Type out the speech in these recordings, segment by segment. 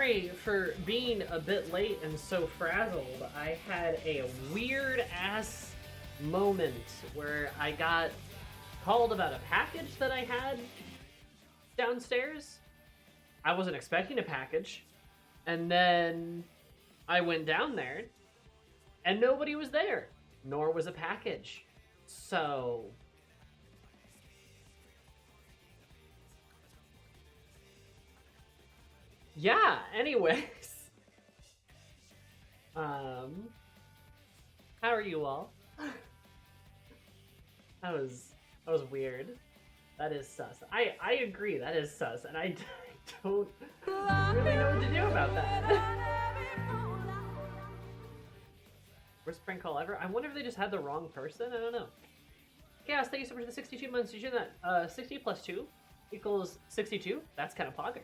sorry for being a bit late and so frazzled. I had a weird-ass moment where I got called about a package that I had downstairs. I wasn't expecting a package. And then I went down there, and nobody was there, nor was a package. So... yeah, anyways. How are you all? That was weird. That is sus. I agree, that is sus, and I don't really know what to do about that. Worst prank call ever? I wonder if they just had the wrong person? I don't know. Chaos, thank you so much for the 62 months. Did you know that 60 plus 2 equals 62? That's kind of pogger.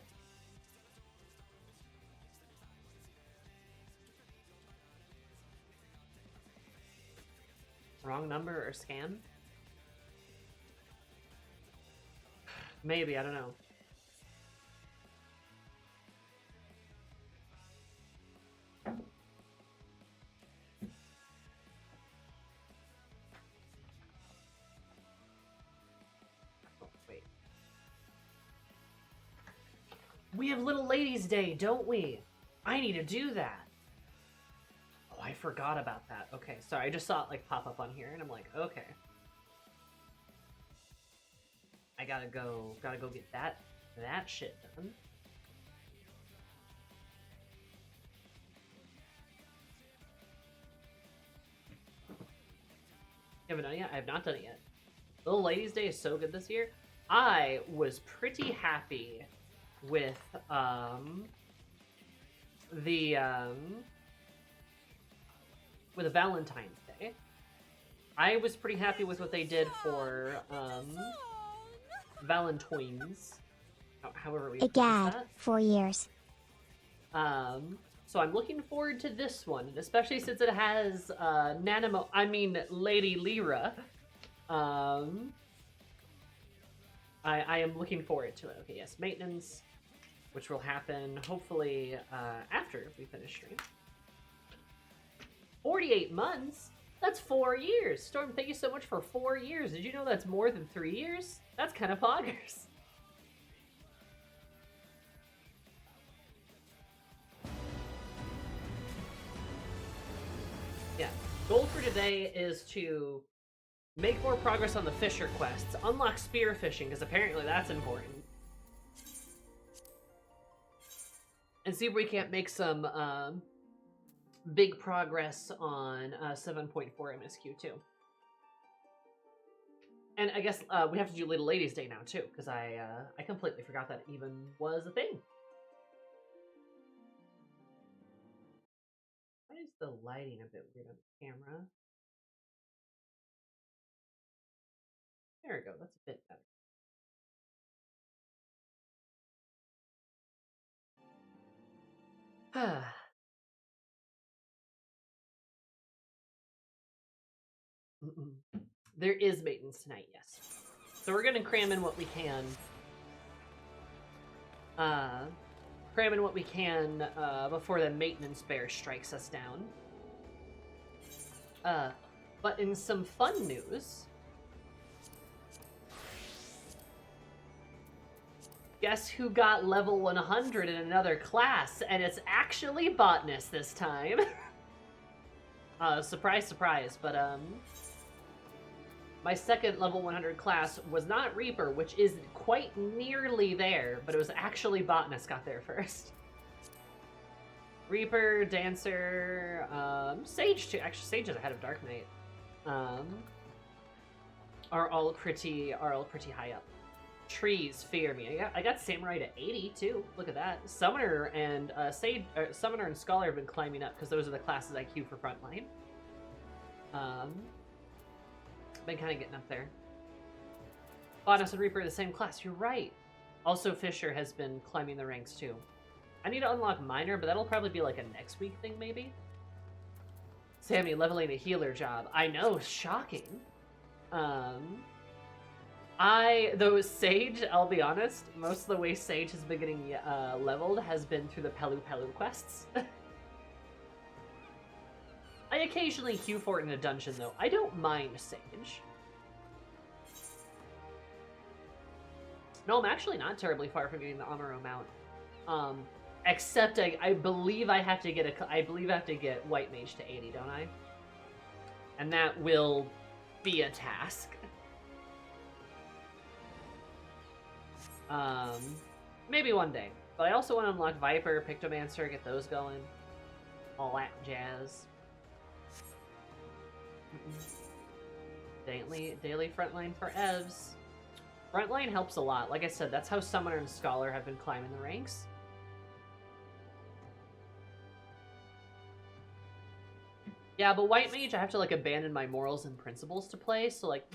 Wrong number or scam? Maybe, I don't know. Oh, wait. We have Little Ladies Day, don't we? I need to do that. Oh, I forgot about that. Okay, sorry, I just saw it like pop up on here, and I'm like, okay. I gotta go get that shit done. You haven't done it yet? I have not done it yet. Little Ladies Day is so good this year. I was pretty happy with with Valentine's Day. I was pretty happy with what they did for Valentines, however we pronounce that. 4 years. So I'm looking forward to this one, especially since it has Lady Lyra. I am looking forward to it. Okay, yes, maintenance, which will happen hopefully after we finish stream. 48 months? That's 4 years. Storm, thank you so much for 4 years. Did you know that's more than 3 years? That's kind of poggers. Yeah, goal for today is to make more progress on the Fisher quests, unlock spearfishing, because apparently that's important, and see if we can't make some big progress on 7.4 MSQ too. And I guess we have to do Little Ladies Day now too, because I completely forgot that even was a thing. Why is the lighting a bit weird on the camera? There we go, that's a bit better. There is maintenance tonight, yes. So we're gonna cram in what we can. Before the maintenance bear strikes us down. But in some fun news, guess who got level 100 in another class? And it's actually Botanist this time. Surprise, surprise, but my second level 100 class was not Reaper, which is quite nearly there, but it was actually Botanist got there first. Reaper, Dancer, Sage too. Actually, Sage is ahead of Dark Knight. Are all pretty high up. Trees fear me. I got Samurai to 80 too. Look at that. Summoner and Summoner and Scholar have been climbing up because those are the classes I queue for frontline. Been kind of getting up there. Botanist and Reaper are the same class. You're right. Also, Fisher has been climbing the ranks too. I need to unlock Miner, but that'll probably be like a next week thing, maybe. Sammy leveling a healer job. I know, shocking. Though Sage, I'll be honest, most of the way Sage has been getting leveled has been through the Pelu Pelu quests. I occasionally queue for it in a dungeon, though. I don't mind Sage. No, I'm actually not terribly far from getting the Amuro mount. Except I believe I have to get White Mage to 80, don't I? And that will be a task. Maybe one day. But I also want to unlock Viper, Pictomancer, get those going. All that jazz. Daily frontline for Evs. Frontline helps a lot. Like I said, that's how Summoner and Scholar have been climbing the ranks. Yeah, but White Mage, I have to, like, abandon my morals and principles to play, so, like,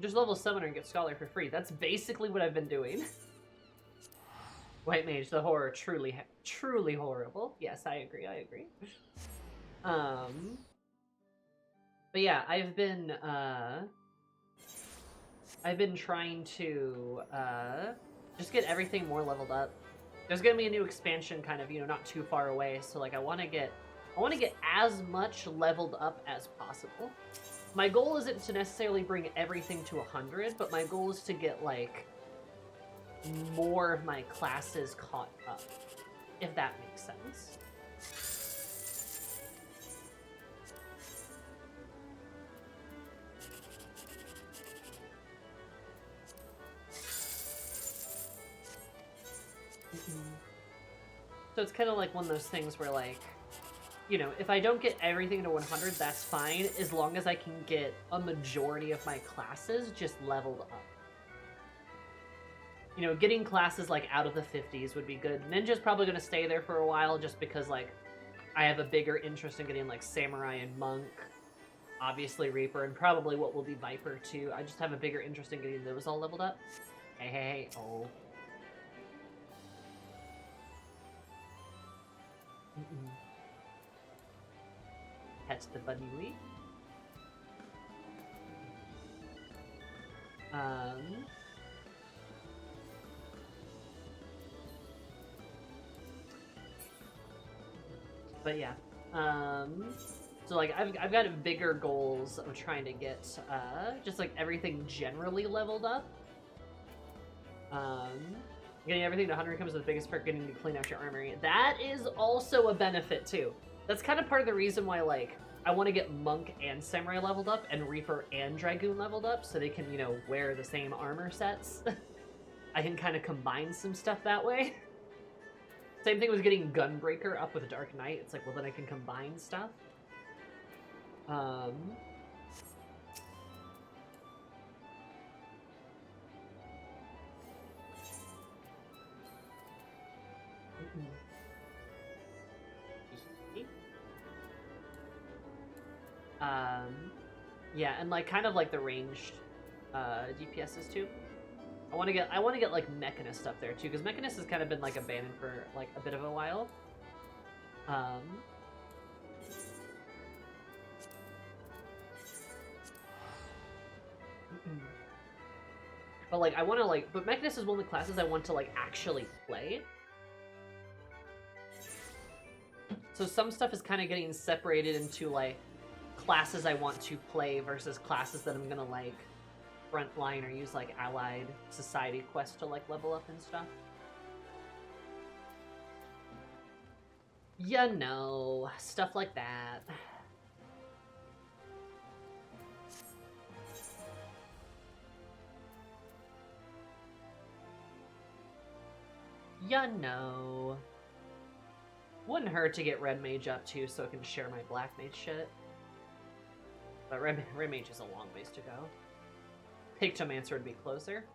Just level Summoner and get Scholar for free. That's basically what I've been doing. White Mage, the horror, truly horrible. Yes, I agree. But yeah, I've been trying to just get everything more leveled up. There's gonna be a new expansion, kind of, not too far away. So like, I want to get as much leveled up as possible. My goal isn't to necessarily bring everything to 100, but my goal is to get like more of my classes caught up, if that makes sense. So it's kind of like one of those things where, like, if I don't get everything to 100, that's fine, as long as I can get a majority of my classes just leveled up. Getting classes, like, out of the 50s would be good. Ninja's probably going to stay there for a while, just because, like, I have a bigger interest in getting, like, Samurai and Monk, obviously Reaper, and probably what will be Viper, too. I just have a bigger interest in getting those all leveled up. Hey, oh. That's the bunny week. But yeah. So like I've got bigger goals of trying to get just like everything generally leveled up. Getting everything to 100 comes with the biggest perk, getting to clean out your armory. That is also a benefit too. That's kind of part of the reason why, like, I want to get Monk and Samurai leveled up and Reaper and Dragoon leveled up so they can, wear the same armor sets. I can kind of combine some stuff that way. Same thing with getting Gunbreaker up with Dark Knight. It's like, well, then I can combine stuff. Yeah, and like kind of like the ranged DPSs too. I want to get like Mechanist up there too, because Mechanist has kind of been like abandoned for like a bit of a while. But like I want to like, but Mechanist is one of the classes I want to like actually play. So some stuff is kind of getting separated into like classes I want to play versus classes that I'm gonna like frontline or use like allied society quests to like level up and stuff. Stuff like that. Wouldn't hurt to get Red Mage up too, so I can share my Black Mage shit. But Red Mage is a long ways to go. Pictomancer would be closer.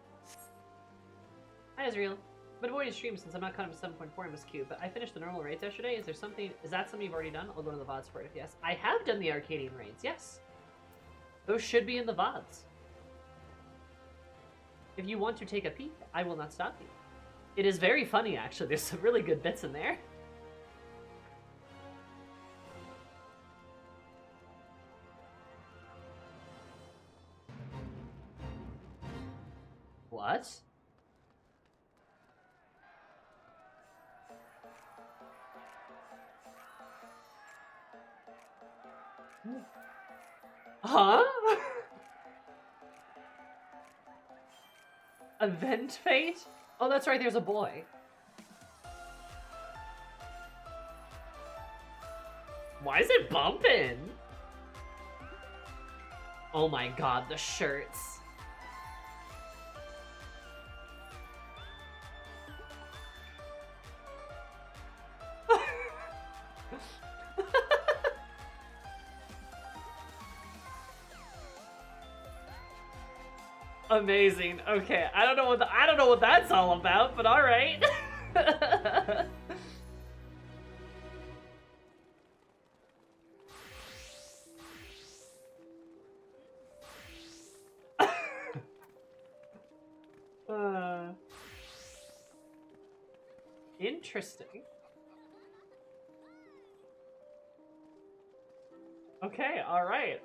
Hi, Ezreal. Been avoiding stream since I'm not caught up to 7.4 MSQ, but I finished the normal raids yesterday. Is that something you've already done? I'll go to the VODs for it if yes. I have done the Arcadian raids, yes. Those should be in the VODs. If you want to take a peek, I will not stop you. It is very funny, actually. There's some really good bits in there. What? Huh? Event fate? Oh, that's right, there's a boy. Why is it bumping? Oh my god, the shirts. Amazing. Okay, I don't know what that's all about, but all right. Interesting. Okay, all right.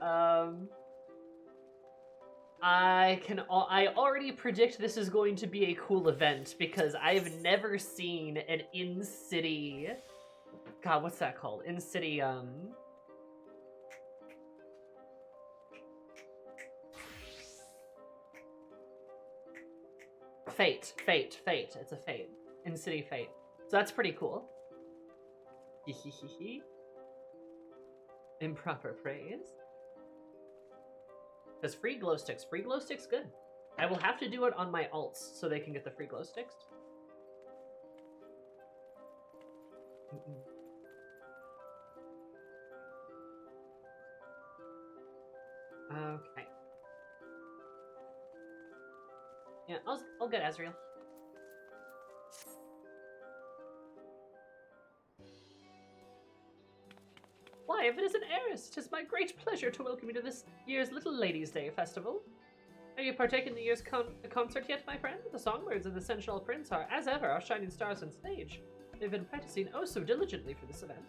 I already predict this is going to be a cool event because I've never seen an in-city, God, what's that called? In-city, Fate. It's a fate. In-city fate. So that's pretty cool. Improper praise. Because free glow sticks. Free glow sticks, good. I will have to do it on my alts so they can get the free glow sticks. Okay. Yeah, I'll get Azrael. Why, if it is an heiress, 'tis my great pleasure to welcome you to this year's Little Ladies' Day festival. Have you partaken in the year's concert yet, my friend? The songbirds and the Sensual Prince are, as ever, our shining stars on stage. They've been practicing oh so diligently for this event.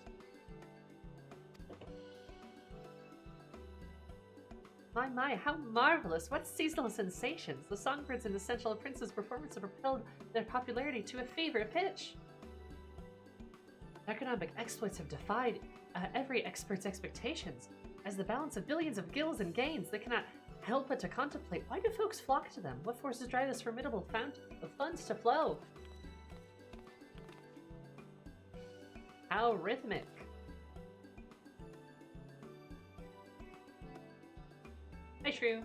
My, how marvelous! What seasonal sensations! The songbirds and the Sensual Prince's performance have propelled their popularity to a fever pitch. Economic exploits have defied every expert's expectations. As the balance of billions of gills and gains, they cannot help but to contemplate. Why do folks flock to them? What forces drive this formidable fount of funds to flow? How rhythmic. Hi, Shrew.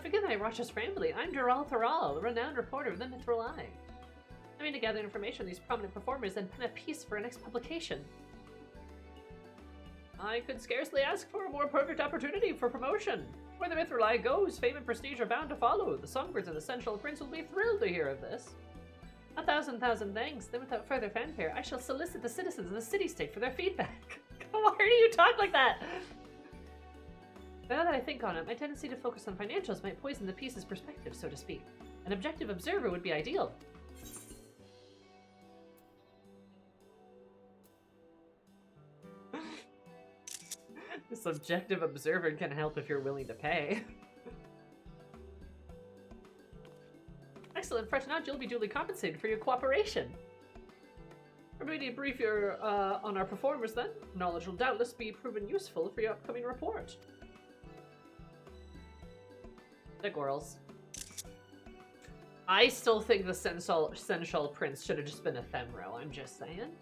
Forgive my raucous rambling. I'm Dural Tharal, the renowned reporter of the Mithril Eye. I mean to gather information on these prominent performers and pen a piece for our next publication. I could scarcely ask for a more perfect opportunity for promotion. Where the Mithril Eye goes, fame and prestige are bound to follow. The songbirds and the Sensual Prince will be thrilled to hear of this. A thousand thanks. Then without further fanfare, I shall solicit the citizens of the city-state for their feedback. Why do you talk like that? Now that I think on it, my tendency to focus on financials might poison the piece's perspective, so to speak. An objective observer would be ideal. The subjective observer can help if you're willing to pay. Excellent, fret not, you'll be duly compensated for your cooperation. Permit me to brief you on our performers then. Knowledge will doubtless be proven useful for your upcoming report. The girls. I still think the Sensual Prince should have just been Ephemero, I'm just saying.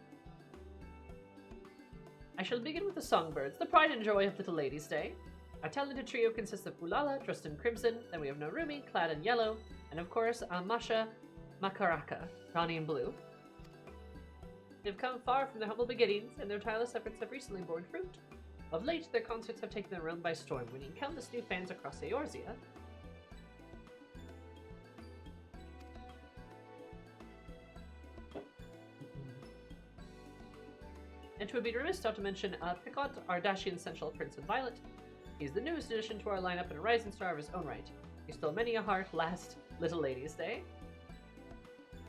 I shall begin with the songbirds, the pride and joy of Little Ladies' Day. Our talented trio consists of Ulala, dressed in crimson, then we have Narumi, clad in yellow, and of course, Masha Makaraka, Ronnie in blue. They've come far from their humble beginnings, and their tireless efforts have recently borne fruit. Of late, their concerts have taken their realm by storm, winning countless new fans across Eorzea. And it would be remiss not to mention Picot, our Dacian Sensual Prince and Violet. He's the newest addition to our lineup and a rising star of his own right. He stole many a heart last Little Ladies' Day.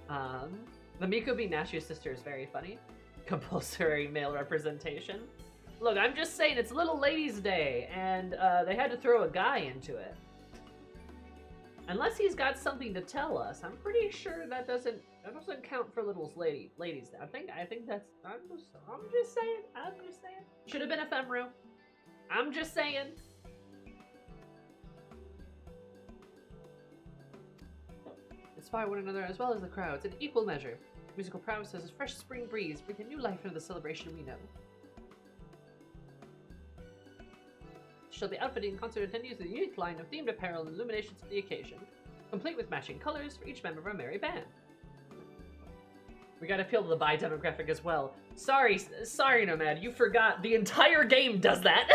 The Mikobi Nashu sister is very funny. Compulsory male representation. Look, I'm just saying it's Little Ladies' Day, and they had to throw a guy into it. Unless he's got something to tell us, I'm pretty sure that doesn't count for ladies. I think that's I'm just saying. Should have been ephemeral. I'm just saying. Inspire one another as well as the crowds in equal measure. Musical prowess as a fresh spring breeze, breathing new life into the celebration we know. Show the outfitting concert attendees with a unique line of themed apparel and illuminations for the occasion, complete with matching colors for each member of our merry band. We gotta appeal to the bi demographic as well. Sorry, Nomad, you forgot the entire game does that.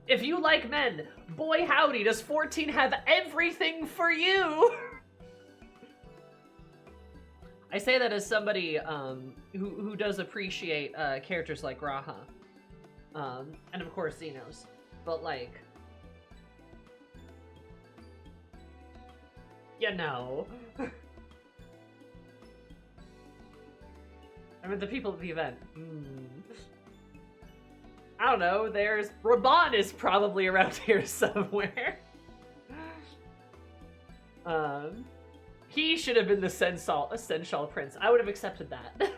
If you like men, boy howdy, does 14 have everything for you! I say that as somebody who does appreciate characters like Raha. And of course Xenos. But like... You know. I mean, the people at the event. I don't know, there's... Raban is probably around here somewhere. He should have been the Sensual Prince. I would have accepted that.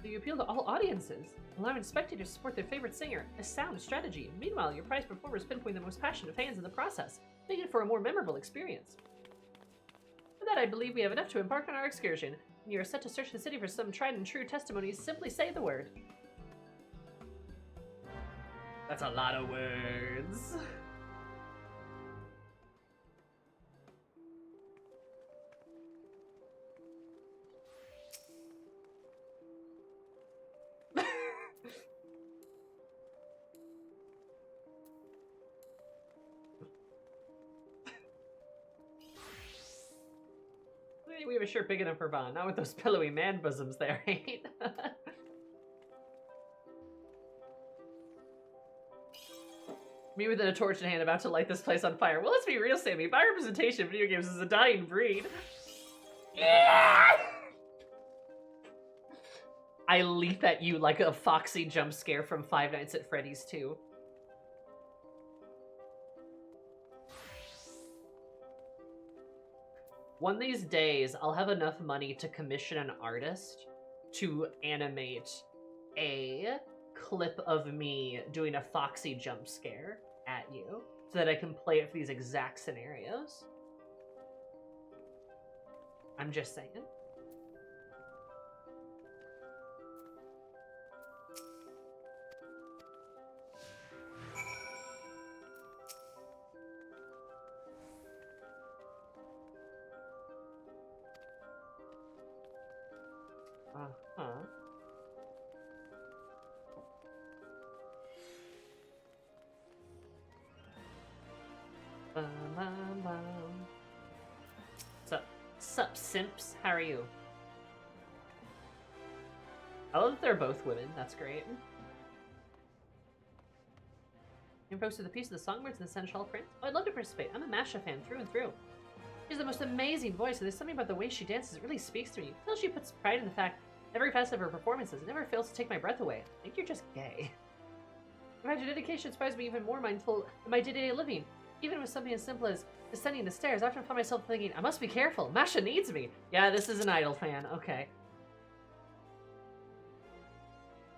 You appeal to all audiences, allowing spectators to support their favorite singer, a sound strategy. Meanwhile, your prize performers pinpoint the most passionate fans in the process, making it for a more memorable experience. For that, I believe we have enough to embark on our excursion. When you are set to search the city for some tried and true testimonies, simply say the word. That's a lot of words. We have a shirt big enough for Vaughn, not with those pillowy man bosoms there, ain't? Me with a torch in hand about to light this place on fire. Well, let's be real, Sammy. My representation of video games is a dying breed. Yeah! I leap at you like a foxy jump scare from Five Nights at Freddy's 2. One of these days, I'll have enough money to commission an artist to animate a clip of me doing a foxy jump scare at you so that I can play it for these exact scenarios. I'm just saying. Sup, simps? How are you? I love that they're both women. That's great. You posted the piece of the Songbirds and the Sensual Prince? Oh, I'd love to participate. I'm a Masha fan through and through. She has the most amazing voice, and there's something about the way she dances that really speaks to me. I feel she puts pride in the fact every facet of her performances. It never fails to take my breath away. I think you're just gay. In fact, your dedication inspires me even more mindful of my day-to-day living. Even with something as simple as descending the stairs, I often find myself thinking, I must be careful. Masha needs me. Yeah, this is an Idol fan. Okay.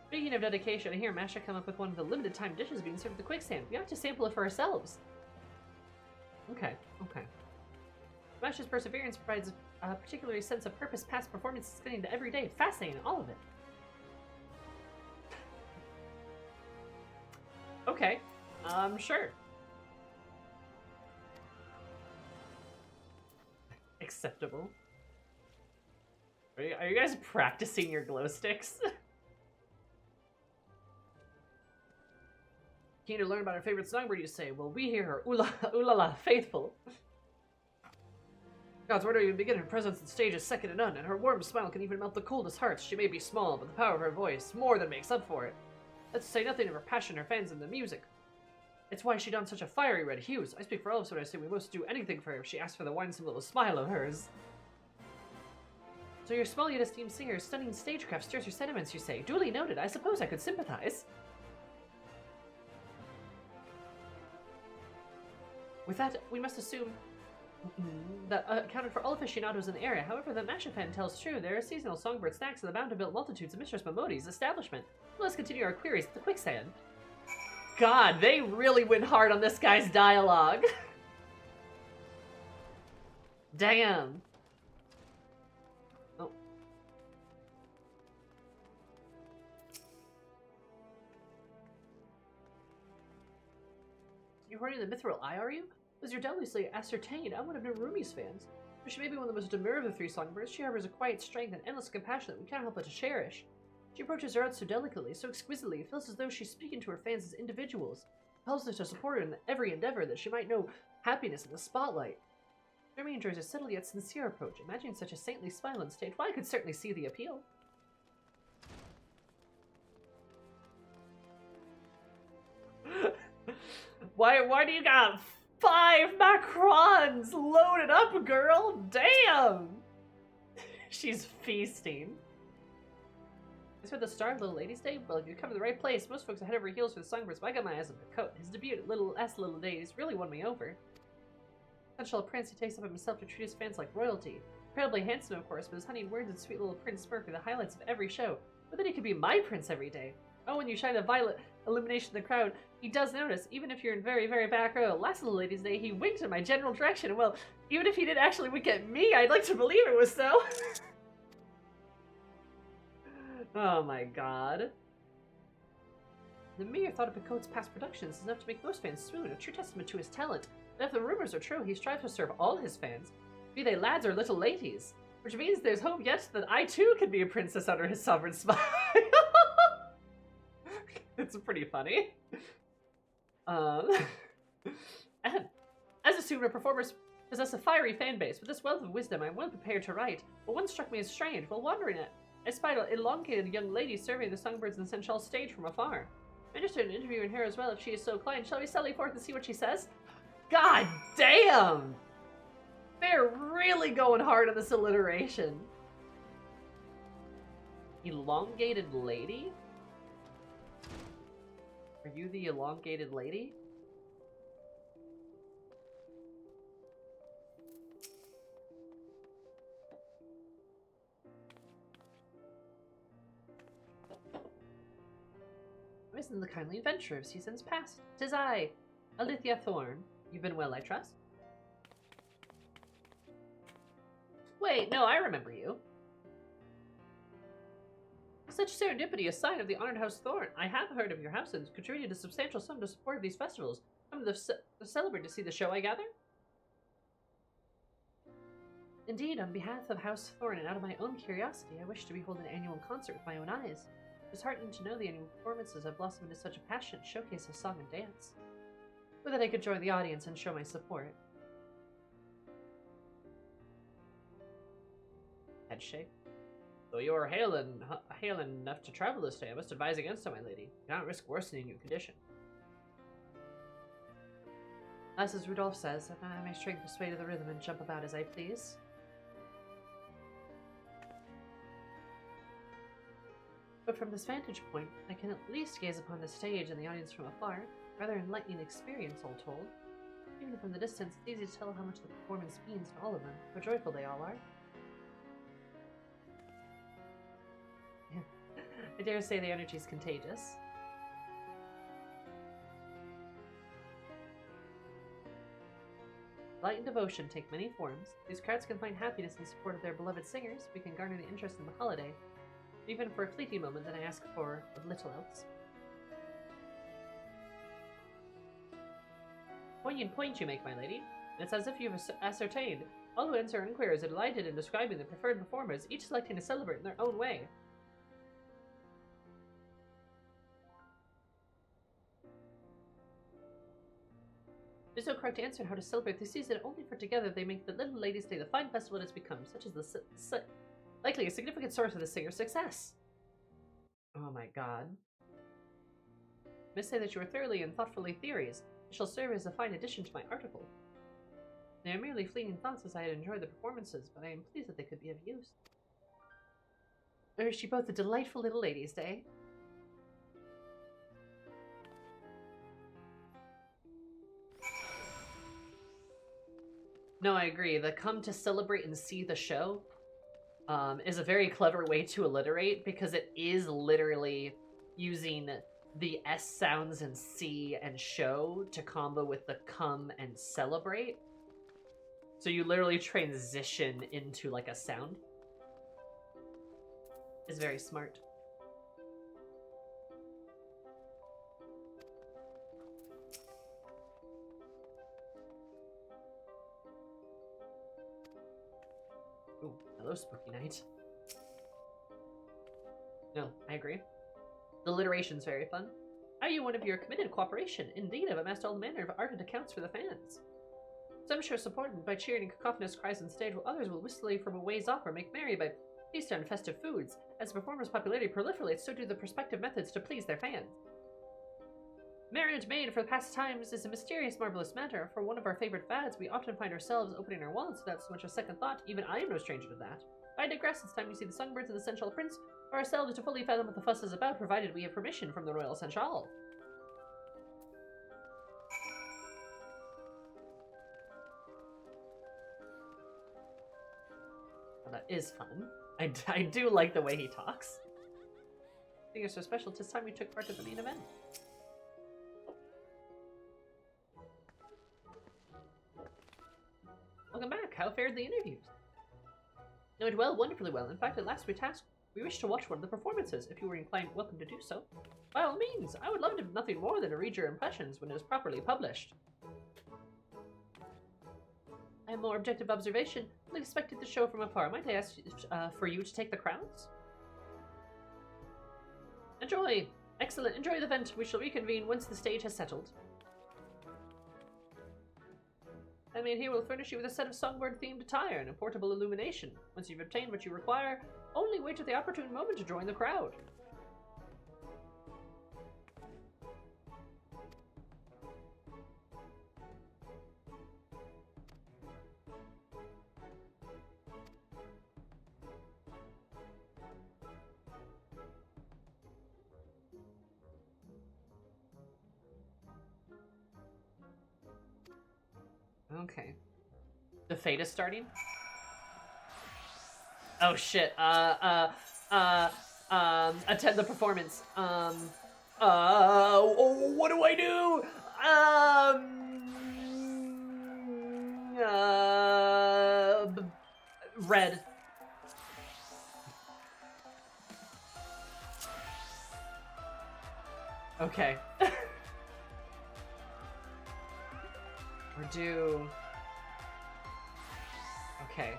Speaking of dedication, I hear Masha come up with one of the limited time dishes being served at the Quicksand. We ought to sample it for ourselves. Okay, okay. Masha's perseverance provides a particular sense of purpose past performance spinning to every day. Fascinating, all of it. Okay, sure. Acceptable. Are you guys practicing your glow sticks? Keen to learn about our favorite songbird, you say? Well, we here are ooh la la faithful. Gods, where do you begin? Her presence on stage is second to none, and her warm smile can even melt the coldest hearts. She may be small, but the power of her voice more than makes up for it. Let's say nothing of her passion, her fans, and the music. It's why she donned such a fiery red hues. I speak for all of us when I say we must do anything for her if she asks for the winsome little smile of hers. So your small yet esteemed singer's stunning stagecraft stirs your sentiments, you say. Duly noted. I suppose I could sympathize. With that, we must assume that accounted for all aficionados in the area. However, the Mashafan tells true. There are seasonal songbird snacks and the bound to build multitudes of Mistress Momodi's establishment. Let's continue our queries at the quicksand. God, they really went hard on this guy's dialogue. Damn. Oh. You're hoarding the Mithril Eye, are you? As you're doubtlessly ascertained, I'm one of Narumi's fans. Though she may be one of the most demure of the three songbirds, she harbors a quiet strength and endless compassion that we can't help but to cherish. She approaches her art so delicately, so exquisitely, it feels as though she's speaking to her fans as individuals. It helps us to support her in every endeavor that she might know happiness in the spotlight. Jeremy enjoys a subtle yet sincere approach. Imagining such a saintly smile on stage, well, I could certainly see the appeal. Why do you got 5 macrons loaded up, girl? Damn! She's feasting. Is for the star of Little Ladies Day? Well, if you come to the right place, most folks are head over heels for the songbirds, but I got my eyes on the coat. His debut at Little Ladies really won me over. Essential prince, he takes up himself to treat his fans like royalty. Incredibly handsome, of course, but his honeyed words and sweet little prince smirk are the highlights of every show. But then he could be my prince every day. Oh, when you shine a violet illumination in the crowd, he does notice, even if you're in very, very back row. Last Little Ladies Day, he winked in my general direction, and well, even if he didn't actually wink at me, I'd like to believe it was so. Oh my god. The mere thought of Picot's past productions is enough to make most fans swoon, a true testament to his talent. And if the rumors are true, he strives to serve all his fans, be they lads or little ladies. Which means there's hope yet that I too can be a princess under his sovereign smile. It's pretty funny. And as assumed, performers possess a fiery fan base. With this wealth of wisdom, I'm well prepared to write. But one struck me as strange. While wandering I spied an elongated young lady surveying the songbirds in Senchal stage from afar. I'm interested in interviewing her as well if she is so inclined. Shall we sally forth and see what she says? God damn! They're really going hard on this alliteration. Elongated lady? Are you the elongated lady? Isn't the kindly adventure of seasons past? 'Tis I, Alithia Thorne. You've been well, I trust? Wait, no, I remember you. Such serendipity, a sign of the honored House Thorne. I have heard of your house and contributed a substantial sum to support these festivals. Come to celebrate to see the show, I gather? Indeed, on behalf of House Thorne and out of my own curiosity, I wish to behold an annual concert with my own eyes. It's heartening to know the annual performances have blossomed into such a passionate showcase of song and dance. Would that I could join the audience and show my support. Head shake. Though you are hale enough to travel this day, I must advise against it, my lady. You cannot risk worsening your condition. As Rudolph says, I may string the sway to the rhythm and jump about as I please. But from this vantage point, I can at least gaze upon the stage and the audience from afar. Rather enlightening experience, all told. Even from the distance, it's easy to tell how much the performance means to all of them, how joyful they all are. I dare say the energy is contagious. Light and devotion take many forms. These crowds can find happiness in support of their beloved singers. We can garner the interest in the holiday. Even for a fleeting moment that I ask for of little else. Poignant point you make, my lady. It's as if you've ascertained. All who answer inquiries are delighted in describing the preferred performers, each selecting to celebrate in their own way. There's no correct answer on how to celebrate this season, only for together they make the Little Ladies Day the fine festival it has become, such as the likely a significant source of the singer's success. Oh my god. I must say that you are thoroughly and thoughtfully theories. It shall serve as a fine addition to my article. They are merely fleeting thoughts as I had enjoyed the performances, but I am pleased that they could be of use. Or is she both a delightful little Ladies' Day? No, I agree. The come to celebrate and see the show is a very clever way to alliterate because it is literally using the S sounds in see and show to combo with the come and celebrate. So you literally transition into like a sound. It's very smart. Ooh, hello, Spooky Night. No, I agree. The alliteration's very fun. Are you one of your committed cooperation? Indeed, I've amassed all manner of ardent accounts for the fans. Some show support by cheering and cacophonous cries on stage, while others will wistfully from a ways off or make merry by feast on festive foods. As the performers' popularity proliferates, so do the prospective methods to please their fans. Marriage made for past times is a mysterious, marvelous matter. For one of our favorite fads, we often find ourselves opening our wallets without so much as a second thought. Even I am no stranger to that. I digress. It's time we see the songbirds and the sensual prince for ourselves to fully fathom what the fuss is about, provided we have permission from the royal seneschal. Well, that is fun. I do like the way he talks. I think it's so special. It's time we took part in the main event. Welcome back. How fared the interviews? It went well, wonderfully well. In fact, at last we wish to watch one of the performances. If you were inclined, welcome to do so. By all means, I would love to nothing more than to read your impressions when it is properly published. I have more objective observation. I expected the show from afar. Might I ask for you to take the crowns? Enjoy! Excellent. Enjoy the event. We shall reconvene once the stage has settled. I mean, here will furnish you with a set of songbird-themed attire and a portable illumination. Once you've obtained what you require, only wait at the opportune moment to join the crowd. Okay. The fate is starting? Oh shit. Attend the performance. What do I do? Red. Okay. Or do... Okay.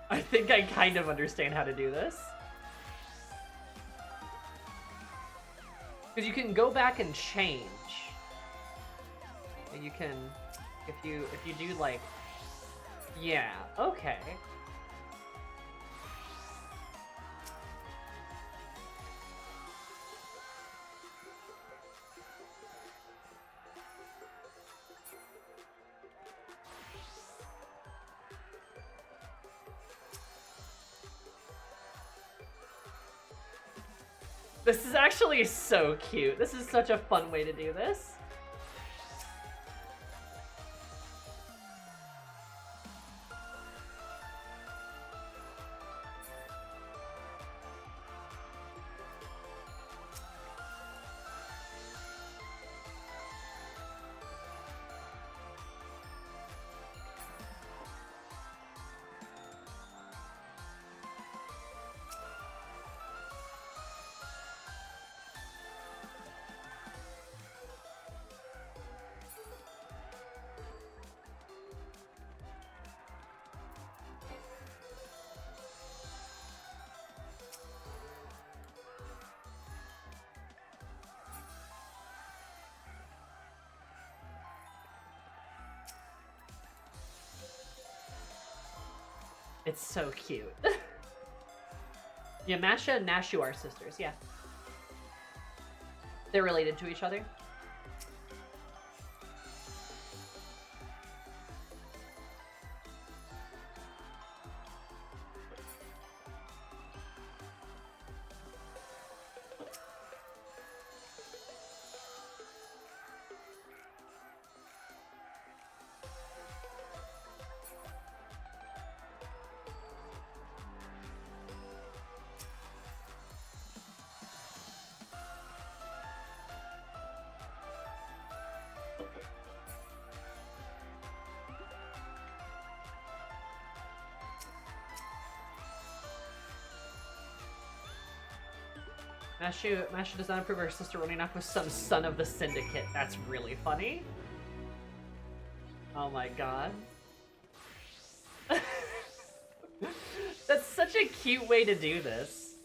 I think I kind of understand how to do this. Because you can go back and change. And you can... If you do, like... Yeah, okay. This is actually so cute. This is such a fun way to do this. It's so cute. Yamasha and Nashu are sisters, yeah. They're related to each other. Mashu does not approve of her sister running off with some son of the syndicate. That's really funny. Oh my god. That's such a cute way to do this.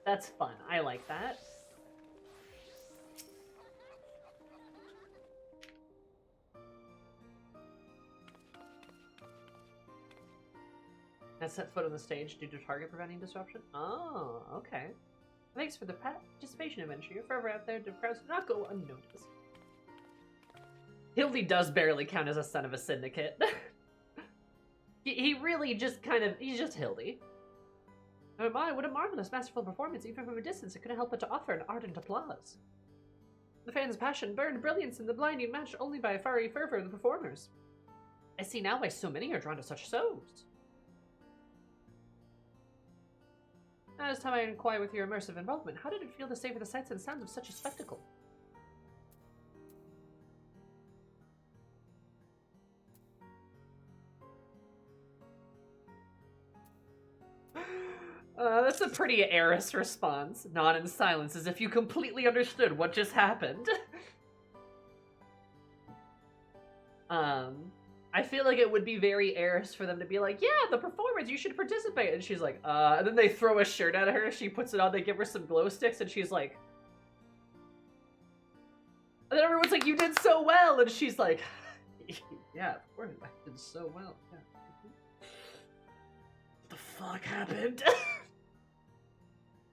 That's fun. I like that. Has set foot on the stage due to target preventing disruption? Oh, okay. Thanks for the participation adventure. You're forever out there. The crowds do not go unnoticed. Hildy does barely count as a son of a syndicate. he really just kind of... He's just Hildy. Oh my, what a marvelous, masterful performance. Even from a distance, it couldn't help but to offer an ardent applause. The fans' passion burned brilliance in the blinding match only by a fiery fervor of the performers. I see now why so many are drawn to such shows. Now it's time I inquire with your immersive involvement. How did it feel to savor the sights and sounds of such a spectacle? That's a pretty Eris response. Nod in silence as if you completely understood what just happened. I feel like it would be very Eris for them to be like, yeah, the performance, you should participate. And she's like, and then they throw a shirt at her, she puts it on, they give her some glow sticks, and she's like... And then everyone's like, you did so well! And she's like, yeah, of course, I did so well. Yeah. What the fuck happened?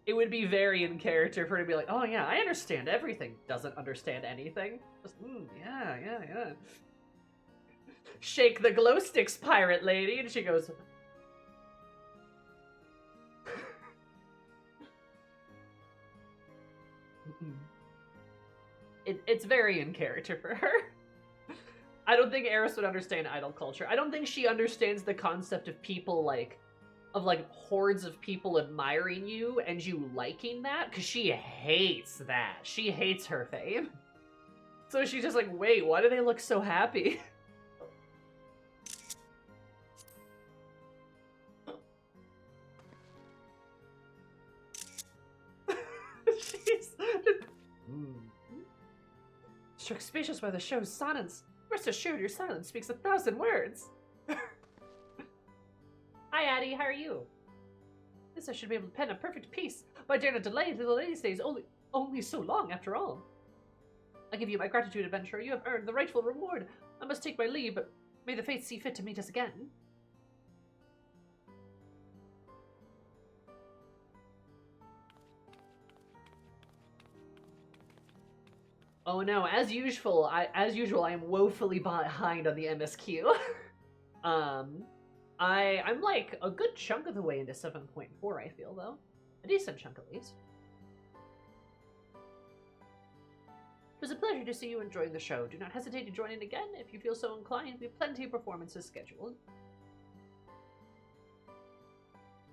It would be very in character for her to be like, oh yeah, I understand everything. Doesn't understand anything. Just, yeah. Shake the glow sticks, pirate lady. And she goes... It's very in character for her. I don't think Eris would understand idol culture. I don't think she understands the concept of people, of hordes of people admiring you and you liking that, because she hates that. She hates her fame. So she's just like, wait, why do they look so happy? She's... Struck speechless by the show's silence. Rest assured, your silence speaks 1,000 words. Hi, Addie. How are you? This I should be able to pen a perfect piece. But I dare not delay the ladies' days only so long, after all. I give you my gratitude, adventurer. You have earned the rightful reward. I must take my leave, but may the fates see fit to meet us again. Oh no, as usual, I am woefully behind on the MSQ. I'm like a good chunk of the way into 7.4, I feel, though. A decent chunk, at least. It was a pleasure to see you enjoying the show. Do not hesitate to join in again if you feel so inclined. We have plenty of performances scheduled.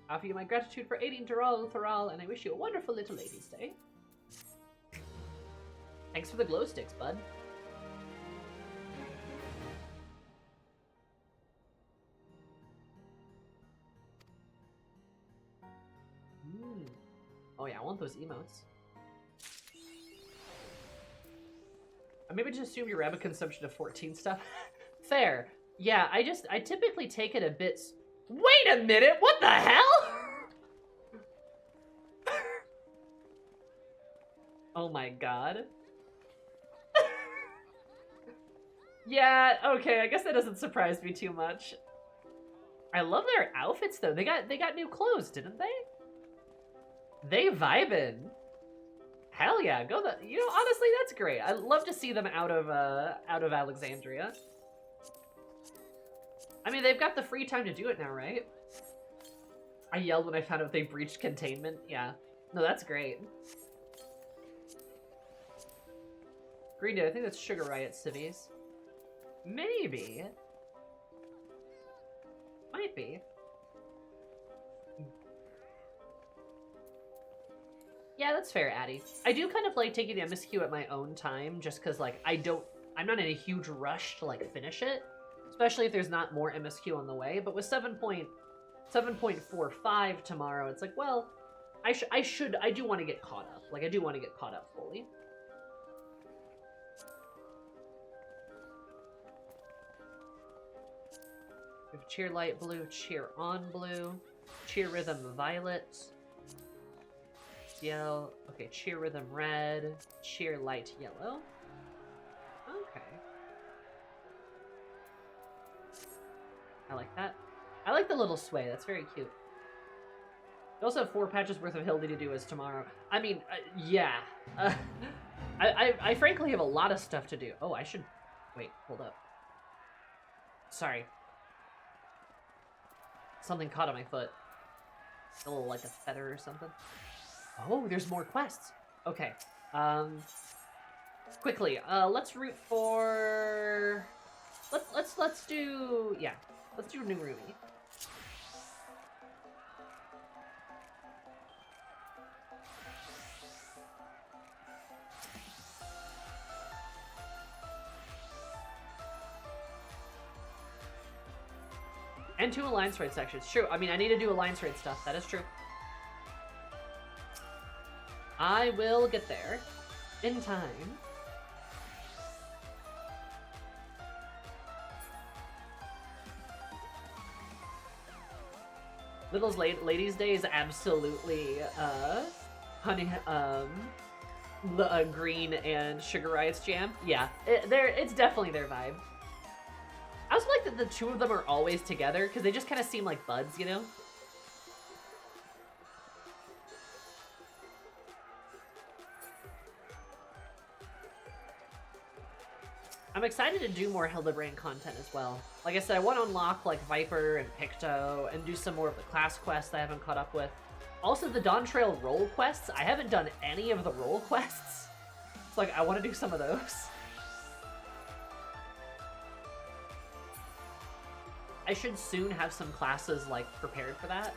I offer you my gratitude for aiding Thoral, and I wish you a wonderful little ladies' day. Thanks for the glow sticks, bud. Oh yeah, I want those emotes. I maybe just assume your rabbit consumption of 14 stuff. Fair. Yeah, I typically take it a bit... Wait a minute, what the hell? Oh my god. Yeah, okay, I guess that doesn't surprise me too much. I love their outfits though. They got new clothes, didn't they? They vibin'. Hell yeah, go the... You know, honestly, that's great. I love to see them out of Alexandria. I mean, they've got the free time to do it now, right? I yelled when I found out they breached containment. Yeah. No, that's great. Green Day, I think that's Sugar Riot Civvies. Maybe. Might be. Yeah, that's fair, Addie. I do kind of like taking the MSQ at my own time, just because, like, I'm not in a huge rush to, like, finish it. Especially if there's not more MSQ on the way. But with 7.4, 7.45 tomorrow. It's like, well, I do want to get caught up. Like, I do want to get caught up fully. We have cheer light blue, cheer on blue, cheer rhythm violet, yellow. Okay, cheer rhythm red, cheer light yellow. Okay. I like that. I like the little sway. That's very cute. We also have 4 patches worth of Hildy to do as tomorrow. I mean, yeah. I frankly have a lot of stuff to do. Oh, I should... Wait, hold up. Sorry. Something caught on my foot. A little like a feather or something. Oh, there's more quests. Okay. Quickly, let's root for... Let's do... Yeah. Let's do New Ruby. And 2 Alliance Raid sections. True. I mean, I need to do Alliance Raid stuff. That is true. I will get there in time. Little's Ladies' Day is absolutely, honey, the Green and Sugar Riot's jam. Yeah, it's definitely their vibe. I also like that the 2 of them are always together, because they just kind of seem like buds, you know? I'm excited to do more Hildebrand content as well. Like I said, I want to unlock like Viper and Picto and do some more of the class quests I haven't caught up with. Also, the Dawntrail role quests. I haven't done any of the role quests. It's like, I want to do some of those. I should soon have some classes like prepared for that.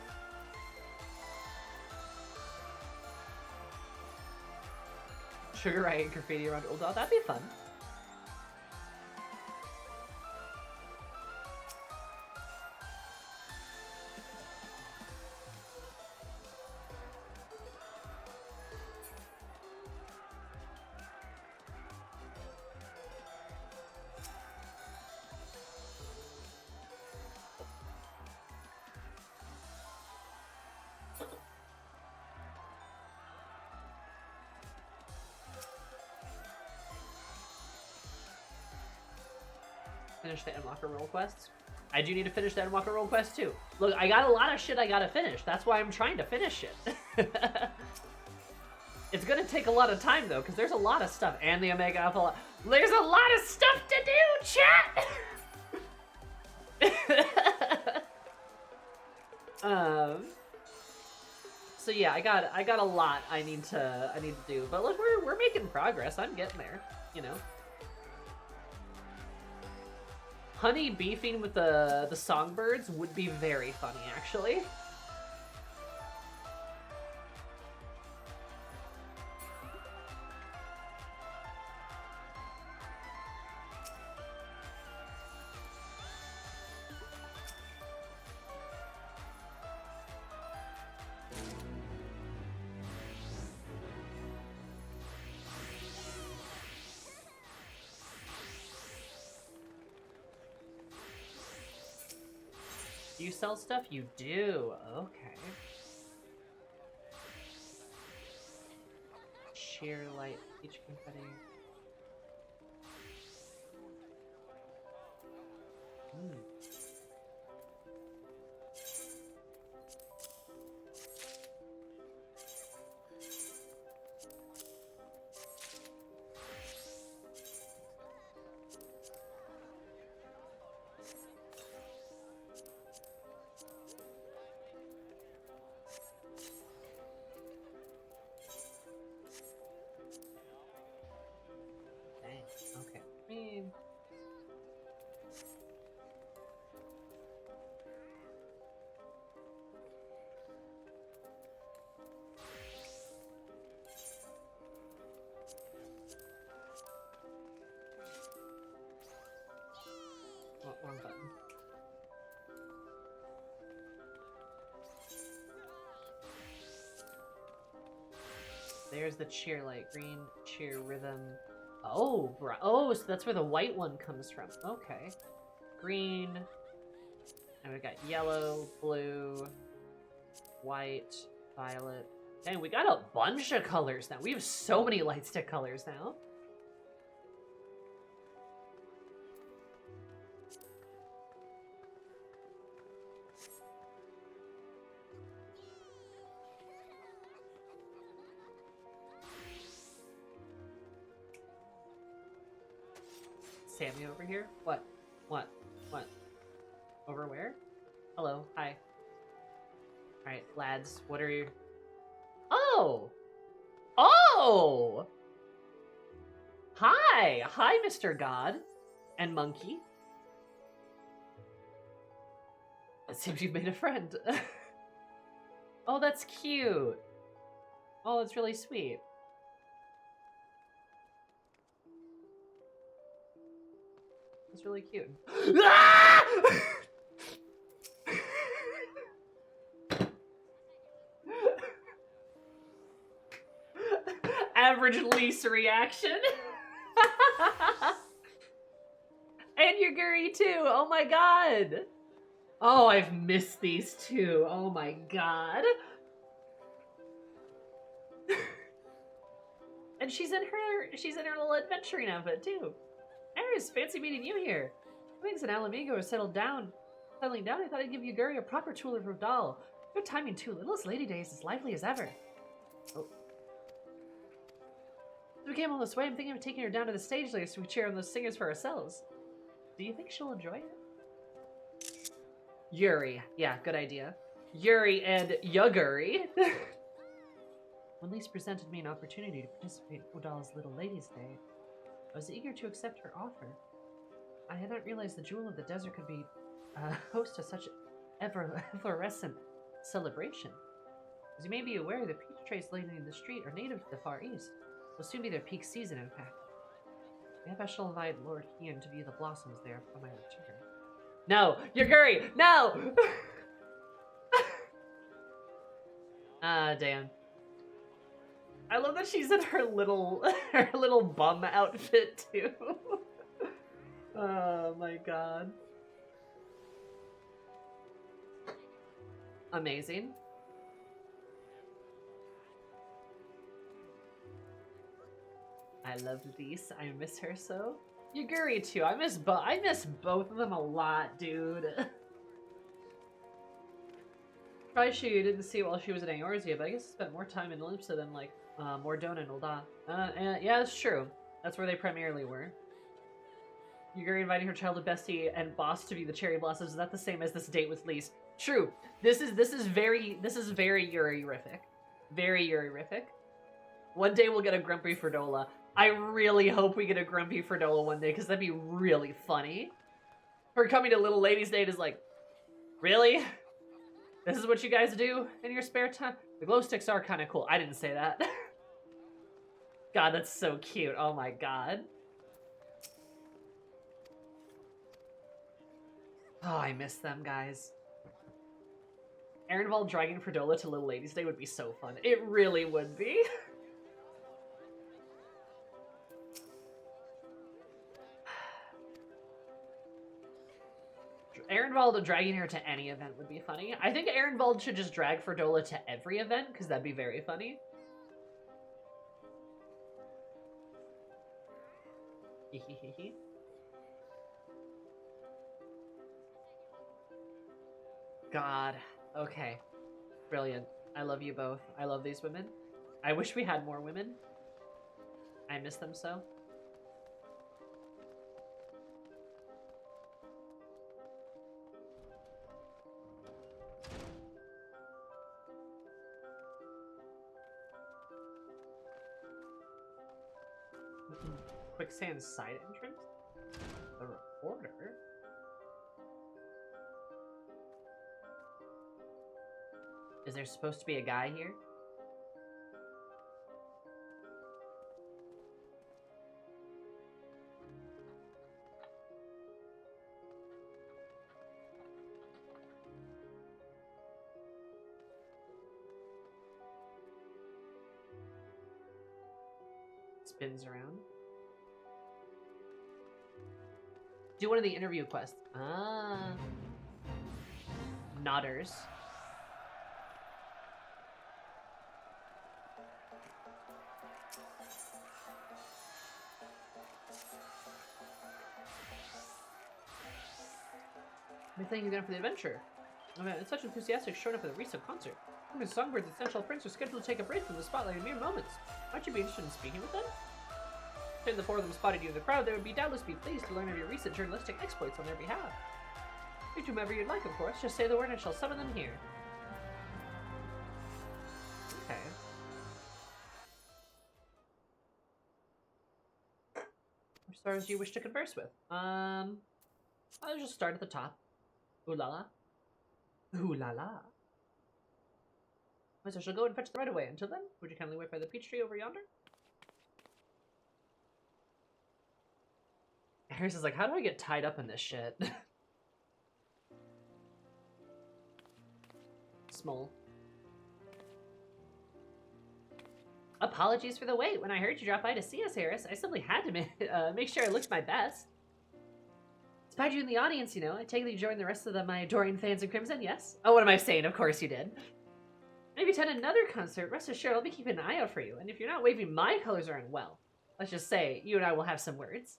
Sugar Riot graffiti around Old Dog. That'd be fun. Finish the Endwalker role quests. I do need to finish the Endwalker role quest too. Look, I got a lot of shit I gotta finish. That's why I'm trying to finish it. It's gonna take a lot of time though, because there's a lot of stuff. And the Omega Alpha. There's a lot of stuff to do, chat! So yeah, I got a lot I need to do. But look, we're making progress. I'm getting there, you know. Honey beefing with the songbirds would be very funny, actually. Do you sell stuff? You do. Okay. Sheer light, each confetti. There's the cheer light. Green, cheer, rhythm. Oh, oh, so that's where the white one comes from. Okay. Green. And we've got yellow, blue, white, violet. Dang, we got a bunch of colors now. We have so many light stick colors now. Sammy over here? What? What? What? Over where? Hello. Hi. Alright, lads. What are you... Oh! Oh! Hi! Hi, Mr. God. And Monkey. It seems you've made a friend. Oh, that's cute. Oh, that's really sweet. That's really cute. Average lease reaction. And Yaguri too. Oh my god. Oh, I've missed these two. Oh my god. And she's in her little adventuring outfit too. Eris, fancy meeting you here. Wings and Alamigo are settling down, I thought I'd give Yaguri a proper tool of doll. Your timing too. Little's Lady Day is as lively as ever. Oh. We came all this way. I'm thinking of taking her down to the stage later so we cheer on those singers for ourselves. Do you think she'll enjoy it? Yuri. Yeah, good idea. Yuri and Yaguri. When Lise presented me an opportunity to participate in Odal's Little Ladies' Day, I was eager to accept her offer. I had not realized the Jewel of the Desert could be host to such effervescent celebration. As you may be aware, the peach trees laying in the street are native to the Far East. It will soon be their peak season, in fact. Maybe I shall invite Lord Kian to view the blossoms there upon my return. No! Yaguri! No! Ah, damn. I love that she's in her little bum outfit too. Oh my god. Amazing. I love Lise. I miss her so. Yaguri too. I miss both of them a lot, dude. Probably she didn't see it while she was in Eorzea, but I guess I spent more time in Limpsa than like Mordona and Ul'dah. Yeah, that's true. That's where they primarily were. Yaguri inviting her childhood bestie and boss to be the cherry blossoms. Is that the same as this date with Lise? True. This is very Yuri-rific. Very Yuri-rific. One day we'll get a Grumpy Ferdola. I really hope we get a Grumpy Ferdola one day, because that'd be really funny. Her coming to Little Ladies' Day is like, really? This is what you guys do in your spare time? The glow sticks are kind of cool. I didn't say that. God, that's so cute. Oh my god. Oh, I miss them, guys. Ehrenwald dragging Ferdola to Little Ladies' Day would be so fun. It really would be. Ehrenwald dragging her to any event would be funny. I think Ehrenwald should just drag Ferdola to every event, because that'd be very funny. God. Okay. Brilliant. I love you both. I love these women. I wish we had more women. I miss them so. Quicksand side entrance? The reporter? Is there supposed to be a guy here? spins around. Do one of the interview quests. Ah. Nodders. Thank you again for the adventure. It's such enthusiastic showing up at the recent concert. Miss Songbird's Essential Prince are scheduled to take a break from the spotlight in mere moments. Might you be interested in speaking with them? If the four of them spotted you in the crowd, they would doubtless be pleased to learn of your recent journalistic exploits on their behalf. Speak to whomever you'd like, of course. Just say the word and I shall summon them here. Okay. Which stars do you wish to converse with? I'll just start at the top. Ooh la la. Ooh la la. I shall go and fetch them right away. Until then, would you kindly wait by the peach tree over yonder? Harris is like, how do I get tied up in this shit? Small. Apologies for the wait. When I heard you drop by to see us, Harris, I simply had to make sure I looked my best. Spied you in the audience, you know. I take it you joined the rest of my Dorian fans in Crimson, yes? Oh, what am I saying? Of course you did. Maybe attend another concert. Rest assured, I'll be keeping an eye out for you. And if you're not waving my colors around well, let's just say you and I will have some words.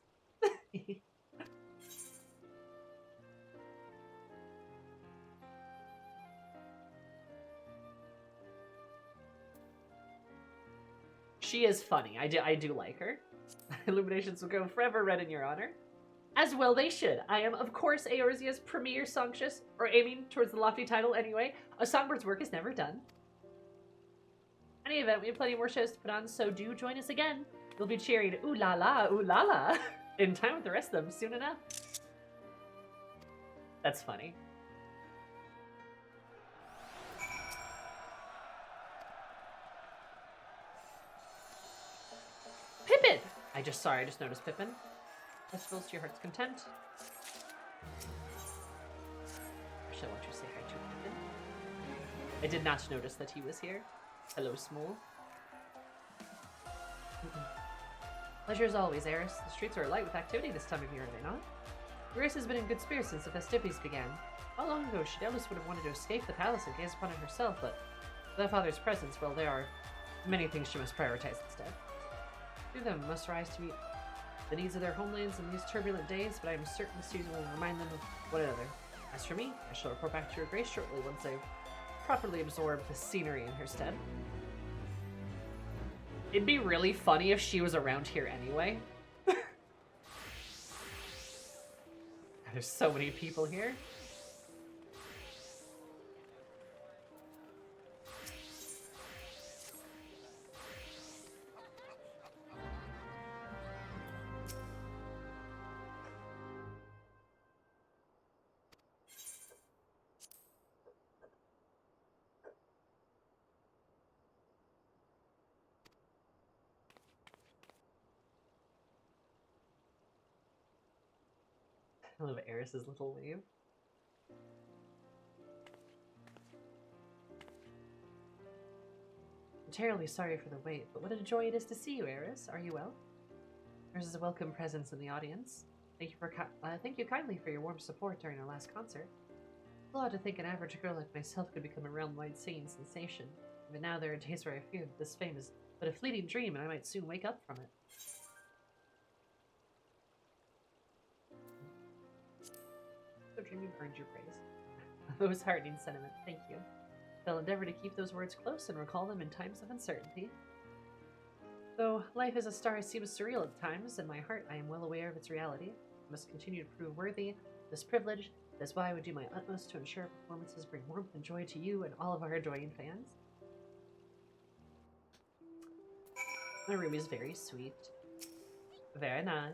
She is funny. I do like her. Illuminations will go forever red in your honor. As well they should. I am, of course, Eorzea's premier songstress, or aiming towards the lofty title anyway. A Songbird's work is never done. In any event, we have plenty more shows to put on, so do join us again. We'll be cheering ooh la la in time with the rest of them soon enough. That's funny. Pippin! I just noticed Pippin. Festivals to your heart's content. Actually, I want you to say hi to Pippin. I did not notice that he was here. Hello, Small. Pleasure as always, Eris. The streets are alight with activity this time of year, are they not? Eris has been in good spirits since the festivities began. How long ago she doubtless would have wanted to escape the palace and gaze upon it herself, but without father's presence, well, there are many things she must prioritize instead. Two of them must rise to meet the needs of their homelands in these turbulent days, but I am certain the season will remind them of one another. As for me, I shall report back to your grace shortly once I've properly absorbed the scenery in her stead. It'd be really funny if she was around here anyway. There's so many people here. I love Eris's little wave. I'm terribly sorry for the wait, but what a joy it is to see you, Eris. Are you well? Yours is a welcome presence in the audience. Thank you kindly for your warm support during our last concert. It's odd to think an average girl like myself could become a realm-wide singing sensation. Even now, there are days where I fear that this fame is but a fleeting dream, and I might soon wake up from it. So dreaming earned your praise. A most heartening sentiment, thank you. I'll endeavor to keep those words close and recall them in times of uncertainty. Though life as a star seems surreal at times, in my heart I am well aware of its reality. I must continue to prove worthy of this privilege. That's why I would do my utmost to ensure performances bring warmth and joy to you and all of our adoring fans. My room is very sweet. Very nice.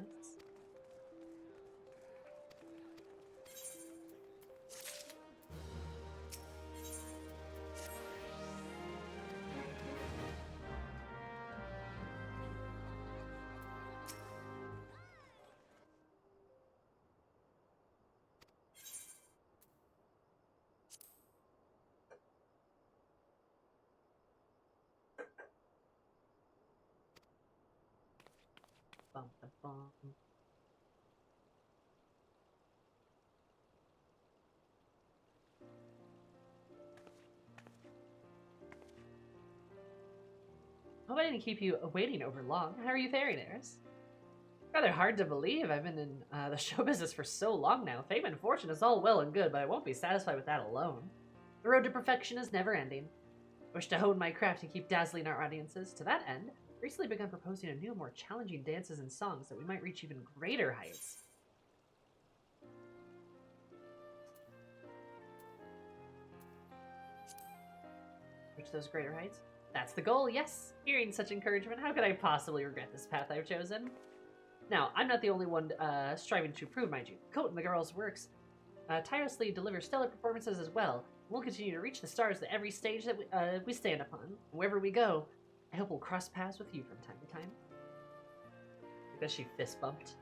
Bum, bum, bum. Hope I didn't keep you waiting over long. How are you faring, Eris? Rather hard to believe. I've been in the show business for so long now. Fame and fortune is all well and good, but I won't be satisfied with that alone. The road to perfection is never ending. I wish to hone my craft and keep dazzling our audiences. To that end, I've recently begun proposing a new, more challenging dances and songs that we might reach even greater heights. Reach those greater heights? That's the goal, yes! Hearing such encouragement, how could I possibly regret this path I've chosen? Now, I'm not the only one striving to improve, mind you. Coat and the Girls Works tirelessly deliver stellar performances as well. We'll continue to reach the stars at every stage that we stand upon. Wherever we go, I hope we'll cross paths with you from time to time. Because she fist bumped.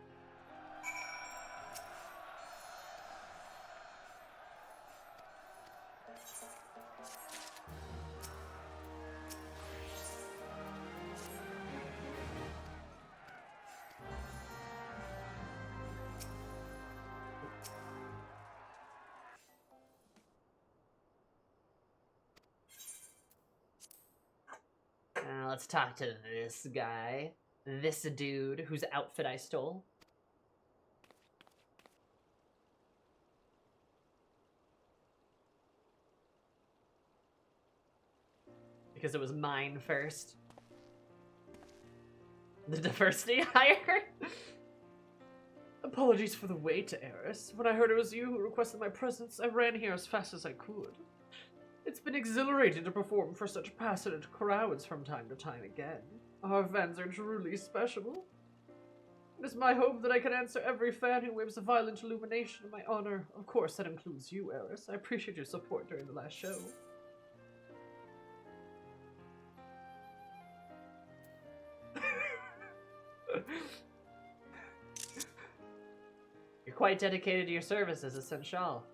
Let's talk to this guy. This dude whose outfit I stole. Because it was mine first. The diversity hire? Apologies for the wait, Eris. When I heard it was you who requested my presence, I ran here as fast as I could. It's been exhilarating to perform for such passionate crowds from time to time again. Our fans are truly special. It is my hope that I can answer every fan who waves a violent illumination in my honor. Of course, that includes you, Eris. I appreciate your support during the last show. You're quite dedicated to your services, Essential.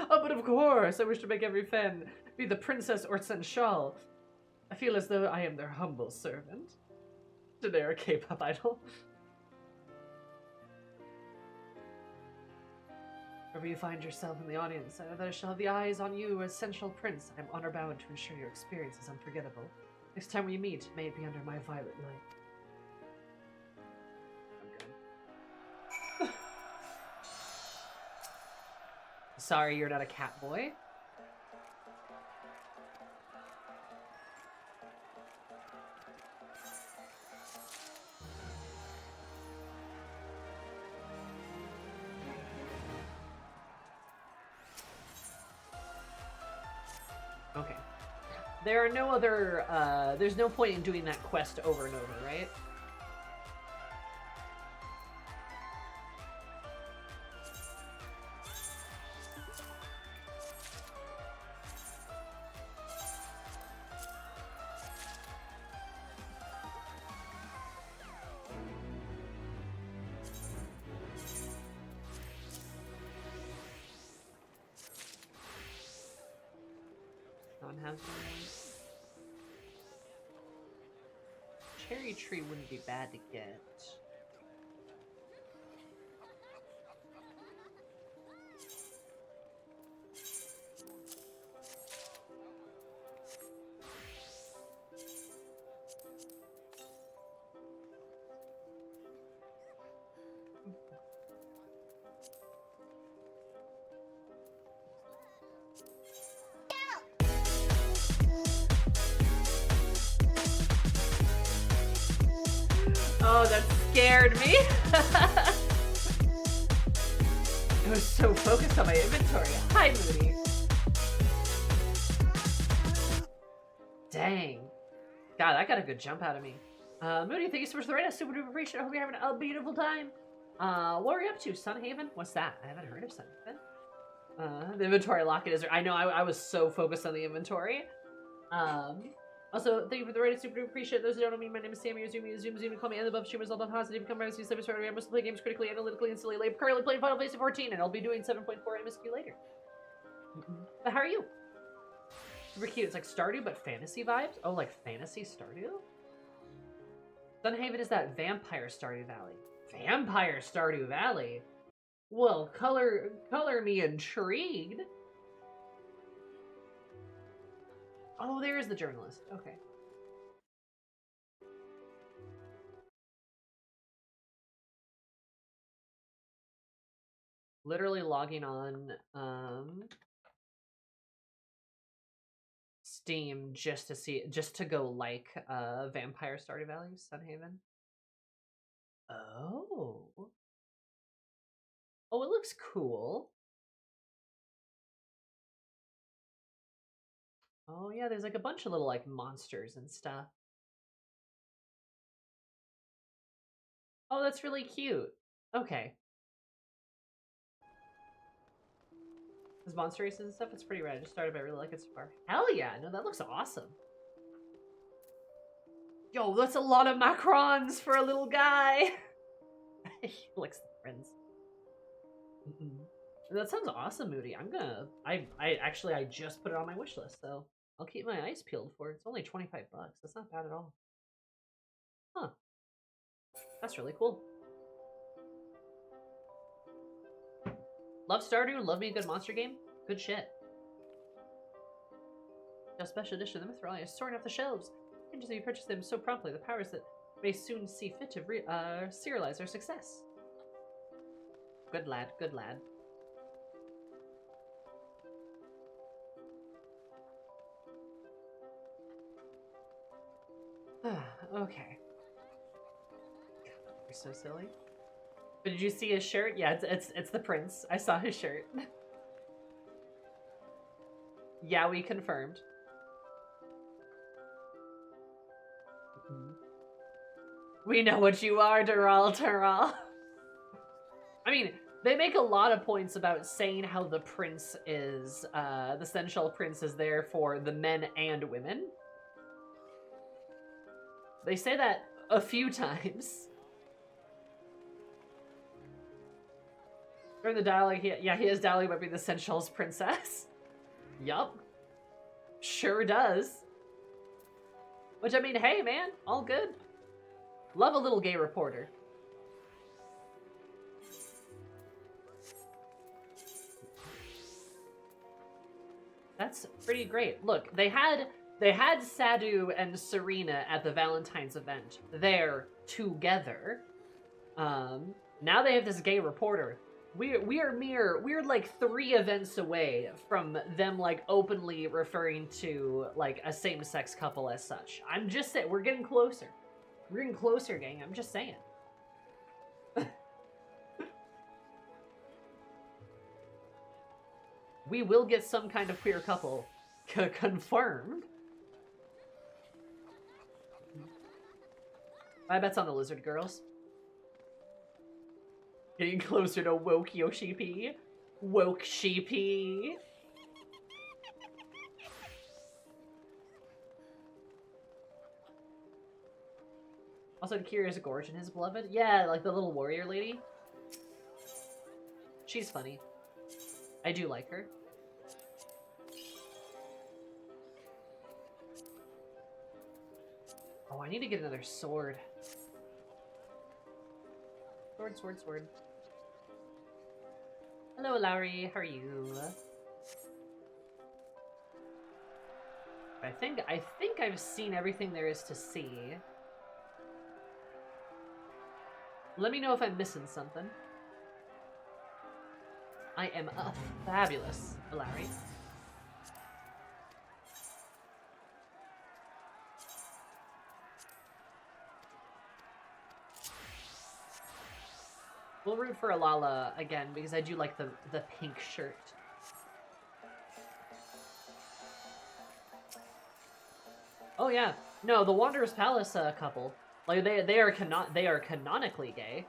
Oh, but of course, I wish to make every fan be the Princess or Essential. I feel as though I am their humble servant. Generic K-pop idol. Wherever you find yourself in the audience, I know that I shall have the eyes on you as Essential Prince. I am honor-bound to ensure your experience is unforgettable. Next time we meet, may it be under my violet light. Sorry, you're not a cat boy. Okay. There are no other, there's no point in doing that quest over and over, right? Cherry tree wouldn't be bad to get. Oh, that scared me. I was so focused on my inventory. Hi, Moody. Dang. God, that got a good jump out of me. Moody, thank you so much for the raid. I super duper appreciate it. I hope you're having a beautiful time. What are you up to? Sunhaven? What's that? I haven't heard of Sunhaven. The inventory locket is... I know, I was so focused on the inventory. Also, thank you for the raid. I super duper appreciate it. Those who don't know me, my name is Sammy. Zoom. Call me and the above streamers all about positive. Become my service starter. I must play games critically, analytically, and silly. I'm currently playing Final Fantasy XIV, and I'll be doing 7.4 MSQ later. But how are you? Super cute. It's like Stardew, but fantasy vibes. Oh, like fantasy Stardew? Sunhaven is that vampire Stardew Valley. Vampire Stardew Valley? Well, color me intrigued. Oh, there's the journalist. Okay. Literally logging on Steam just to go like Vampire Stardew Valley, Sunhaven. Oh. Oh, it looks cool. Oh yeah, there's like a bunch of little like monsters and stuff. Oh, that's really cute. Okay. There's monster races and stuff. It's pretty rad. I just started, but I really like it so far. Hell yeah! No, that looks awesome. Yo, that's a lot of macrons for a little guy. He likes the friends. That sounds awesome, Moody. I just put it on my wish list, so I'll keep my eyes peeled for it. It's only 25 bucks. That's not bad at all. Huh. That's really cool. Love Stardew, love me a good monster game. Good shit. A special edition of the Mythralia is soaring off the shelves. Interesting you purchase them so promptly. The powers that may soon see fit to serialize our success. Good lad, good lad. Okay. You're so silly. But did you see his shirt? Yeah, it's the prince. I saw his shirt. Yeah, we confirmed. We know what you are, Dural Tural. I mean, they make a lot of points about saying how the prince is, the Sensual Prince is there for the men and women. They say that a few times. During the dialogue, he has dialogue about being the Sensual's princess. Yup. Sure does. Which, I mean, hey, man, all good. Love a little gay reporter. That's pretty great. Look, they had Sadu and Serena at the Valentine's event. They're together. Now they have this gay reporter. We're like 3 events away from them like openly referring to like a same-sex couple as such. I'm just saying, we're getting closer. We're getting closer, gang. I'm just saying. We will get some kind of queer couple confirmed. My bet's on the lizard girls. Getting closer to woke Yoshi P. Woke Sheepy. Also, Kira's gorge in his beloved. Yeah, like the little warrior lady. She's funny. I do like her. Oh, I need to get another sword. Sword, sword, sword. Hello, Lowry. How are you? I think I've seen everything there is to see. Let me know if I'm missing something. I am fabulous, Larry. We'll root for Alala again because I do like the pink shirt. Oh yeah, no, the Wanderer's Palace couple, like they are canonically gay.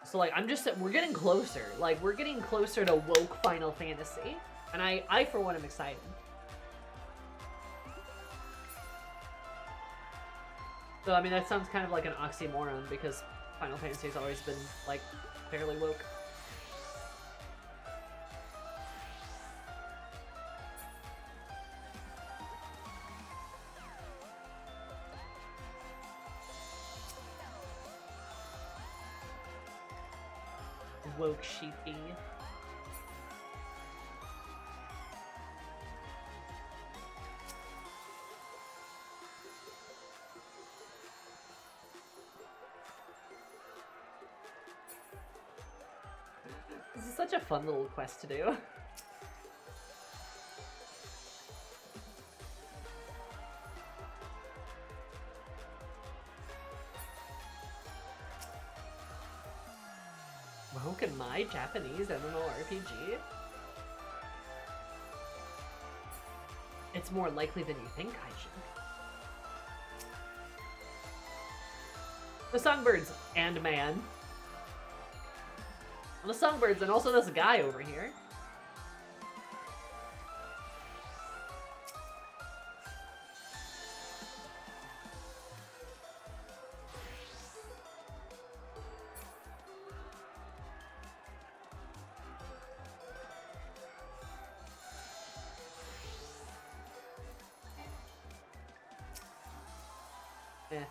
So like we're getting closer. Like we're getting closer to woke Final Fantasy, and I for one am excited. So I mean that sounds kind of like an oxymoron because Final Fantasy has always been like fairly woke. woke sheepy. This is such a fun little quest to do. Welcome my Japanese MMORPG. It's more likely than you think, Kaijin. The songbirds and man. Well, the songbirds and also this guy over here. Eh.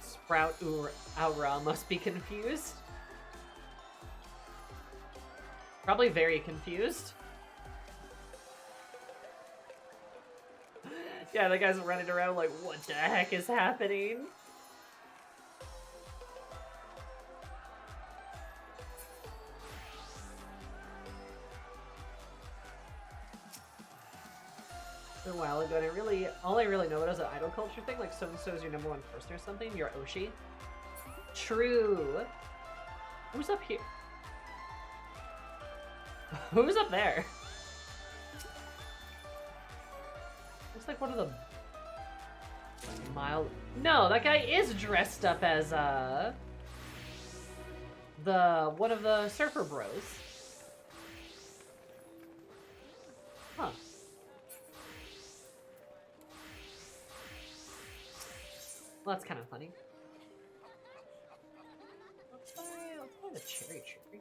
Sprout Aura must be confused. Probably very confused. Yeah, the guy's running around like, what the heck is happening? A while ago, and all I really know about is an idol culture thing, like so-and-so is your #1 person or something, you're Oshi. True. Who's up here? Who's up there? Looks like one of the mild... No, that guy is dressed up as, one of the surfer bros. Huh. Well, that's kind of funny. Let's buy the cherry tree.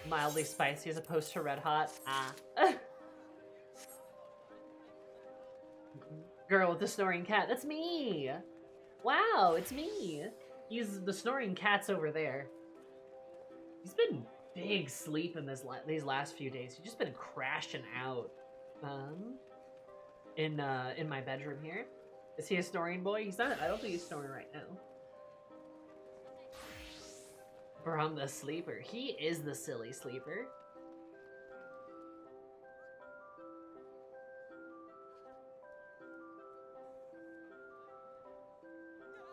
Mildly spicy as opposed to red hot. Ah. Girl with the snoring cat. That's me. Wow, it's me. The snoring cat's over there. He's been big sleep in these last few days. He's just been crashing out. In my bedroom here. Is he a snoring boy? He's not. I don't think he's snoring right now. Brom the sleeper. He is the silly sleeper.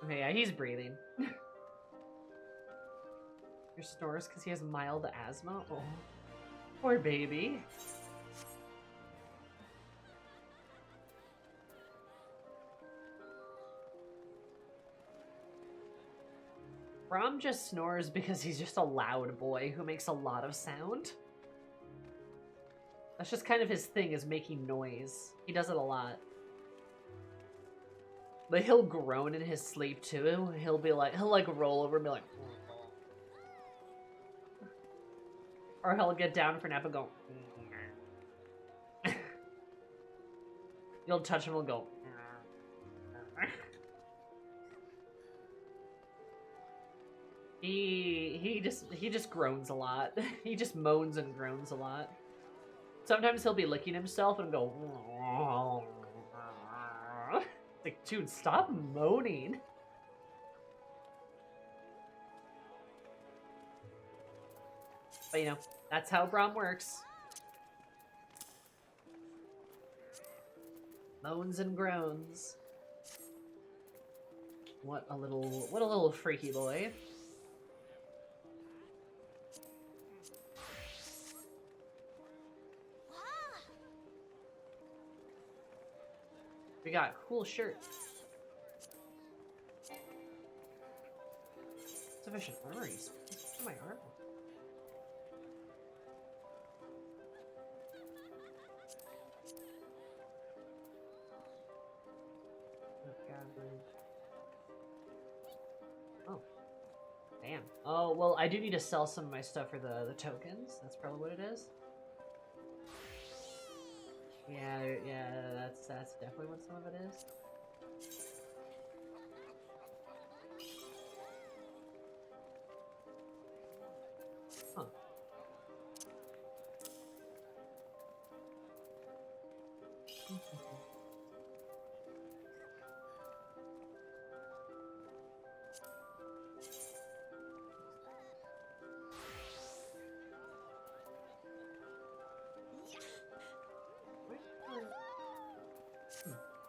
Okay, yeah, he's breathing. Your snores because he has mild asthma? Oh, poor baby. Brom just snores because he's just a loud boy who makes a lot of sound. That's just kind of his thing, is making noise. He does it a lot. But he'll groan in his sleep too. He'll roll over and be like... Or he'll get down for a nap and go... You'll touch him and he'll go... He just groans a lot. He just moans and groans a lot. Sometimes he'll be licking himself and go... Like, dude, stop moaning. But, you know, that's how Brom works. Moans and groans. What a little freaky boy. We got cool shirts. Sufficient armory space. What's my armor? average. Oh. Damn. Oh, well, I do need to sell some of my stuff for the tokens. That's probably what it is. Yeah, that's definitely what some of it is. Huh.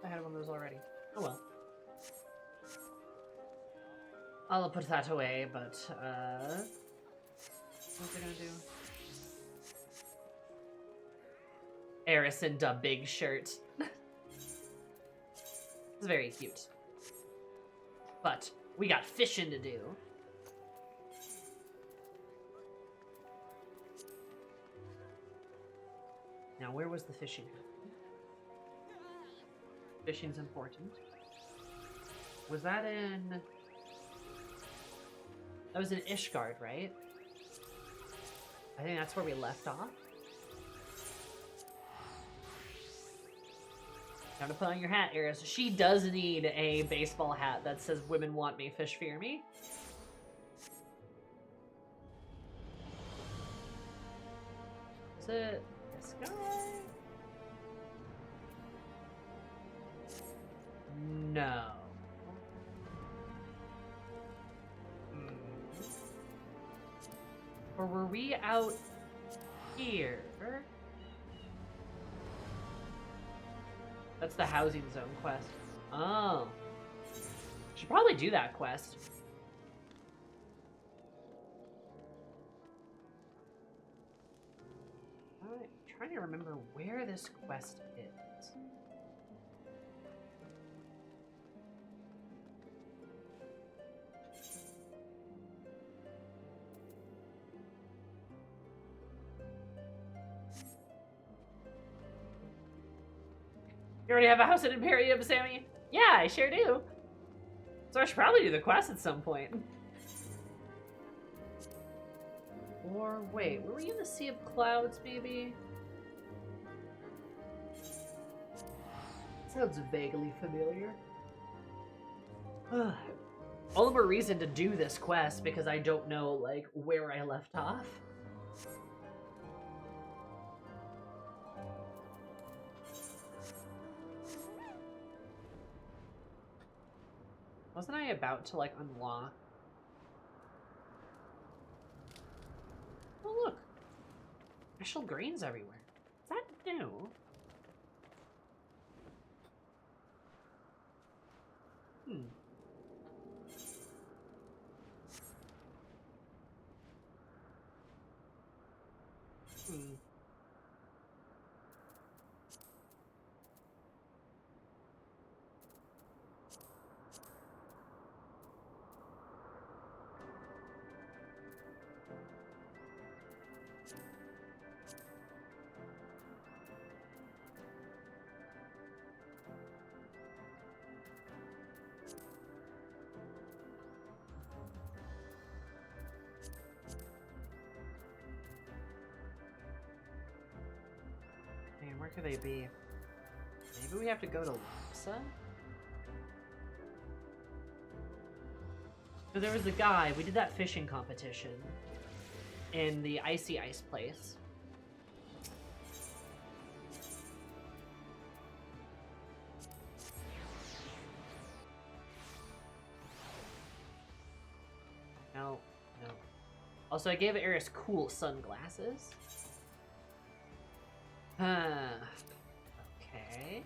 I had one of those already. Oh well. I'll put that away, but, what's it gonna do? Eris in a big shirt. It's very cute. But we got fishing to do. Now, where was the fishing? Fishing's important. Was that in... That was in Ishgard, right? I think that's where we left off. Time to put on your hat, Eris. She does need a baseball hat that says, "Women want me, fish fear me." Is it this guy? No. Or were we out here? That's the housing zone quest. Oh. Should probably do that quest. I'm trying to remember where this quest is. You already have a house in Imperium, Sammy? Yeah, I sure do. So I should probably do the quest at some point. Or wait, were we in the Sea of Clouds, maybe? Sounds vaguely familiar. All the more reason to do this quest because I don't know, like, where I left off. Wasn't I about to, like, unlock? Oh, look. Special grains everywhere. Is that new? Hmm. Man, where could they be? Maybe we have to go to Lapsa? So there was the guy, we did that fishing competition in the icy ice place. No. Also, I gave Eris cool sunglasses. Okay.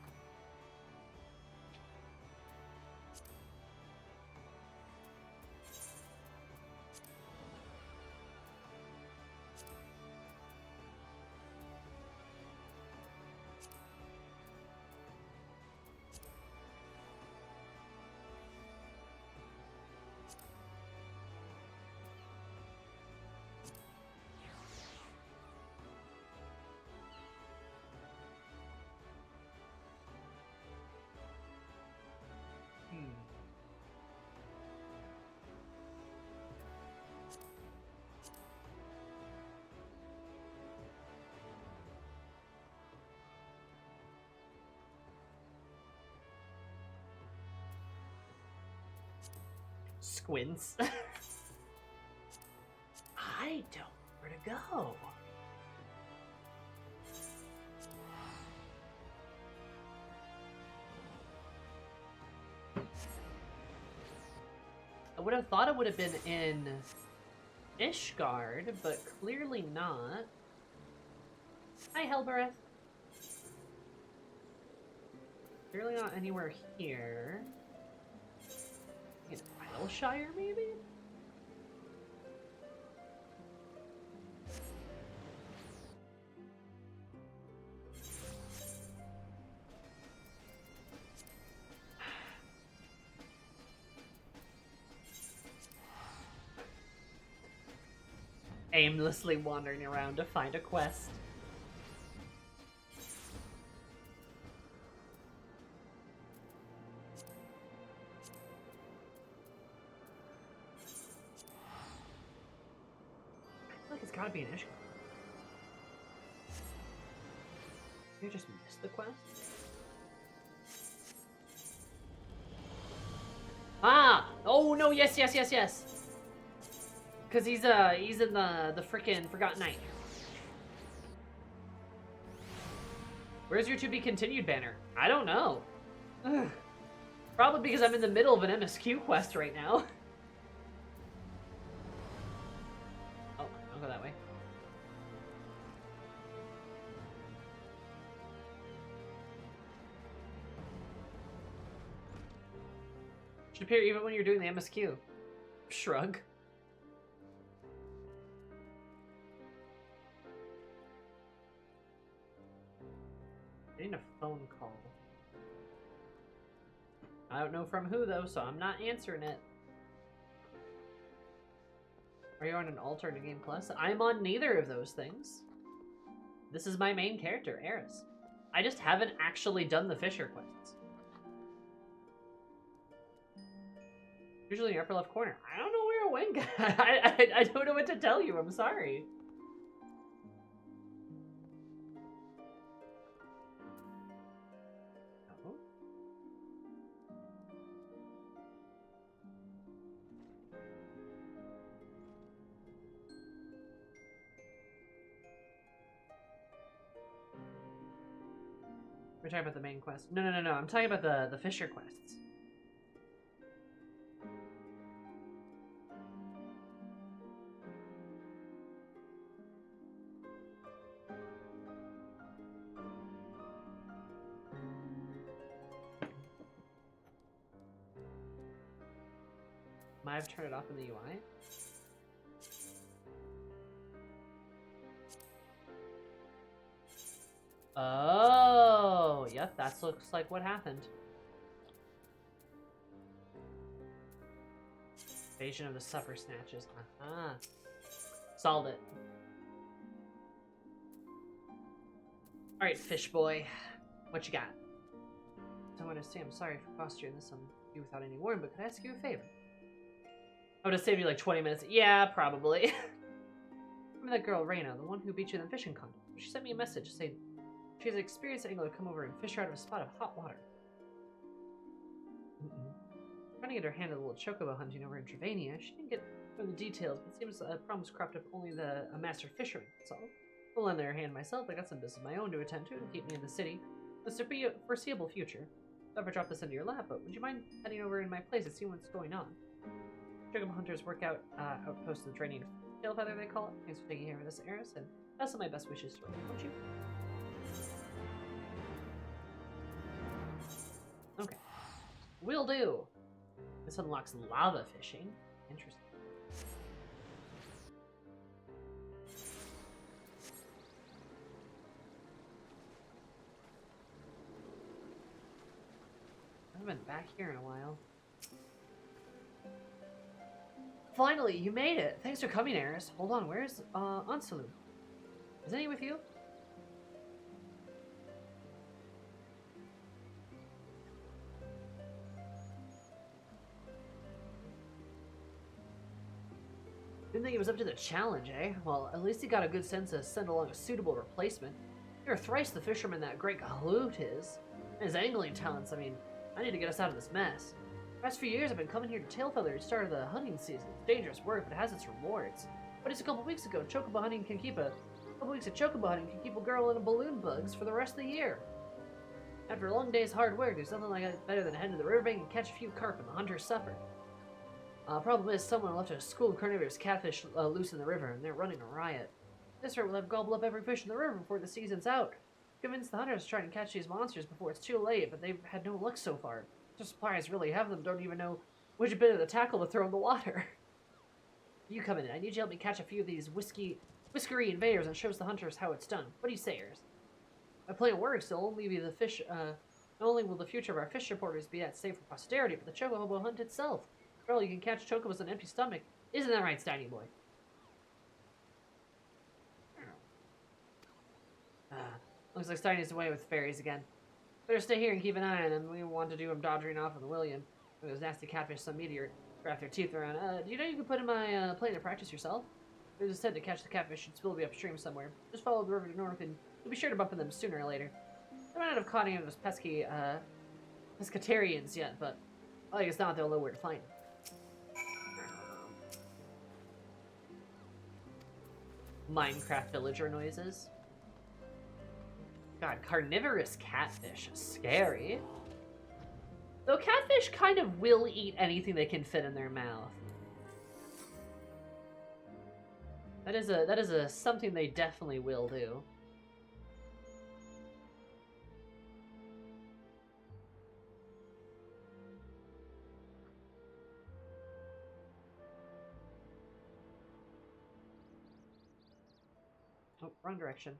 Twins. I don't know where to go. I would have thought it would have been in Ishgard, but clearly not. Hi, Helbereth. Clearly not anywhere here. In Isleshire, maybe? Aimlessly wandering around to find a quest. I feel like it's gotta be an issue. You just missed the quest? Ah! Oh no, yes, yes, yes, yes! Because he's in the frickin' Forgotten Knight. Where's your to be continued banner? I don't know. Ugh. Probably because I'm in the middle of an MSQ quest right now. Oh, I'll go that way. Should appear even when you're doing the MSQ. Shrug. I need a phone call. I don't know from who, though, so I'm not answering it. Are you on an alternate game plus? I'm on neither of those things. This is my main character, Eris. I just haven't actually done the Fisher quests. Usually in the upper left corner. I don't know where it went. I don't know what to tell you. I'm sorry. We're talking about the main quest. No. I'm talking about the Fisher quests. Might have turned it off in the UI. Oh, yep, that looks like what happened. Invasion of the Supper Snatches. Uh-huh. Solved it. Alright, fish boy. What you got? I want to say I'm sorry for fostering this on you without any warning, but could I ask you a favor? I would have saved you like 20 minutes. Yeah, probably. Remember that girl, Reyna, the one who beat you in the fishing contest? She sent me a message saying she has an experienced angler to come over and fish her out of a spot of hot water. Trying to get her hand at a little chocobo hunting over in Travania. She didn't get from the details, but it seems problems cropped up only a master fisherman, that's all. I'll lend her hand myself. I got some business of my own to attend to keep me in the city. It's to be a foreseeable future. I'll never drop this into your lap, but would you mind heading over in my place to see what's going on? Chocobo hunters work out outpost of the draining tail feather, they call it. Thanks for taking care of this, Eris, and best of my best wishes to her, won't you? Okay. Will do. This unlocks lava fishing. Interesting. I haven't been back here in a while. Finally, you made it! Thanks for coming, Eris. Hold on, where's Ansalu? Isn't he with you? Didn't think he was up to the challenge, eh? Well, at least he got a good sense to send along a suitable replacement. You're thrice the fisherman that great Galoot is. And his angling talents, I mean, I need to get us out of this mess. The past few years I've been coming here to Tailfeather to start the hunting season. It's dangerous work, but it has its rewards. But just a couple weeks ago, chocobo hunting can keep a girl in a balloon bugs for the rest of the year. After a long day's hard work, there's nothing like it better than heading to the riverbank and catch a few carp and the hunters suffer. Problem is, someone left a school of carnivorous catfish loose in the river, and they're running a riot. This river will have gobbled up every fish in the river before the season's out. Convinced the hunters to try and catch these monsters before it's too late, but they've had no luck so far. The suppliers really have them, don't even know which bit of the tackle to throw in the water. You come in. I need you to help me catch a few of these whiskery invaders and shows the hunters how it's done. What do you say, Ayers? My plan works. It'll only be the fish. Not only will the future of our fish reporters be at stake for posterity, but the chocobo hunt itself. After all, you can catch chocobos on an empty stomach. Isn't that right, Steiny boy? Looks like Steiny's away with fairies again. Better stay here and keep an eye on him. We want to do him dodgering off on the William. Those nasty catfish, some meteor, wrap their teeth around. Do you know you can put in my plane to practice yourself? There's a set to catch the catfish should still be upstream somewhere. Just follow the river to north and you'll be sure to bump into them sooner or later. I might not have caught any of those pesky, pescatarians yet, but I guess not, they'll know where to find them. Minecraft villager noises. God, carnivorous catfish. Scary. Though catfish kind of will eat anything they can fit in their mouth. That is a something they definitely will do. Oh, wrong direction.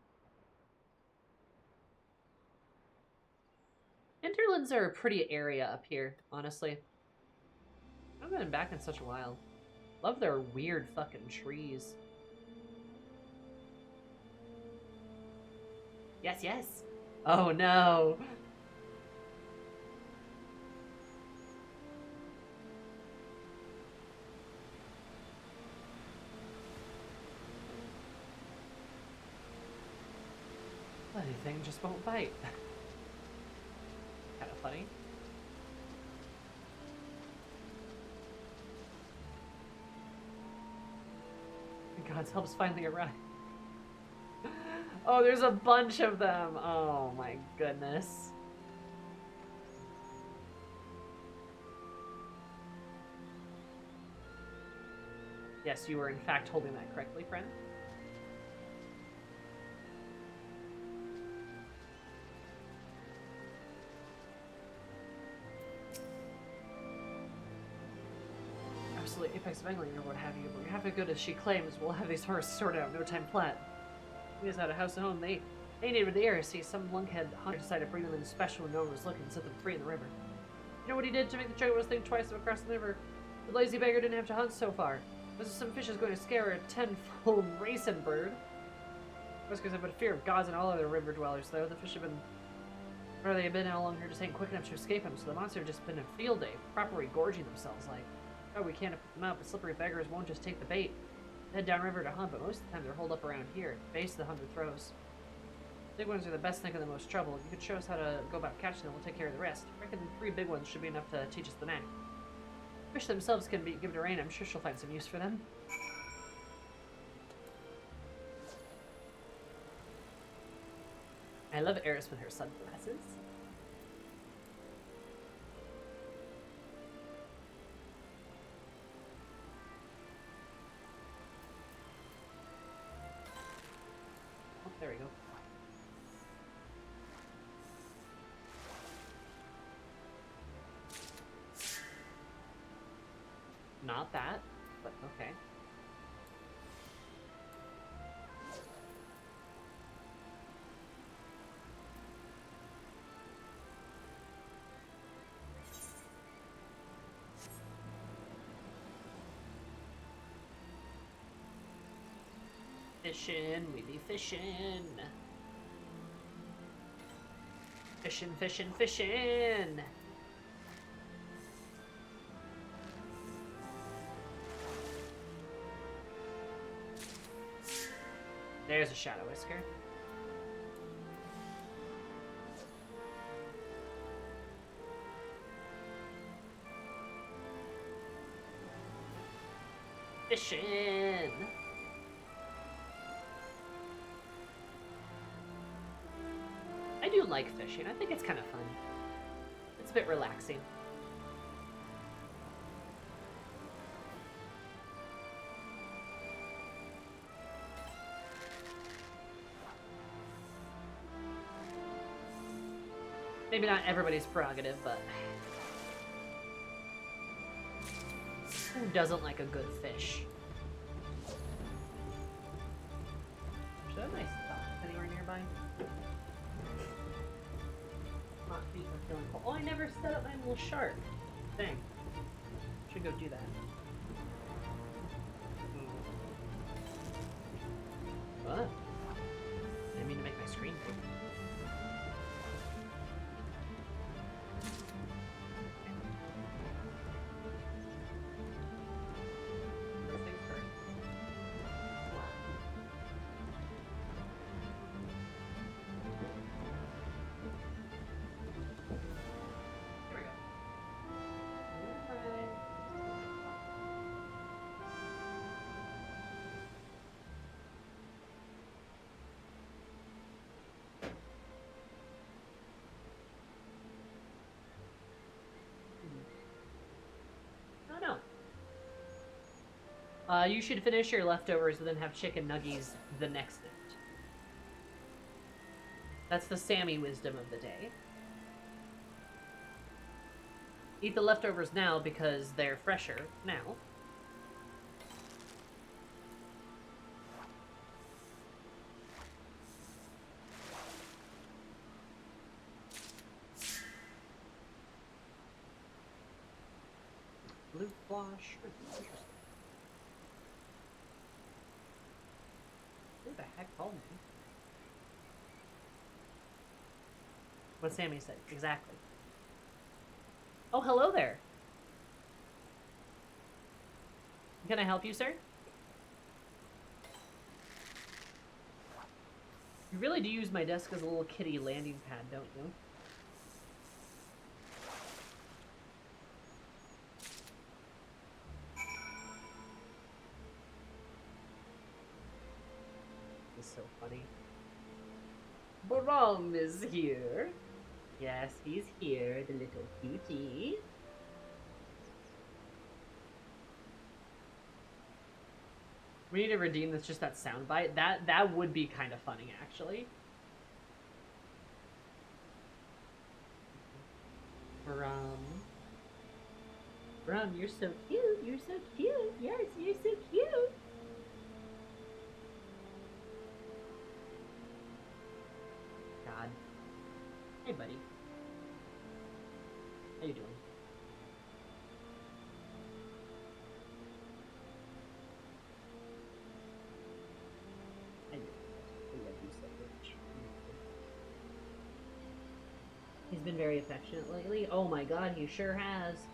Hinterlands are a pretty area up here, honestly. I haven't been back in such a while. Love their weird fucking trees. Yes, yes. Oh no. Bloody thing just won't bite. Kind of funny. God's help's finally arrived. Oh, there's a bunch of them. Oh my goodness. Yes, you were in fact holding that correctly, friend. Absolute apex of angling or what have you, but half as good as she claims, we'll have these horses sorted out in no time flat. We just had a house at home. They needed the air. See, some lunkhead hunter decided to bring them in special when no one was looking and set them free in the river. You know what he did to make the chocobos think twice of across the river? The lazy beggar didn't have to hunt so far. This is some fishes going to scare a tenfold racing bird. That's because I've been fear of gods and all other river dwellers, though. The fish have been where they have been how long here just ain't quick enough to escape them, so the monster have just been a field day, properly gorging themselves like. Oh, we can't put them out, but slippery beggars won't just take the bait. Head downriver to hunt, but most of the time they're holed up around here, base the hunter throws. Big ones are the best thing of the most trouble. If you could show us how to go about catching them, we'll take care of the rest. I reckon 3 big ones should be enough to teach us the knack. Fish themselves can be given to Rain. I'm sure she'll find some use for them. I love Eris with her sunglasses. Oh, there we go. Not that, but okay. Fishing, we be fishing. Fishing, fishing, fishing. There's a Shadow Whisker. Fishing! I do like fishing. I think it's kind of fun. It's a bit relaxing. Maybe not everybody's prerogative, but who doesn't like a good fish? Should I have my socks anywhere nearby? Hot feet are feeling cold. Oh, I never set up my little shark thing. Should go do that. What? I didn't mean to make my screen big. You should finish your leftovers and then have chicken nuggies the next night. That's the Sammy wisdom of the day. Eat the leftovers now because they're fresher now. Blue flash. Interesting. Who the heck called me? What Sammy said, exactly. Oh, hello there. Can I help you, sir? You really do use my desk as a little kitty landing pad, don't you? So funny. Brom is here. Yes, he's here, the little cutie. We need to redeem this, just that soundbite. That would be kind of funny, actually. Brom, you're so cute. You're so cute. Yes, you're so cute. God. Hey, buddy. How you doing? I love you so much. He's been very affectionate lately. Oh my God, he sure has.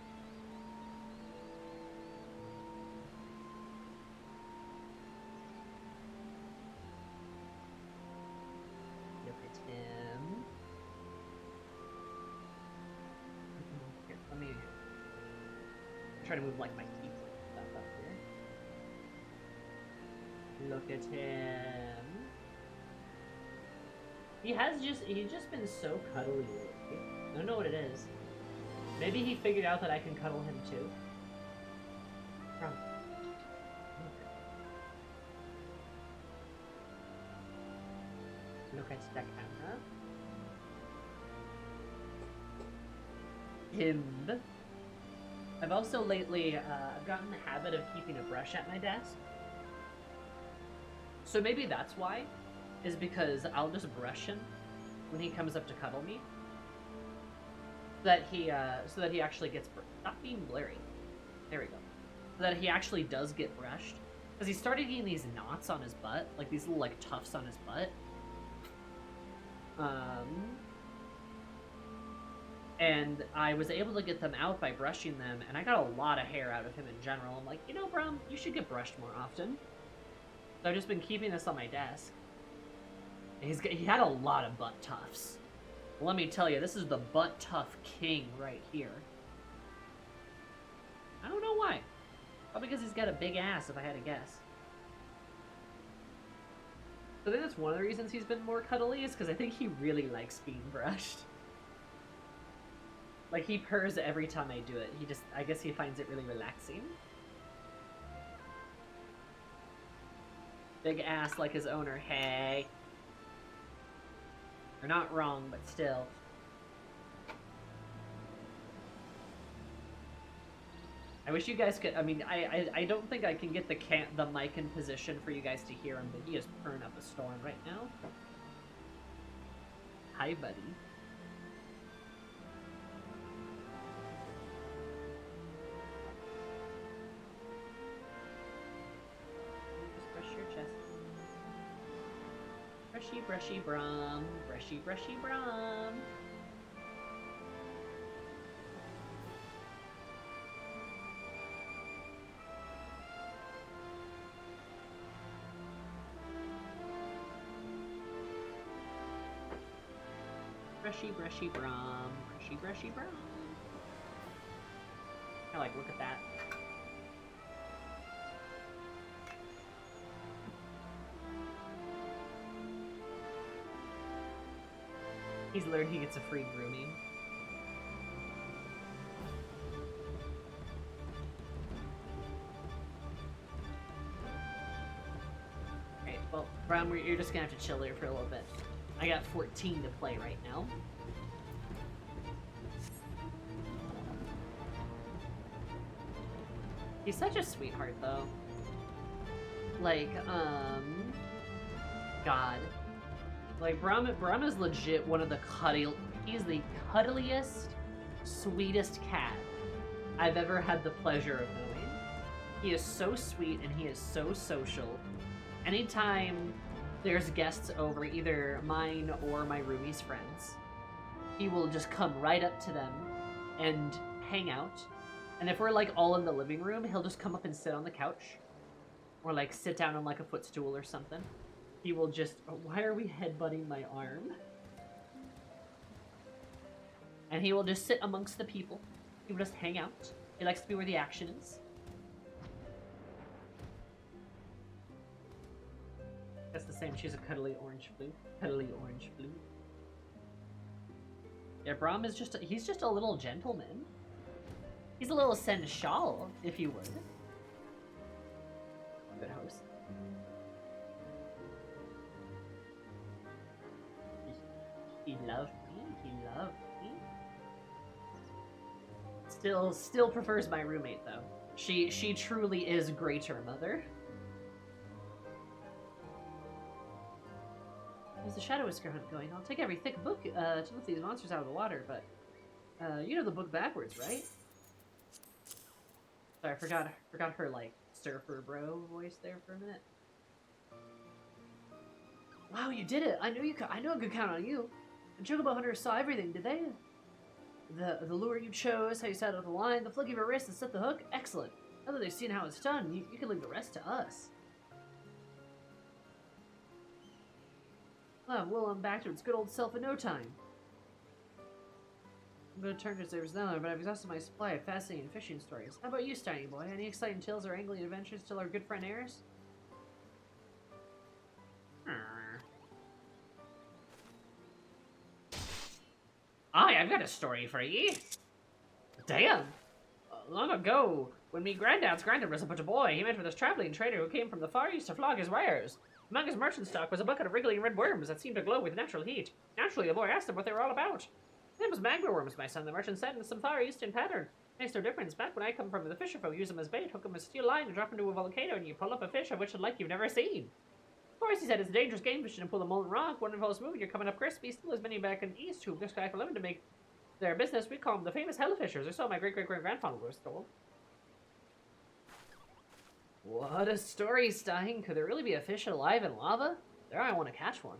Try to move like my teeth stuff up here. Look at him. He's just been so cuddly lately. I don't know what it is. Maybe he figured out that I can cuddle him too. Come. Look at the camera. Him. I've also lately gotten the habit of keeping a brush at my desk. So maybe that's why, is because I'll just brush him when he comes up to cuddle me. So that he actually gets stop being blurry. There we go. So that he actually does get brushed. Because he started getting these knots on his butt, like these little like tufts on his butt. And I was able to get them out by brushing them, and I got a lot of hair out of him in general. I'm like, you know, Brum, you should get brushed more often. So I've just been keeping this on my desk. And he had a lot of butt tufts. Let me tell you, this is the butt tuff king right here. I don't know why. Probably because he's got a big ass, if I had to guess. So I think that's one of the reasons he's been more cuddly, is because I think he really likes being brushed. Like, he purrs every time I do it. I guess he finds it really relaxing. Big ass like his owner, hey. You're not wrong, but still. I wish you guys could, I mean, I don't think I can get the mic in position for you guys to hear him, but he is purring up a storm right now. Hi, buddy. Just brush your chest. Brushy, brushy, brum. Brushy, brushy, brum. Brushy, brushy, brum. Brushy, brushy, brum. I like, look at that. He's learned he gets a free grooming. Alright, well, Brum, you're just gonna have to chill here for a little bit. I got 14 to play right now. He's such a sweetheart, though. Like, God. Like, Brum is legit one of the he's the cuddliest, sweetest cat I've ever had the pleasure of knowing. He is so sweet and he is so social. Anytime there's guests over, either mine or my roomie's friends, he will just come right up to them and hang out. And if we're like all in the living room, he'll just come up and sit on the couch. Or like sit down on like a footstool or something. He will just, why are we headbutting my arm? And he will just sit amongst the people. He will just hang out. He likes to be where the action is. That's the same, she's a cuddly orange blue. Cuddly orange blue. Yeah, Brom is just, he's just a little gentleman. He's a little sensual, if you would. Good host. He loved me. He loved me. Still prefers my roommate though. She truly is greater mother. There's the Shadow Whisker hunt going. I'll take every thick book to lift these monsters out of the water, but you know the book backwards, right? Sorry, I forgot her like surfer bro voice there for a minute. Wow, you did it! I knew I could count on you. The Chocobo Hunters saw everything, did they? The lure you chose, how you set up the line, the flick of your wrist and set the hook? Excellent. Now that they've seen how it's done, you can leave the rest to us. Well, I'm back to its good old self in no time. I'm going to turn to Savers now, but I've exhausted my supply of fascinating fishing stories. How about you, Steiny Boy? Any exciting tales or angling adventures till our good friend Eris? I've got a story for ye. Damn! Long ago, when me granddad's granddad was but a boy, he met with this traveling trader who came from the far east to flog his wares. Among his merchant stock was a bucket of wriggling red worms that seemed to glow with natural heat. Naturally, the boy asked him what they were all about. Them was magma worms, my son, the merchant said, in some far eastern pattern. Makes no difference. Back when I come from, the fisherfolk use them as bait, hook them with steel line, and drop into a volcano, and you pull up a fish of which the like you've never seen. Of course, he said, it's a dangerous game fishing and pull a molten rock. One falls smooth, you're coming up crispy. Still as many back in the east who just got for living to make their business. We call them the famous hellfishers, or so my great-great-great-grandfather was told. What a story, Stein. Could there really be a fish alive in lava? There, I want to catch one.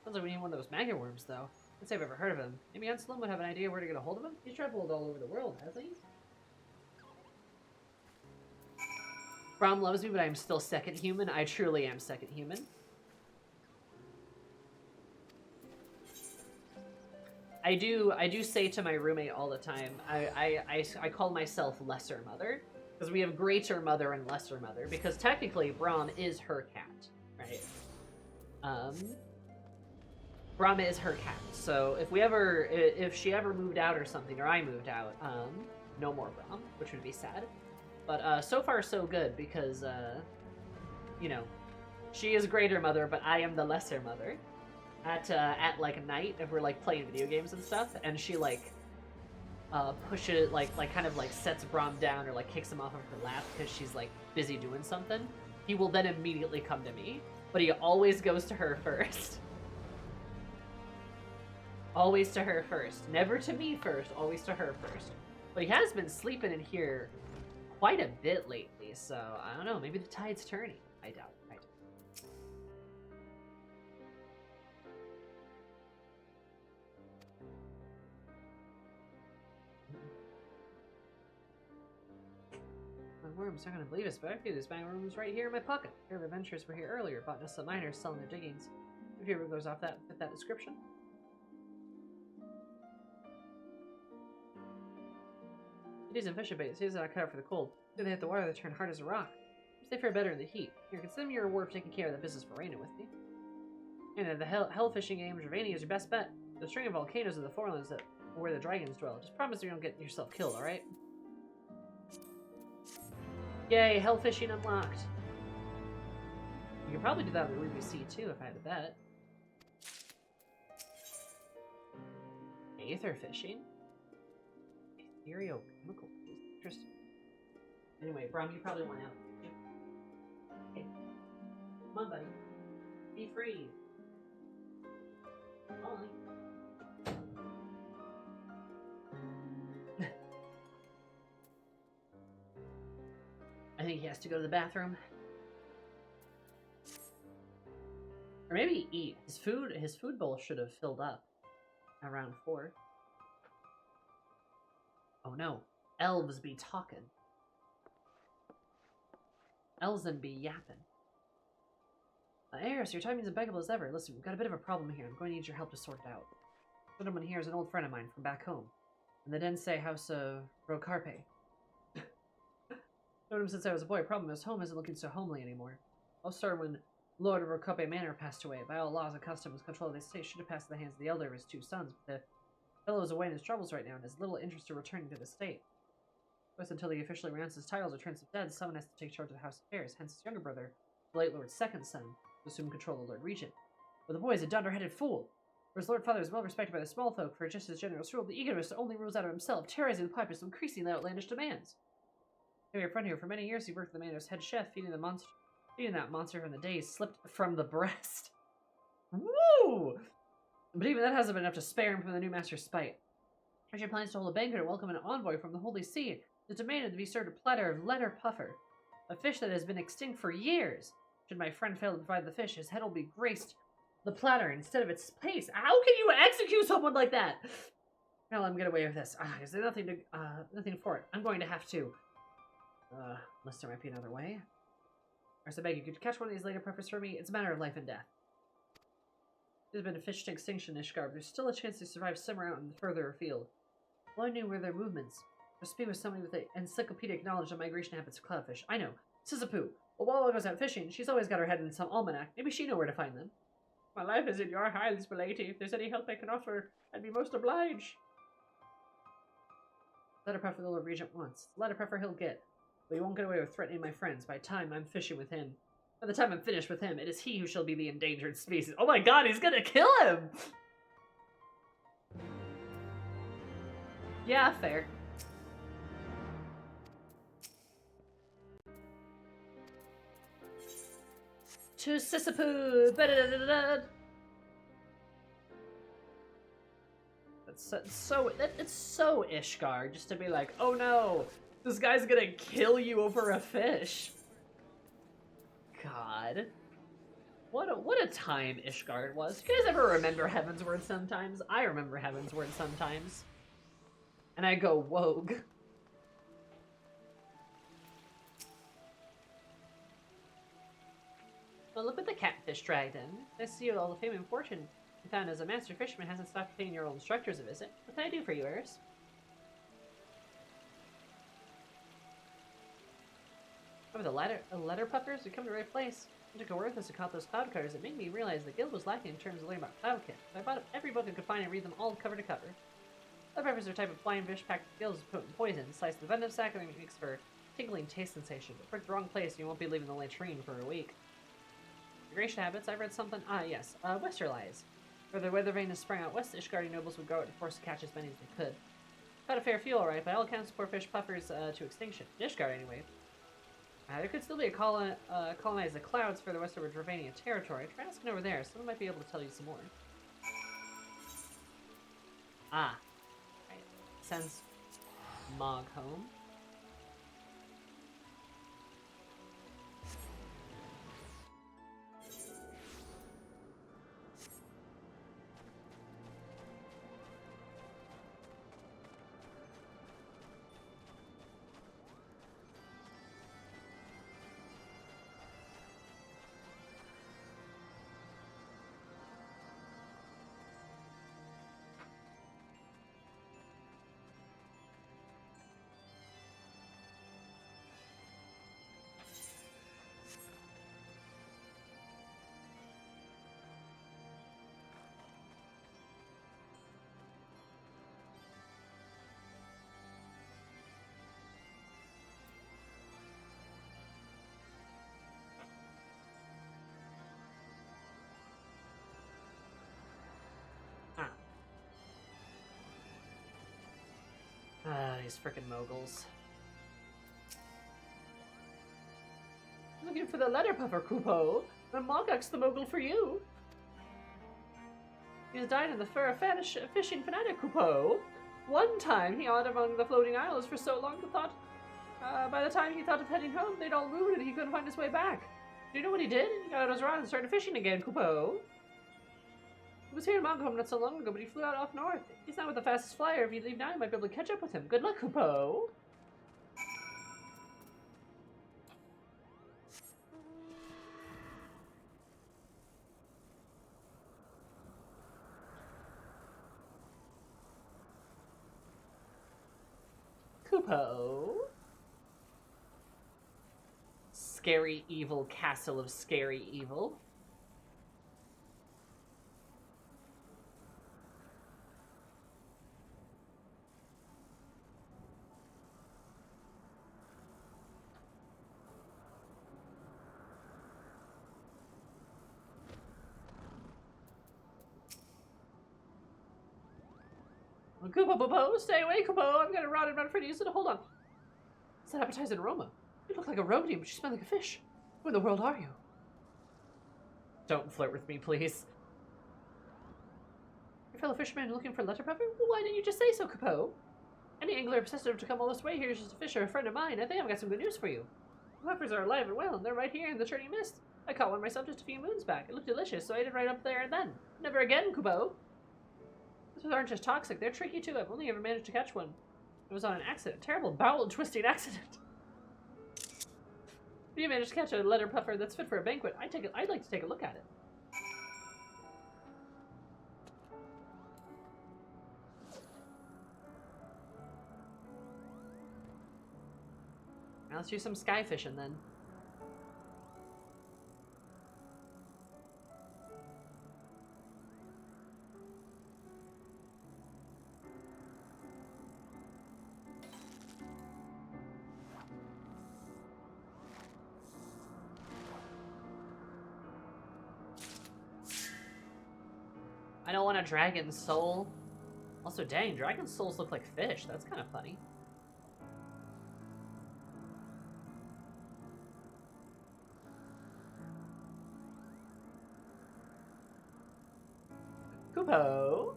Sounds like we need one of those magma worms, though. Let's say I've ever heard of him. Maybe Unslim would have an idea where to get a hold of him. He's traveled all over the world, hasn't he? Brom loves me, but I'm still second human. I truly am second human. I do say to my roommate all the time, I call myself lesser mother, Because we have greater mother and lesser mother. Because technically, Braum is her cat, right? Braum is her cat. So if she ever moved out or something, or I moved out, no more Braum, which would be sad. But so far so good because, you know, she is greater mother, but I am the lesser mother. At like night, if we're like playing video games and stuff, and she like pushes like kind of like sets Braum down or like kicks him off of her lap because she's like busy doing something, he will then immediately come to me, but he always goes to her first. Always to her first. Never to me first, always to her first. But he has been sleeping in here quite a bit lately, so I don't know, maybe the tide's turning. I doubt it. My worms aren't gonna believe us, but I feel this bang room is right here in my pocket. Pair of adventurers were here earlier, bought us some miners selling their diggings. If you ever goes off that with that description. It isn't fishing bait. It seems that I cut out for the cold. If they hit the water, they turn hard as a rock. They fare better in the heat. Here, consider me your reward for taking care of the business for Raina with me. And the hell fishing game, Dravania is your best bet. The string of volcanoes in the forelands that where the dragons dwell. Just promise you don't get yourself killed, alright? Yay, hell fishing unlocked. You could probably do that on the Ruby Sea too if I had a bet. Aether fishing? Ethereal chemical. Interesting. Anyway, Braum, you probably want out. Okay. Come on, buddy. Be free. Molly. I think he has to go to the bathroom. Or maybe eat. His food bowl should have filled up around 4. Oh no. Elves be talking. Elves and be yapping. Eris, your timing's impeccable as ever. Listen, we've got a bit of a problem here. I'm going to need your help to sort it out. The gentleman here is an old friend of mine from back home, in the Densei House of Rocarpe. Known him since I was a boy. Problem is, home isn't looking so homely anymore. All started when Lord of Rocarpe Manor passed away. By all laws and customs, control of the estate should have passed in the hands of the elder of his 2 sons, but the fellow is away in his troubles right now and has little interest in returning to the estate. Just until he officially renounces his titles or turns dead, someone has to take charge of the house affairs, hence his younger brother, the late Lord's 2nd son, to assume control of the Lord Regent. But the boy is a dunder-headed fool. For his Lord Father is well respected by the small folk for just his generous rule, the egoist only rules out of himself, terrorizing the populace with increasingly outlandish demands. I have your friend here. For many years he worked the manor's head chef, feeding that monster from the days slipped from the breast. Woo! But even that hasn't been enough to spare him from the new master's spite. Richard plans to hold a banquet and welcome an envoy from the Holy See. It demanded to be served a platter of letter puffer, a fish that has been extinct for years. Should my friend fail to provide the fish, his head will be graced the platter instead of its place. How can you execute someone like that? Now let him get away with this. Is there nothing for it? I'm going to have to. Unless there might be another way. Or I beg you, could you catch one of these later puffers for me? It's a matter of life and death. There's been a fish to extinction, Ishgar. There's still a chance they survive somewhere out and further afield. Well, I knew where their movements. I speak with somebody with encyclopedic knowledge of migration habits of cloudfish. I know. Sizzapoo. Well, while I goes out fishing, she's always got her head in some almanac. Maybe she know where to find them. My life is in your hands, milady. If there's any help I can offer, I'd be most obliged. Letterpuffer the Lord Regent wants. Letterpuffer he'll get. But he won't get away with threatening my friends by the time I'm fishing with him. By the time I'm finished with him, it is he who shall be the endangered species. Oh my god, he's gonna kill him! Yeah, fair. To Sisyphus! It's so Ishgar just to be like, oh no, this guy's gonna kill you over a fish. God. What a time Ishgard was. You guys ever remember Heavensward sometimes? I remember Heavensward sometimes. And I go, Wogue. Well, look what the catfish dragged in. I see all the fame and fortune you found as a master fisherman hasn't stopped paying your old instructors a visit. What can I do for you, Eris? Over the letter puffers, we come to the right place. I took a worthless to caught those cloud cutters. It made me realize the guild was lacking in terms of learning about cloud kit. I bought up every book I could find and read them all cover to cover. Cloud peppers are a type of flying fish packed with gills of potent poison. Slice the venom sac and it makes for tingling taste sensation. But prick the wrong place and you won't be leaving the latrine for a week. Migration habits, I've read something. Yes. Westerlies. Where the weather vane has sprung out west, Ishgardi nobles would go out and force to catch as many as they could. Got a fair few, alright, by all accounts, poor fish puffers to extinction. Ishgard, anyway. There could still be a colonize the clouds for the west of Dravania territory. Try asking over there. Someone might be able to tell you some more. Ah. Right. Sends Mog home. These frickin' moguls. Looking for the letter puffer, Kupo. The Mogok's the mogul for you. He has died in the fur of fishing fanatic, Kupo. One time he awed among the floating isles for so long by the time he thought of heading home, they'd all ruined and he couldn't find his way back. Do you know what he did? He got out his rod and started fishing again, Kupo. He was here in Montcombe not so long ago, but he flew out off north. He's not with the fastest flyer. If you leave now, you might be able to catch up with him. Good luck, Kupo. Kupo. Scary evil castle of scary evil. Kupo, stay away, Kupo! I'm gonna rot and run for you, so hold on. It's that appetizing aroma. You look like a rodeo, but you smell like a fish. Who in the world are you? Don't flirt with me, please. Your fellow fisherman looking for letter puffer? Well, why didn't you just say so, Kupo? Any angler obsessive to come all this way here is just a fisher, a friend of mine. I think I've got some good news for you. The puffers are alive and well, and they're right here in the churning mist. I caught one myself just a few moons back. It looked delicious, so I ate it right up there and then. Never again, Kupo. These aren't just toxic, they're tricky too. I've only ever managed to catch one. It was on an accident. Terrible bowel-twisting accident. If you managed to catch a letter puffer that's fit for a banquet, I'd like to take a look at it. Now let's do some sky fishing then. I don't want a dragon soul. Also, dang, dragon souls look like fish. That's kind of funny. Kupo.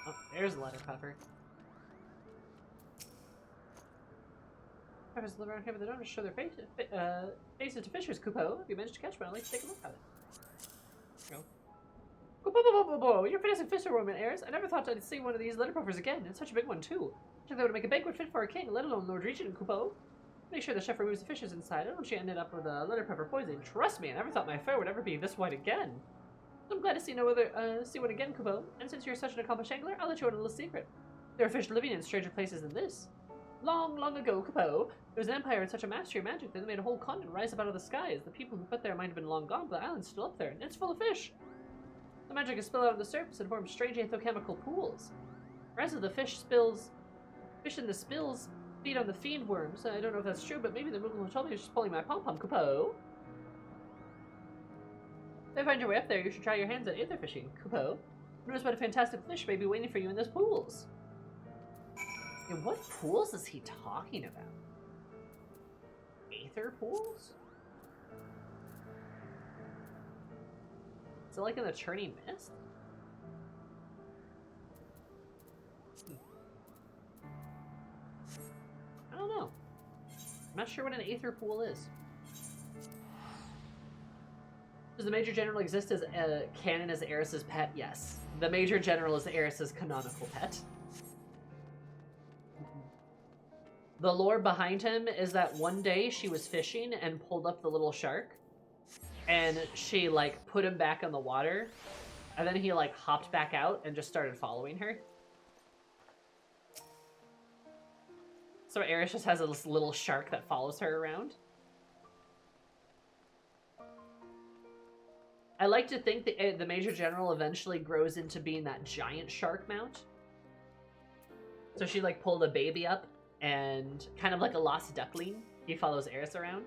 Oh, there's a letter puffer. Puffers live around here, but they don't just show their faces to fishers, Kupo. If you managed to catch one, I'd like to take a look at it. There you go. Whoa, you're a fantastic fisherwoman, Eris. I never thought I'd see one of these letter puffers again, and such a big one, too. I think they would make a banquet fit for a king, let alone Lord Regent Kupo. Make sure the chef removes the fishes inside. I don't want you ended up with a letter pepper poisoning. Trust me, I never thought my affair would ever be this wide again. I'm glad to see see one again, Kupo. And since you're such an accomplished angler, I'll let you in a little secret. There are fish living in stranger places than this. Long, long ago, Kupo, there was an empire with such a mastery of magic that they made a whole continent rise up out of the skies. The people who put there might have been long gone, but the island's still up there, and it's full of fish. The magic is spilled out on the surface and forms strange anthochemical pools. The rest of the fish in the spills feed on the fiend worms. I don't know if that's true, but maybe the Moogle who told me was just pulling my pom-pom, Kupo. If you find your way up there, you should try your hands at aether fishing, Kupo. Who knows what a fantastic fish may be waiting for you in those pools? And what pools is he talking about? Aether pools? Is it like in the churning mist? I don't know. I'm not sure what an aether pool is. Does the Major General exist as canon as Eris's pet? Yes. The Major General is Eris's canonical pet. The lore behind him is that one day she was fishing and pulled up the little shark. And she, like, put him back in the water. And then he, like, hopped back out and just started following her. So Eris just has this little shark that follows her around. I like to think that the Major General eventually grows into being that giant shark mount. So she, like, pulled a baby up, and kind of like a lost duckling, he follows Eris around.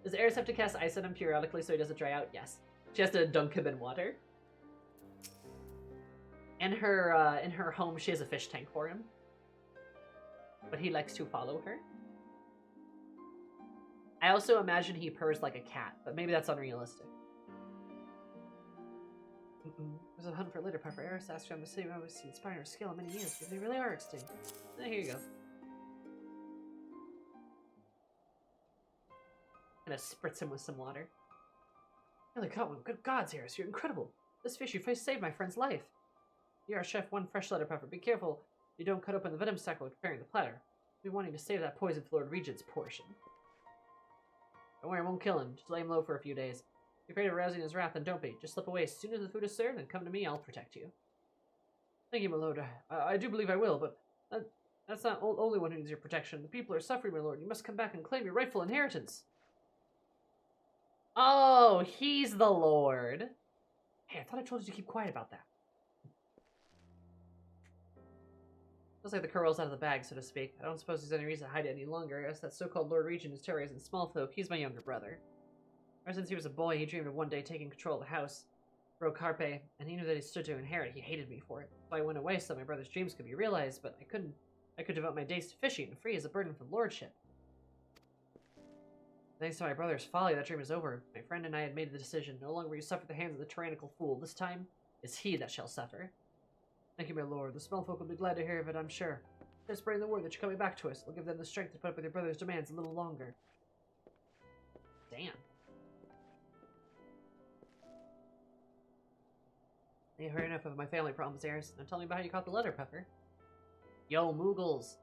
Does Eris have to cast ice on him periodically so he doesn't dry out? Yes. She has to dunk him in water. In her home, she has a fish tank for him. But he likes to follow her. I also imagine he purrs like a cat, but maybe that's unrealistic. There's a hunt for litter puffer. Eris asked around the city. I've seen inspiring skill in many years, but they really are extinct. Here you go. Gonna spritz him with some water. Really caught one. Good gods, Eris, you're incredible. This fish you faced saved my friend's life. You're our chef, one fresh letter puffer. Be careful you don't cut open the venom sac while preparing the platter. We'll be wanting to save that poison for Lord Regent's portion. Don't worry, I won't kill him. Just lay him low for a few days. If you're afraid of rousing his wrath, then don't be. Just slip away as soon as the food is served, and come to me, I'll protect you. Thank you, my lord. I do believe I will, but that's not the only one who needs your protection. The people are suffering, my lord. You must come back and claim your rightful inheritance. Oh, he's the lord. Hey, I thought I told you to keep quiet about that. Looks like the curl's out of the bag, so to speak. I don't suppose there's any reason to hide it any longer, as that so-called Lord Regent is terrorizing small folk. He's my younger brother. Ever since he was a boy, he dreamed of one day taking control of the house, Carpe, and he knew that he stood to inherit. He hated me for it. So I went away so my brother's dreams could be realized, but I could devote my days to fishing and free as a burden from lordship. Thanks to my brother's folly, that dream is over. My friend and I had made the decision. No longer will you suffer at the hands of the tyrannical fool. This time, it's he that shall suffer. Thank you, my lord. The small folk will be glad to hear of it, I'm sure. Just spreading the word that you're coming back to us. We'll give them the strength to put up with your brother's demands a little longer. Damn. You've heard enough of my family problems, Eris. Now tell me about how you caught the letter puffer. Yo, Moogles.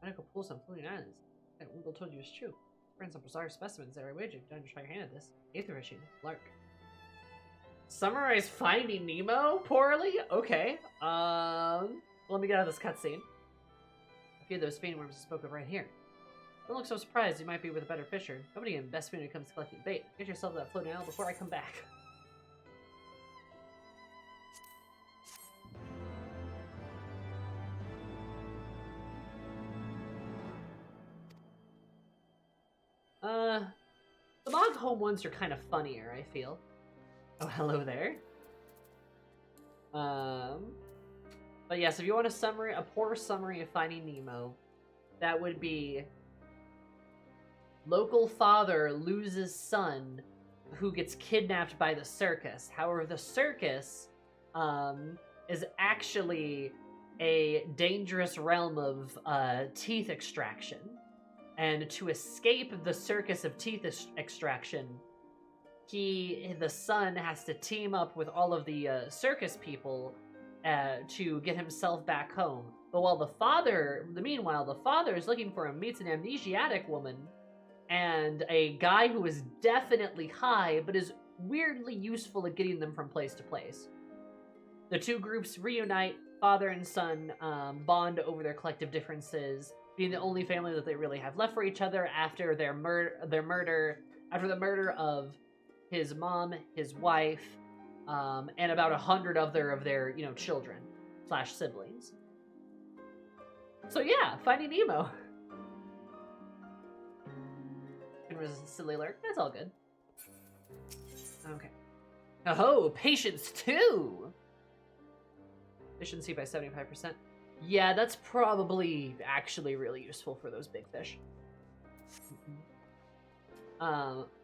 Medical pools on floating islands. That Moogle told you was true. Friends, some bizarre specimens there. I wager you've done to try your hand at this. Aether fishing. Lark. Summarize Finding Nemo poorly? Okay. Let me get out of this cutscene. A few of those fiend worms I spoke of right here. Don't look so surprised. You might be with a better fisher. Nobody in best mood when it comes to collecting bait. Get yourself to that floating island before I come back. The Mog Home ones are kind of funnier, I feel. Oh, hello there. But yes, if you want a poor summary of Finding Nemo, that would be local father loses son who gets kidnapped by the circus. However, the circus is actually a dangerous realm of teeth extraction. And to escape the circus of teeth extraction, the son has to team up with all of the circus people to get himself back home. But meanwhile, the father is looking for him, meets an amnesiac woman and a guy who is definitely high, but is weirdly useful at getting them from place to place. The two groups reunite, father and son bond over their collective differences, being the only family that they really have left for each other after the murder of his mom, his wife, and about 100 other of their, children / siblings. So yeah, Finding Nemo. It was a silly lurk. That's all good. Okay. Oh, patience 2! Efficiency by 75%. Yeah, that's probably actually really useful for those big fish.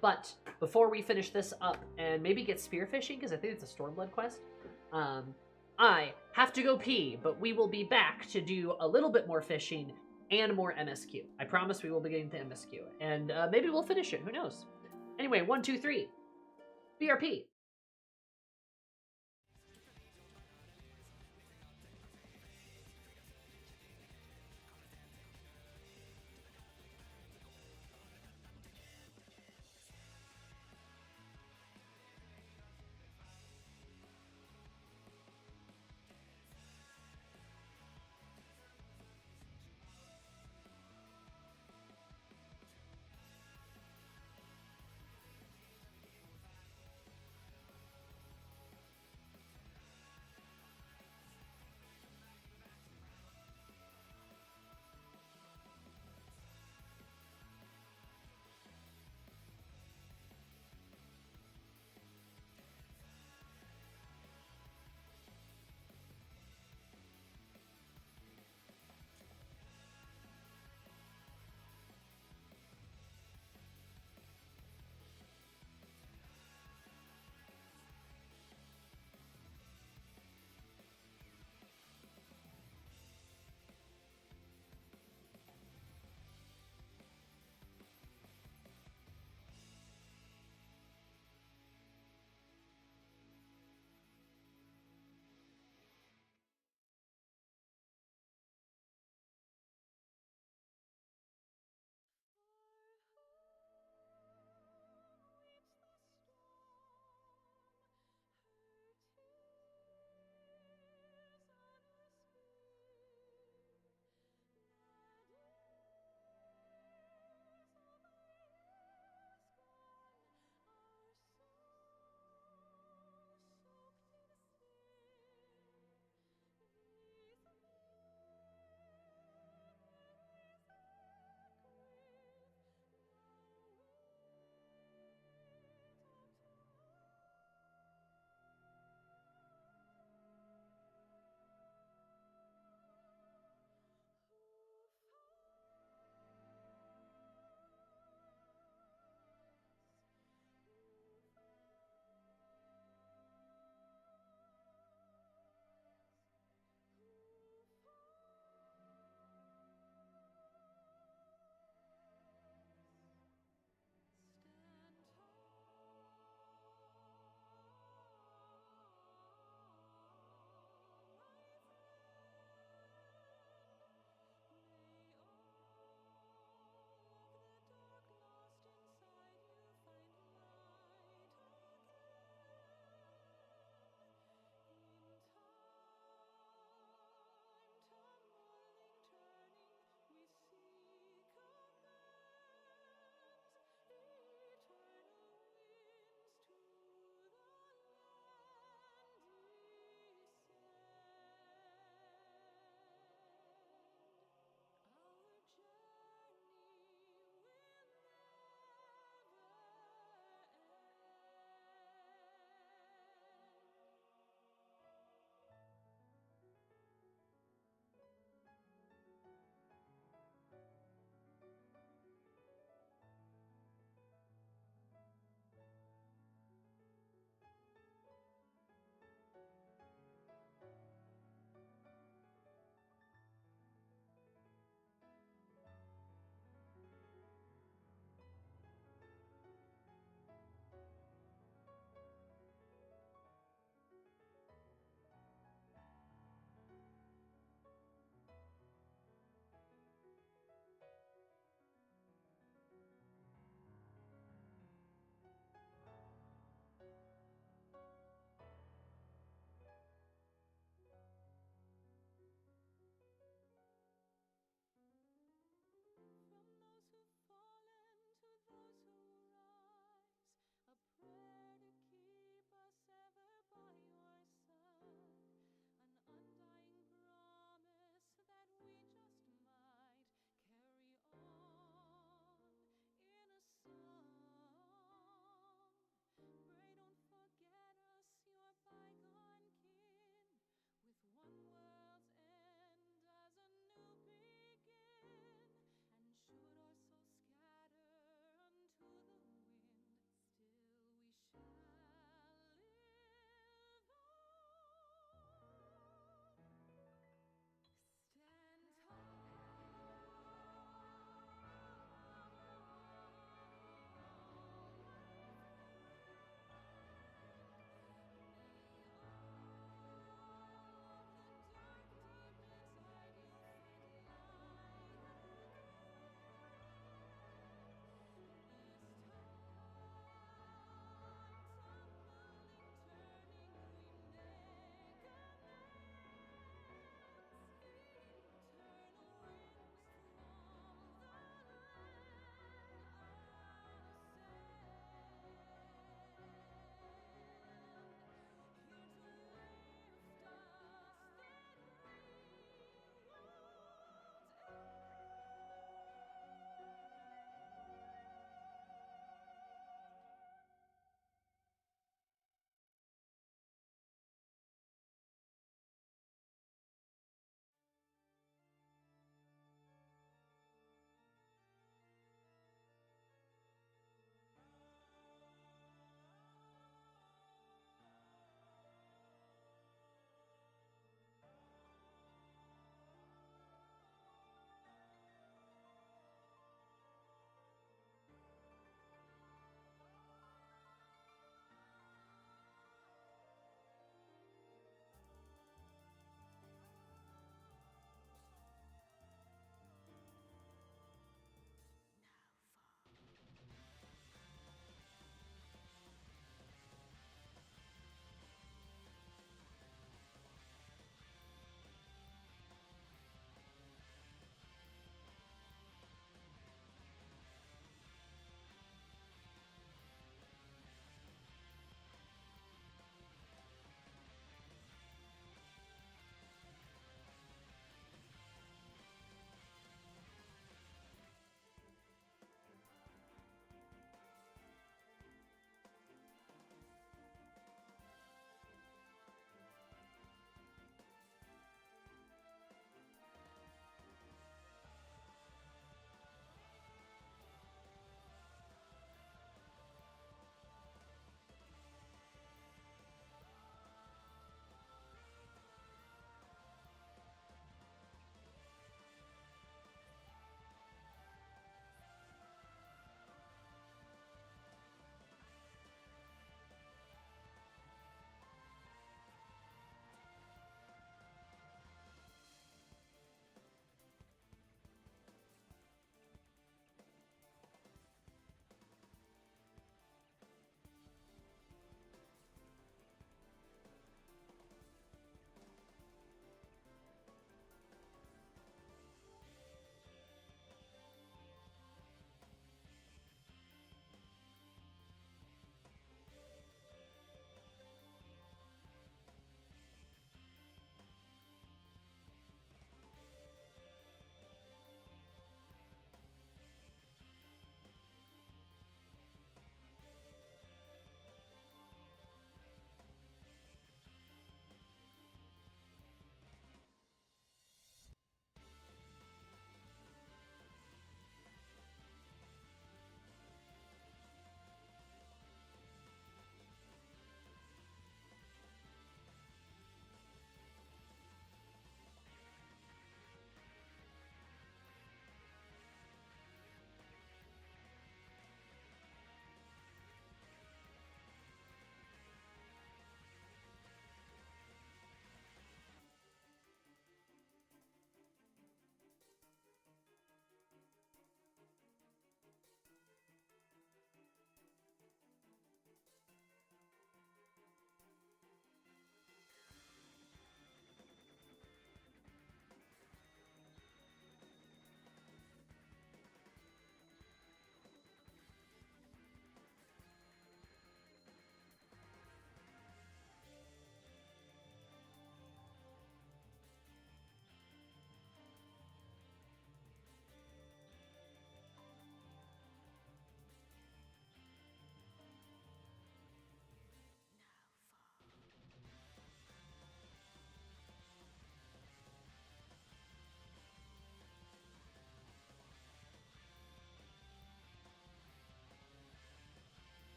But before we finish this up and maybe get spearfishing, because I think it's a Stormblood quest, I have to go pee, but we will be back to do a little bit more fishing and more MSQ. I promise we will be getting to MSQ, and maybe we'll finish it. Who knows? Anyway, 1, 2, 3. BRP.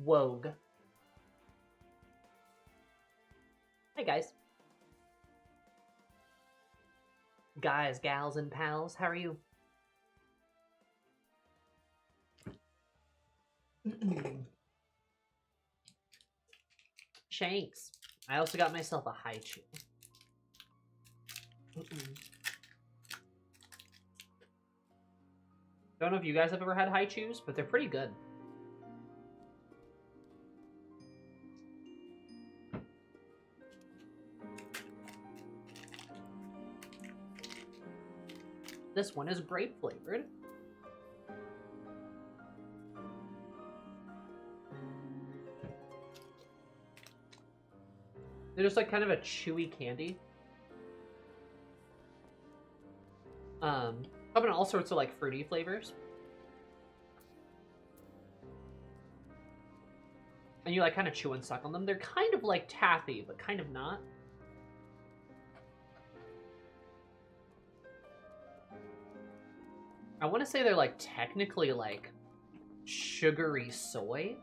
Wogue. Hey guys. Guys, gals, and pals, how are you? Shanks. I also got myself a Haichu. Don't know if you guys have ever had Haichus, but they're pretty good. This one is grape flavored. They're just like kind of a chewy candy. Come in all sorts of like fruity flavors. And you like kind of chew and suck on them. They're kind of like taffy, but kind of not. I want to say they're like technically like sugary soy.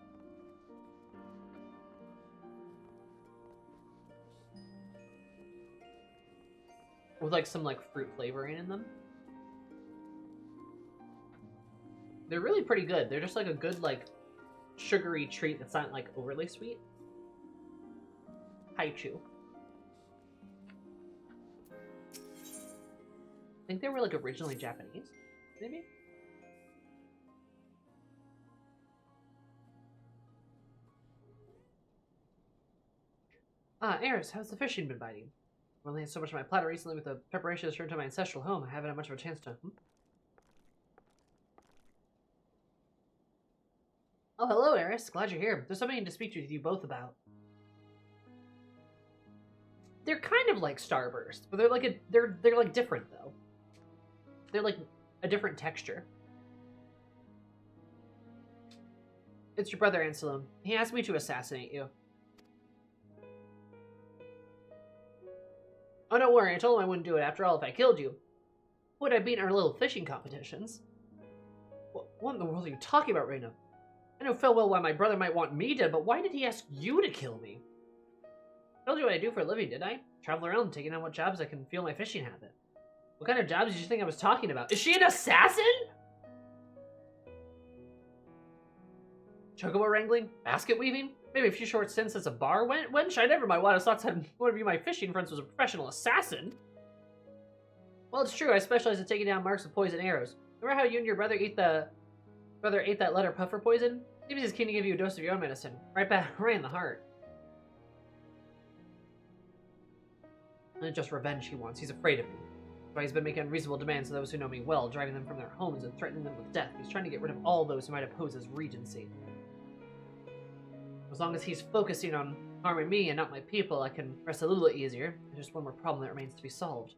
With like some like fruit flavoring in them. They're really pretty good. They're just like a good like sugary treat that's not like overly sweet. Haichu. I think they were like originally Japanese, maybe? Eris, how's the fishing been biting? I've only had so much on my platter recently with the preparations to return to my ancestral home. I haven't had much of a chance to... Oh, hello, Eris. Glad you're here. There's something to speak to you both about. They're kind of like Starburst, but they're like they're like different though. They're like a different texture. It's your brother Anselm. He asked me to assassinate you. Oh, don't worry. I told him I wouldn't do it. After all, if I killed you, would I beat in our little fishing competitions? What in the world are you talking about, Reina? I know full well why my brother might want me dead, but why did he ask you to kill me? I told you what I do for a living, didn't I? Travel around, taking on what jobs I can feel my fishing habit. What kind of jobs did you think I was talking about? Is she an assassin? Chocobo wrangling? Basket weaving? Maybe a few short stints as a bar wench? I never my wildest thoughts had one of you my fishing friends was a professional assassin. Well, it's true. I specialize in taking down marks with poison arrows. Remember how you and your brother ate that letter puffer poison? Maybe he's keen to give you a dose of your own medicine. Right in the heart. And it's just revenge he wants. He's afraid of me. That's why he's been making unreasonable demands to those who know me well, driving them from their homes and threatening them with death. He's trying to get rid of all those who might oppose his regency. As long as he's focusing on harming me and not my people, I can rest a little easier. There's just one more problem that remains to be solved.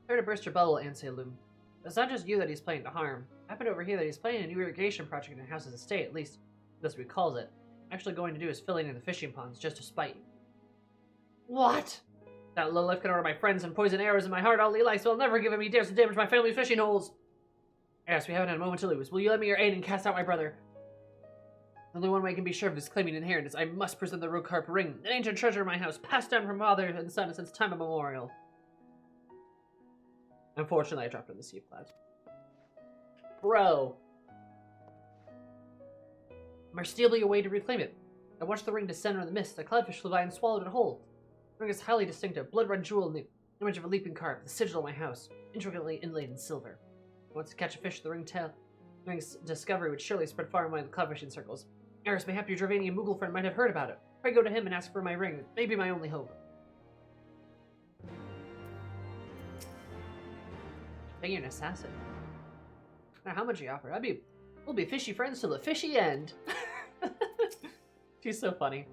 Sorry to burst your bubble, Anselm. It's not just you that he's planning to harm. I happened to overhear that he's planning a new irrigation project in your house's estate, at least that's what he calls it. Actually going to do is filling in the fishing ponds just to spite you. What? That lowlife can order my friends and poison arrows in my heart all he likes, so I'll never give him he dares to damage my family's fishing holes. Yes, we haven't had a moment to lose. Will you lend me your aid and cast out my brother? The only one way I can be sure of his claiming inheritance. I must present the Rokarp ring, an ancient treasure in my house, passed down from father and son since time immemorial. Unfortunately, I dropped it in the sea plat. Bro. Am I stealing a way to reclaim it? I watched the ring descend on the mist. A cloudfish flew by and swallowed it whole. The ring is highly distinctive, blood-red jewel in the image of a leaping carp, the sigil of my house, intricately inlaid in silver. Once to catch a fish, the ring's discovery would surely spread far and wide in the cloudfishing circles. Eris, mayhap your Dravanian Moogle friend might have heard about it. Pray go to him and ask for my ring. It may be my only hope. Being an assassin. Now, how much do you offer? We'll be fishy friends till the fishy end. She's so funny.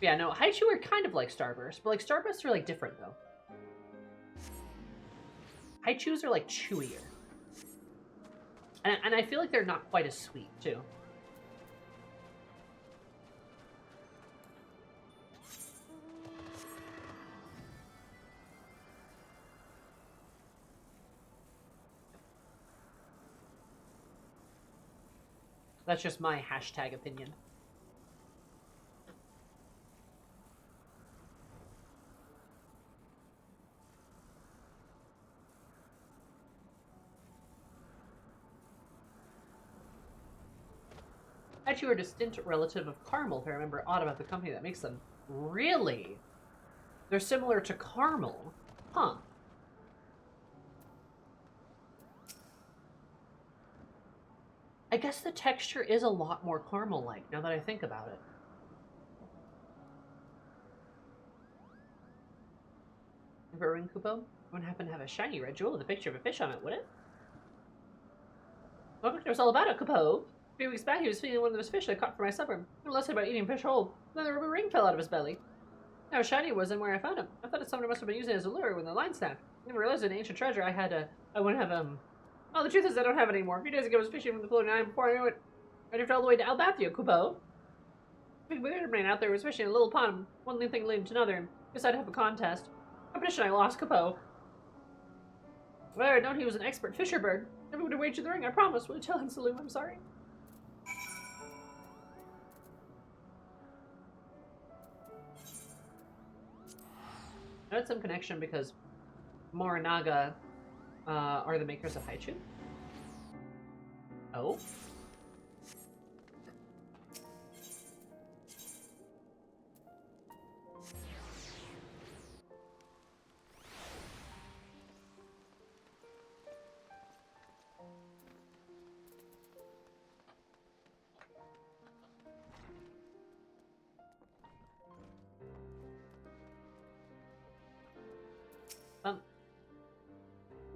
Yeah, no, Haichu are kind of like Starburst, but like Starbursts are like different though. Haichus are like chewier. And I feel like they're not quite as sweet too. That's just my hashtag opinion. Actually, we're a distant relative of caramel, if I remember odd about the company that makes them. Really? They're similar to caramel? Huh. I guess the texture is a lot more caramel-like, now that I think about it. Remember ring Kupo? Wouldn't happen to have a shiny red jewel with a picture of a fish on it, would it? Well, it was all about it, Kupo. A few weeks back, he was feeding one of those fish I caught for my supper. He was about eating fish whole. Then the rubber ring fell out of his belly. How shiny it was and where I found him. I thought someone must have been using it as a lure when the line snapped. I never realized it was an ancient treasure. I wouldn't have, Oh, the truth is I don't have it anymore. A few days ago I was fishing from the floating island before I knew it. I drifted all the way to Albathia, Kupo. Big weird man out there was fishing in a little pond. One thing led to another. Decided to have a contest. Competition I lost, Kupo. Well, I known he was an expert fisher bird. Never would have wagered the ring, I promise. Will you tell him, Saloon? I'm sorry. I had some connection because Morinaga are the makers of Haichu. Oh?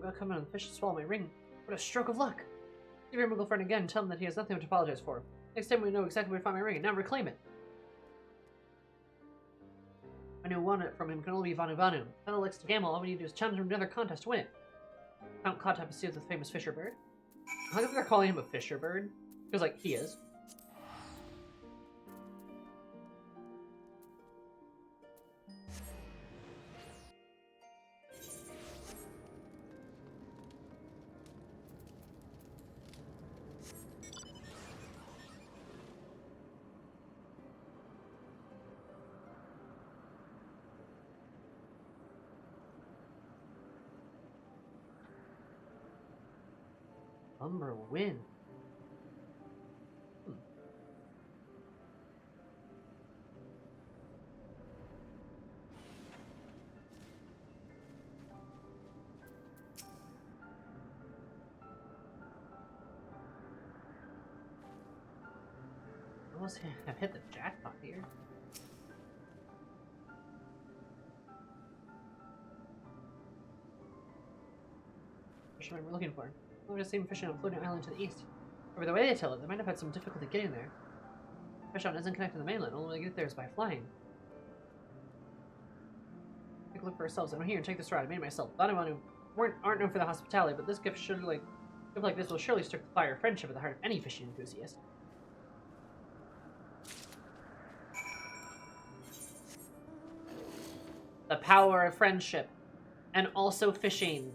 I'm gonna come in and the fish and swallow my ring. What a stroke of luck! Give your Moogle friend again and tell him that he has nothing to apologize for. Next time we know exactly where to find my ring and now reclaim it. I knew won it from him can only be Vanu Vanu. Vanu likes to gamble, all we need to do is challenge him to another contest to win it. Count Kotap is sealed with the famous fisher bird. How come they're calling him a fisher bird? Because, like, he is. Umber win. Almost have hit the jackpot here. Which one we're looking for? We're just seeing fishing on a floating island to the east. Over the way they tell it, they might have had some difficulty getting there. Fish island isn't connected to the mainland, only way to get there is by flying. Take a look for ourselves. I'm here and check this route. I made it myself. Vanu aren't known for the hospitality, but this gift like this will surely stir the fire of friendship at the heart of any fishing enthusiast. The power of friendship. And also fishing.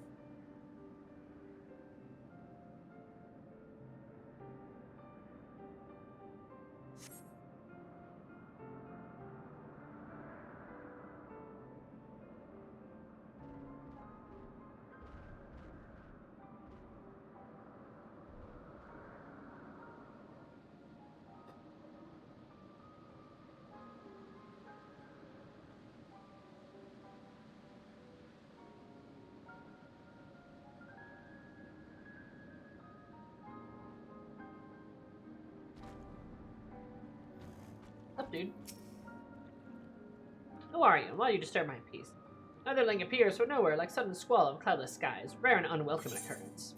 Up, dude. Who are you, and why do you disturb my peace? Netherling appears from nowhere like sudden squall of cloudless skies, rare and unwelcome occurrence.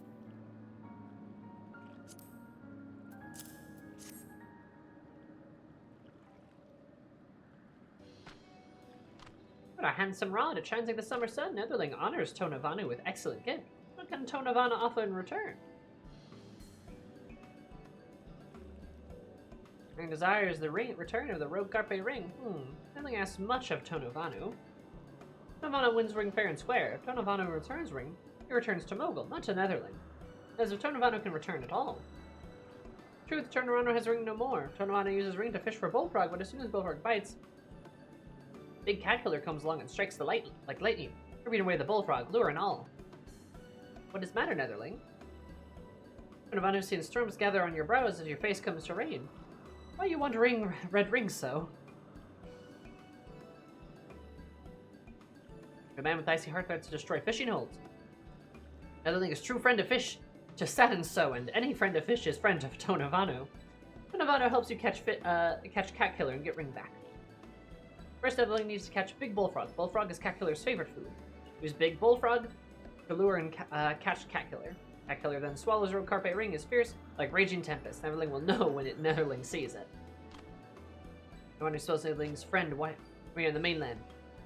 What a handsome rod! It shines like the summer sun. Netherling honors Tonavanu with excellent gift. What can Tonavana offer in return? Ring desires the return of the Rogue Carpe ring. Nothing asks much of Tonavanu. Tonavanu wins ring fair and square. If Tonavanu returns ring, he returns to Mogul, not to Netherling. As if Tonavanu can return at all. Truth, Tornorano has ring no more. Tornorano uses ring to fish for bullfrog, but as soon as bullfrog bites, big caterpillar comes along and strikes the light like lightning, ripping away the bullfrog, lure and all. What is matter, Netherling? Tornorano's seen storms gather on your brows as your face comes to rain. Why you want red rings so? A man with icy heart threats to destroy fishing holds. Netherling is true friend of fish, to sadden so, and any friend of fish is friend of Tonavano. Tonavano helps you catch Cat Killer and get ring back. First, Netherling needs to catch big bullfrog. Bullfrog is Cat Killer's favorite food. Use big bullfrog to lure and catch Cat Killer. Cat Killer then swallows Rogue Carpe ring is fierce, like raging tempest. Netherling will know when Netherling sees it. No one who spells Netherling's friend when you're in the mainland.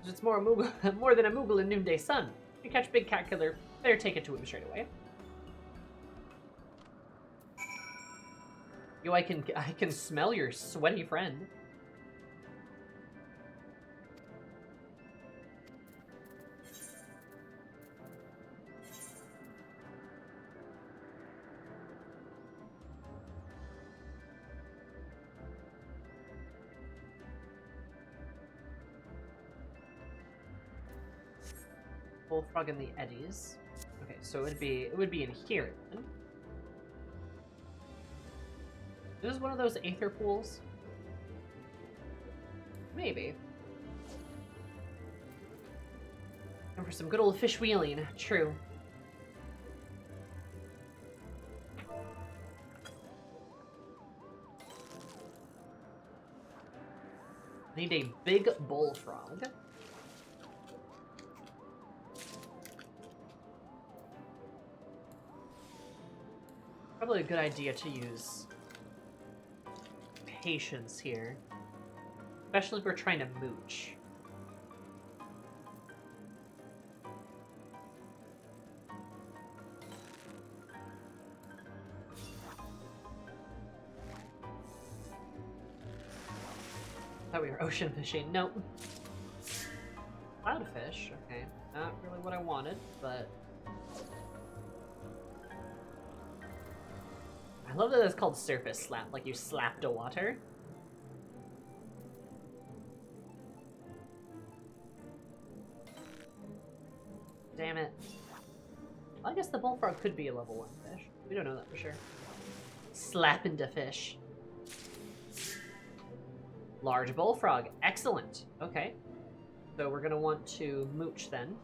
It's more than a Moogle in noonday sun. If you catch big Cat Killer, better take it to him straight away. Yo, I can smell your sweaty friend. Bullfrog in the eddies. Okay, so it would be in here then. This is one of those aether pools. Maybe. And for some good old fish wheeling, true. Need a big bullfrog. Probably a good idea to use patience here, especially if we're trying to mooch. Thought we were ocean fishing. Nope. Cloudfish. Okay, not really what I wanted, but I love that it's called surface slap, like you slapped a water. Damn it. Well, I guess the bullfrog could be a level 1 fish. We don't know that for sure. Slap into fish. Large bullfrog. Excellent. Okay. So we're gonna want to mooch then.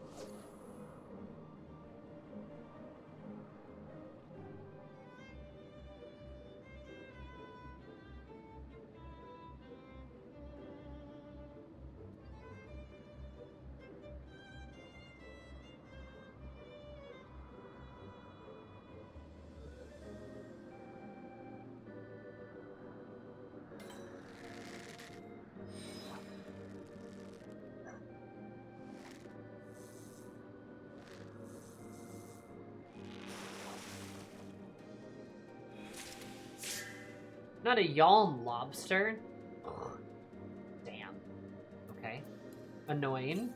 Not a yalm lobster. Ugh. Damn. Okay. Annoying.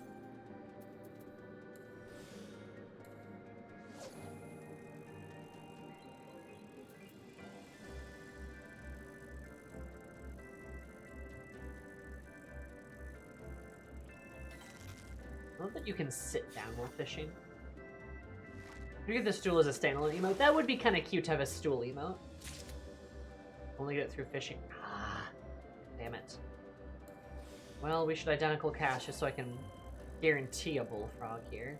I love that you can sit down while fishing. If you get the stool as a standalone emote, that would be kind of cute to have a stool emote. Only get it through fishing. Ah, damn it. Well, we should identical cache just so I can guarantee a bullfrog here.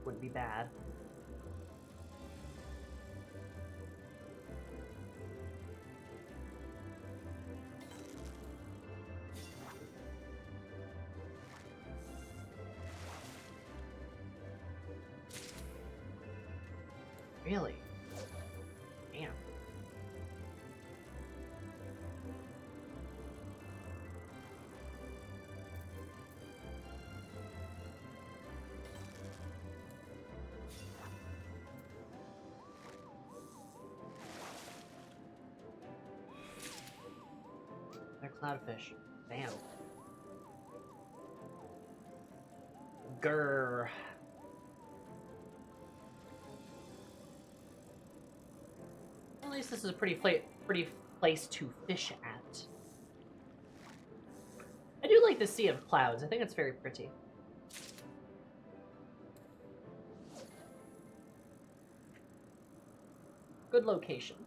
Wouldn't be bad. Really? Damn. They're cloudfish. Damn. Grrr. at least this is a pretty place to fish at. I do like the sea of clouds. I think it's very pretty. Good location.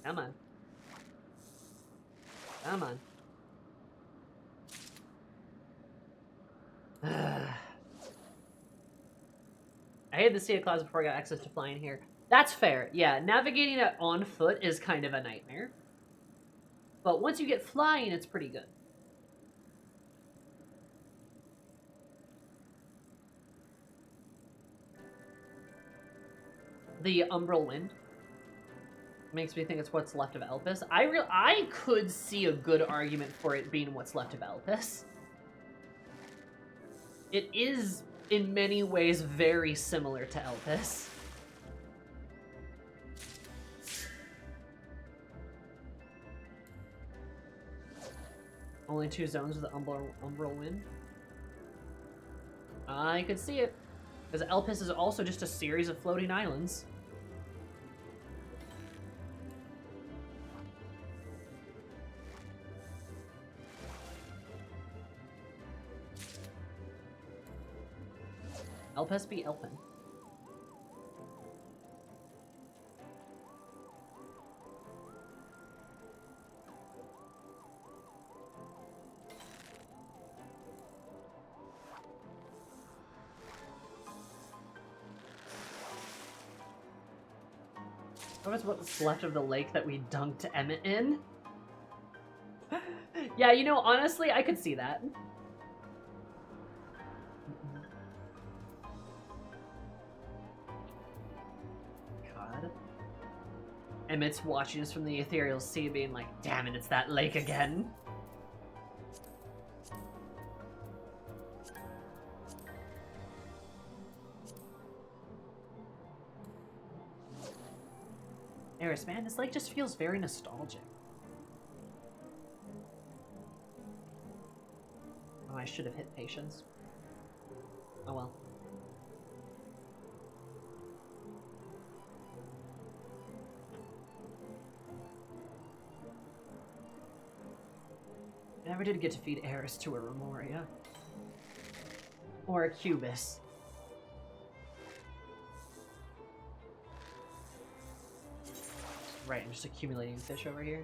Come on. Come on. I hated the Sea of Clouds before I got access to flying here. That's fair. Yeah, navigating it on foot is kind of a nightmare. But once you get flying, it's pretty good. The Umbral Wind makes me think it's what's left of Elpis. I could see a good argument for it being what's left of Elpis. It is, in many ways, very similar to Elpis. Only 2 zones with the Umbral Wind. I could see it. Because Elpis is also just a series of floating islands. Elpis be Elpin. What was what's left of the lake that we dunked Emmett in? Yeah, you know, honestly, I could see that. God. Emmett's watching us from the ethereal sea being like, damn it, it's that lake again. Eris, man, this lake just feels very nostalgic. Oh, I should have hit patience. Oh well. I never did get to feed Eris to a Remoria. Or a Cubis. Right, I'm just accumulating fish over here.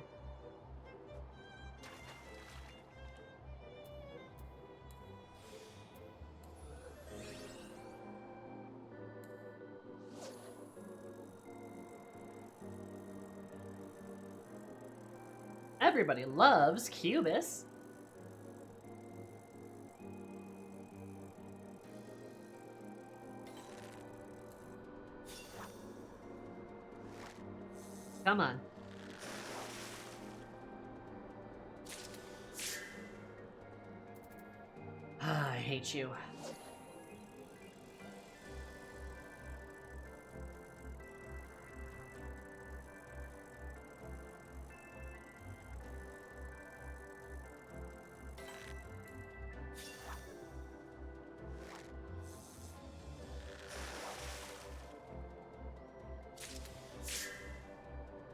Everybody loves Cubis. Come on. Ah, I hate you.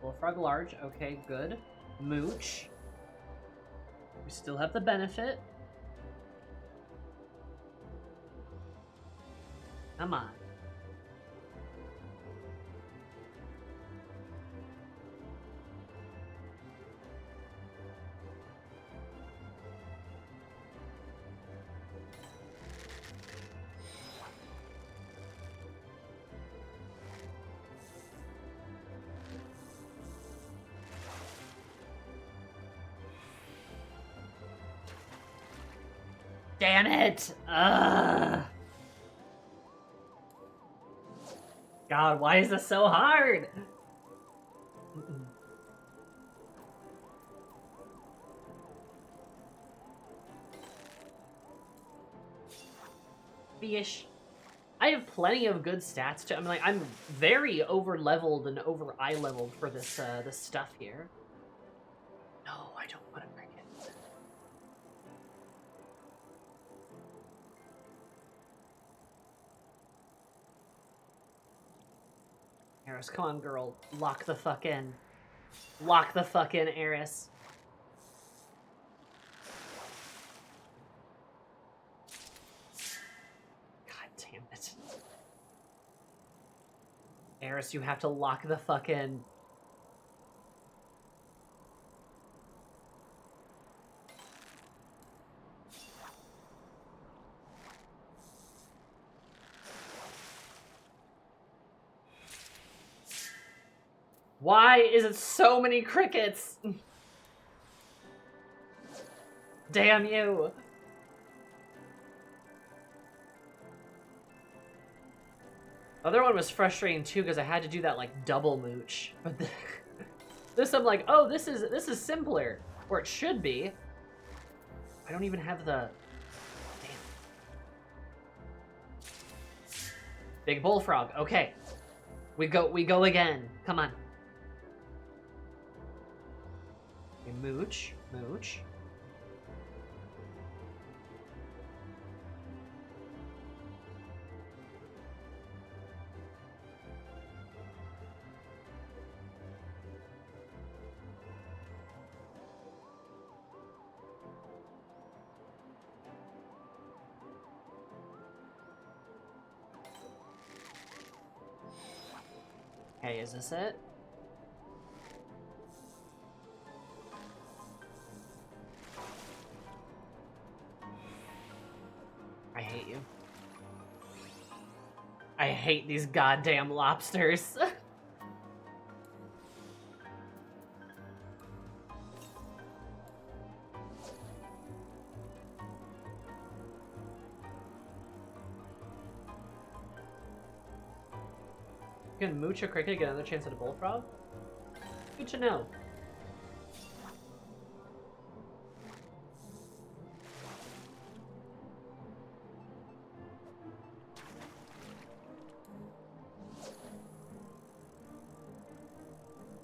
Bullfrog large, okay, good. Mooch. We still have the benefit. Come on. Damn it! Ugh. God, why is this so hard? Fish. I have plenty of good stats to. I mean, like, I'm very over leveled and over eye leveled for this this stuff here. No, I don't want to break it. Eris, come on, girl. Lock the fuck in. Lock the fuck in, Eris. God damn it. Eris, you have to lock the fuck in. Why is it so many crickets? Damn you. Other one was frustrating too because I had to do that like double mooch. But this I'm like, oh, this is simpler, or it should be. I don't even have the. Damn. Big bullfrog. Okay, we go again. Come on. Okay, mooch. Hey, is this it? I hate you. I hate these goddamn lobsters. Can mooch a cricket get another chance at a bullfrog? Good to know.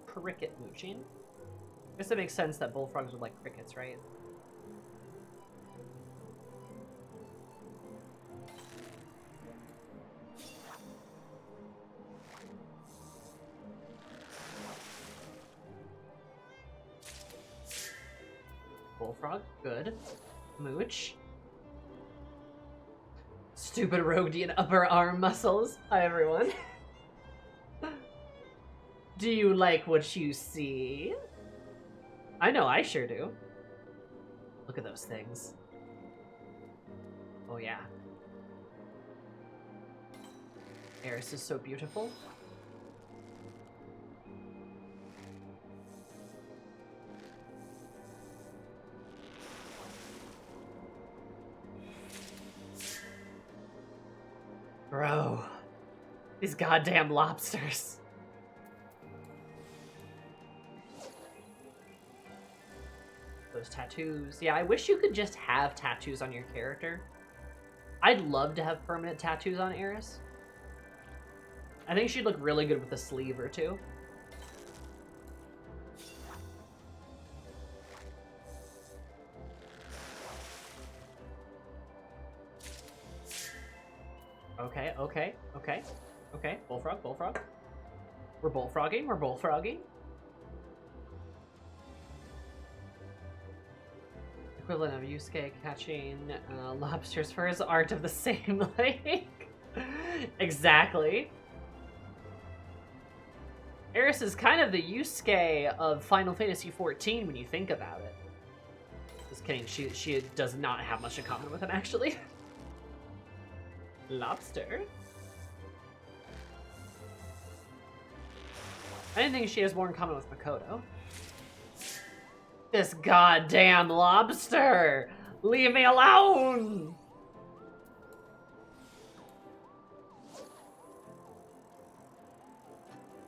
Cricket mooching? I guess it makes sense that bullfrogs would like crickets, right? Bullfrog, good. Mooch. Stupid Rhodian upper arm muscles. Hi, everyone. Do you like what you see? I know, I sure do. Look at those things. Oh, yeah. Eris is so beautiful. Bro. These goddamn lobsters. Those tattoos. Yeah, I wish you could just have tattoos on your character. I'd love to have permanent tattoos on Eris. I think she'd look really good with a sleeve or two. Okay. Bullfrog. We're bullfrogging. Equivalent of Yusuke catching lobsters for his art of the same lake. Exactly. Eris is kind of the Yusuke of Final Fantasy XIV when you think about it. Just kidding, she does not have much in common with him, actually. Lobster? I didn't think she has more in common with Makoto. This goddamn lobster! Leave me alone!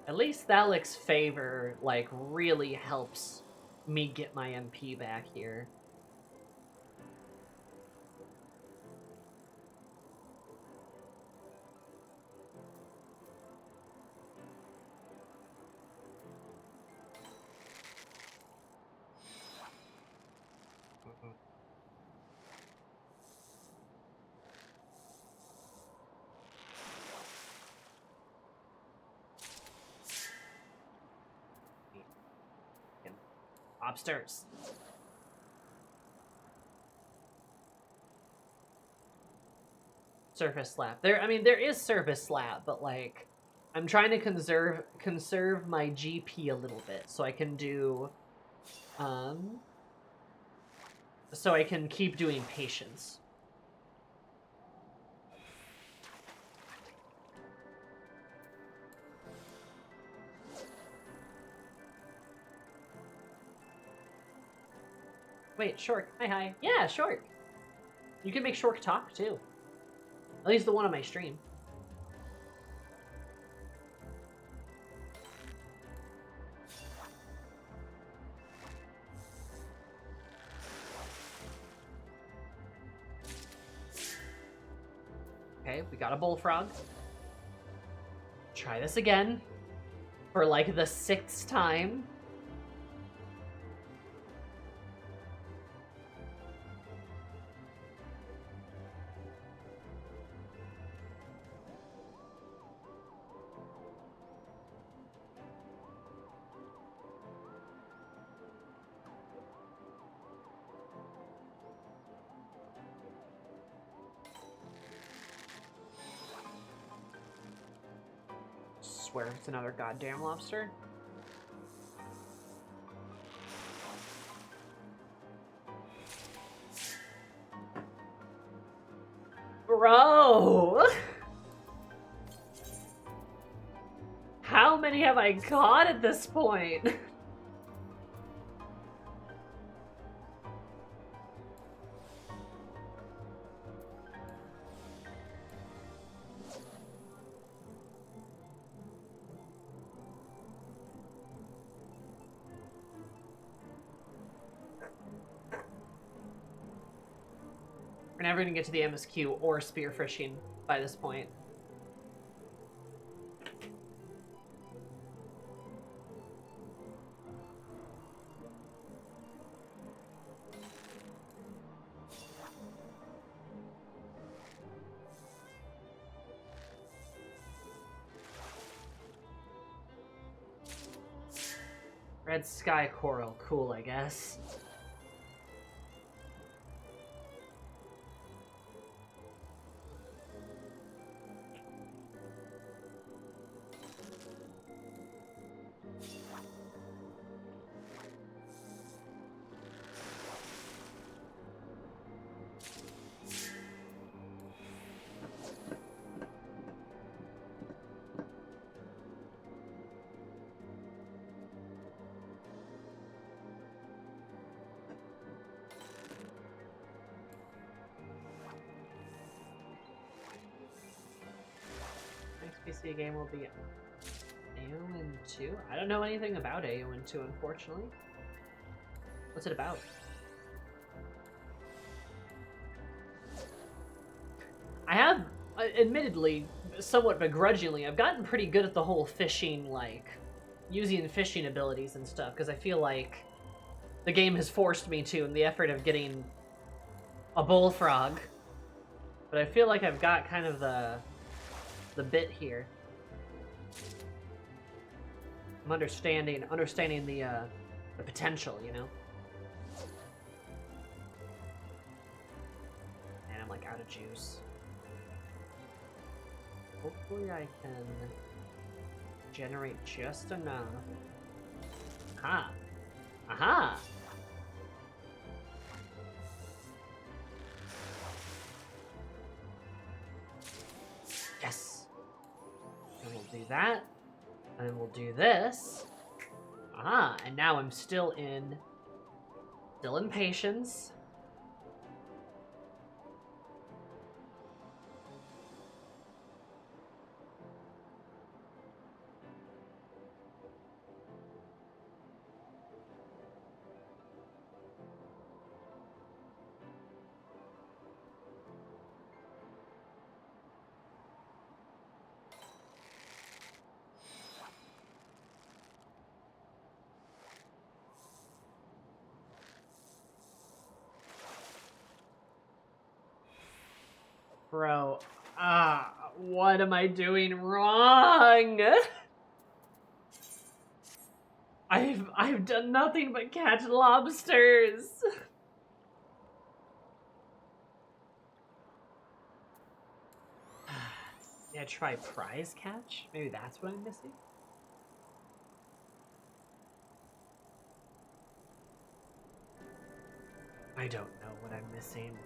At least Thalic's favor, like, really helps me get my MP back here. lobsters. Surface slap. I mean, there is surface slap, but like, I'm trying to conserve my GP a little bit so I can do, so I can keep doing patience. Wait, Shork. Hi. Yeah, Shork. You can make Shork talk, too. At least the one on my stream. Okay, we got a bullfrog. Try this again. For like the 6th time. Swear it's another goddamn lobster. Bro! How many have I caught at this point? We're never gonna get to the MSQ or spearfishing by this point. Red sky coral, cool, I guess. PC game will be Aowen 2? I don't know anything about Aowen 2, unfortunately. What's it about? I have, admittedly, somewhat begrudgingly, I've gotten pretty good at the whole fishing, like, using fishing abilities and stuff, because I feel like the game has forced me to in the effort of getting a bullfrog. But I feel like I've got kind of the bit here. I'm understanding the potential, you know? And I'm like out of juice. Hopefully I can generate just enough. Aha! Aha! Yes! And we'll do that. And then we'll do this. Aha! And now I'm still in patience. Bro, what am I doing wrong? I've done nothing but catch lobsters. Yeah, try prize catch? Maybe that's what I'm missing? I don't know what I'm missing.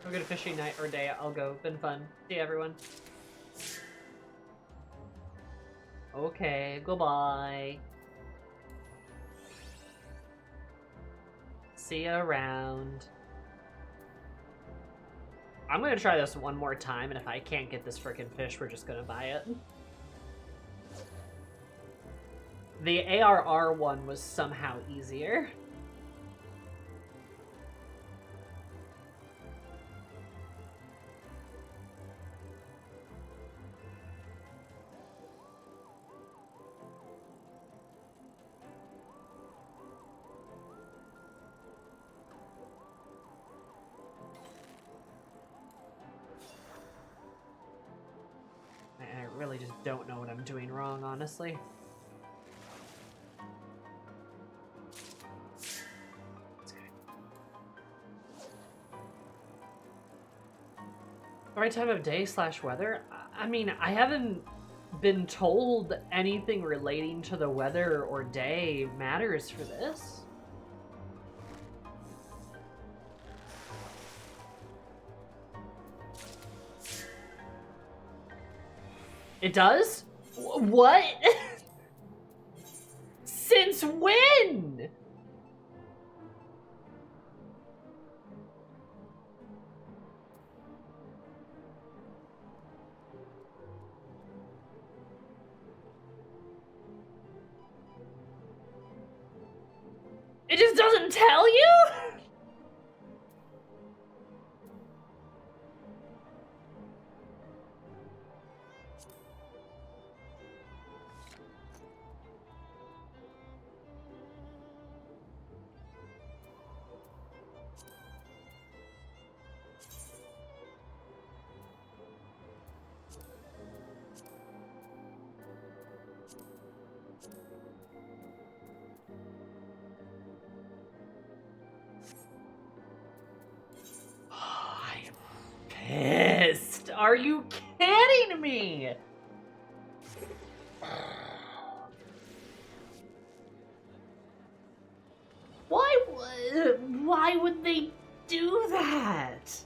We're good fishing night or day. I'll go. Been fun. See you, everyone. Okay, goodbye. See you around. I'm gonna try this one more time, and if I can't get this frickin' fish, we're just gonna buy it. The ARR one was somehow easier. I really just don't know what I'm doing wrong, honestly. The right time of day / weather? I mean, I haven't been told anything relating to the weather or day matters for this. It does? What? Since when? It just doesn't tell you? I am pissed. Are you kidding me? Why would they do that?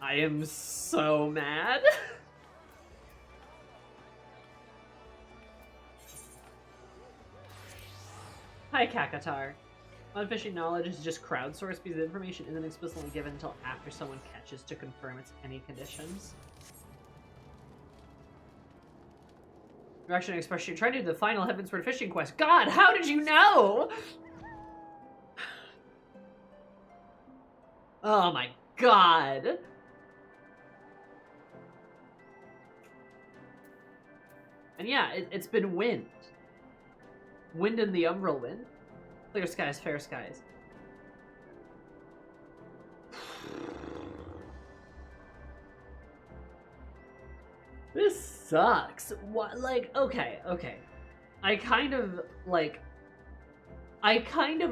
I am so mad. Hi, Kakatar. Unfishing knowledge is just crowdsourced because the information isn't explicitly given until after someone catches to confirm it's any conditions. Direction expression. You're trying to do the final Heavensward fishing quest. God, how did you know? Oh my god. And yeah, it's been wind. Wind in the Umbral Wind. Clear skies, fair skies. This sucks. What? Like, okay. I kind of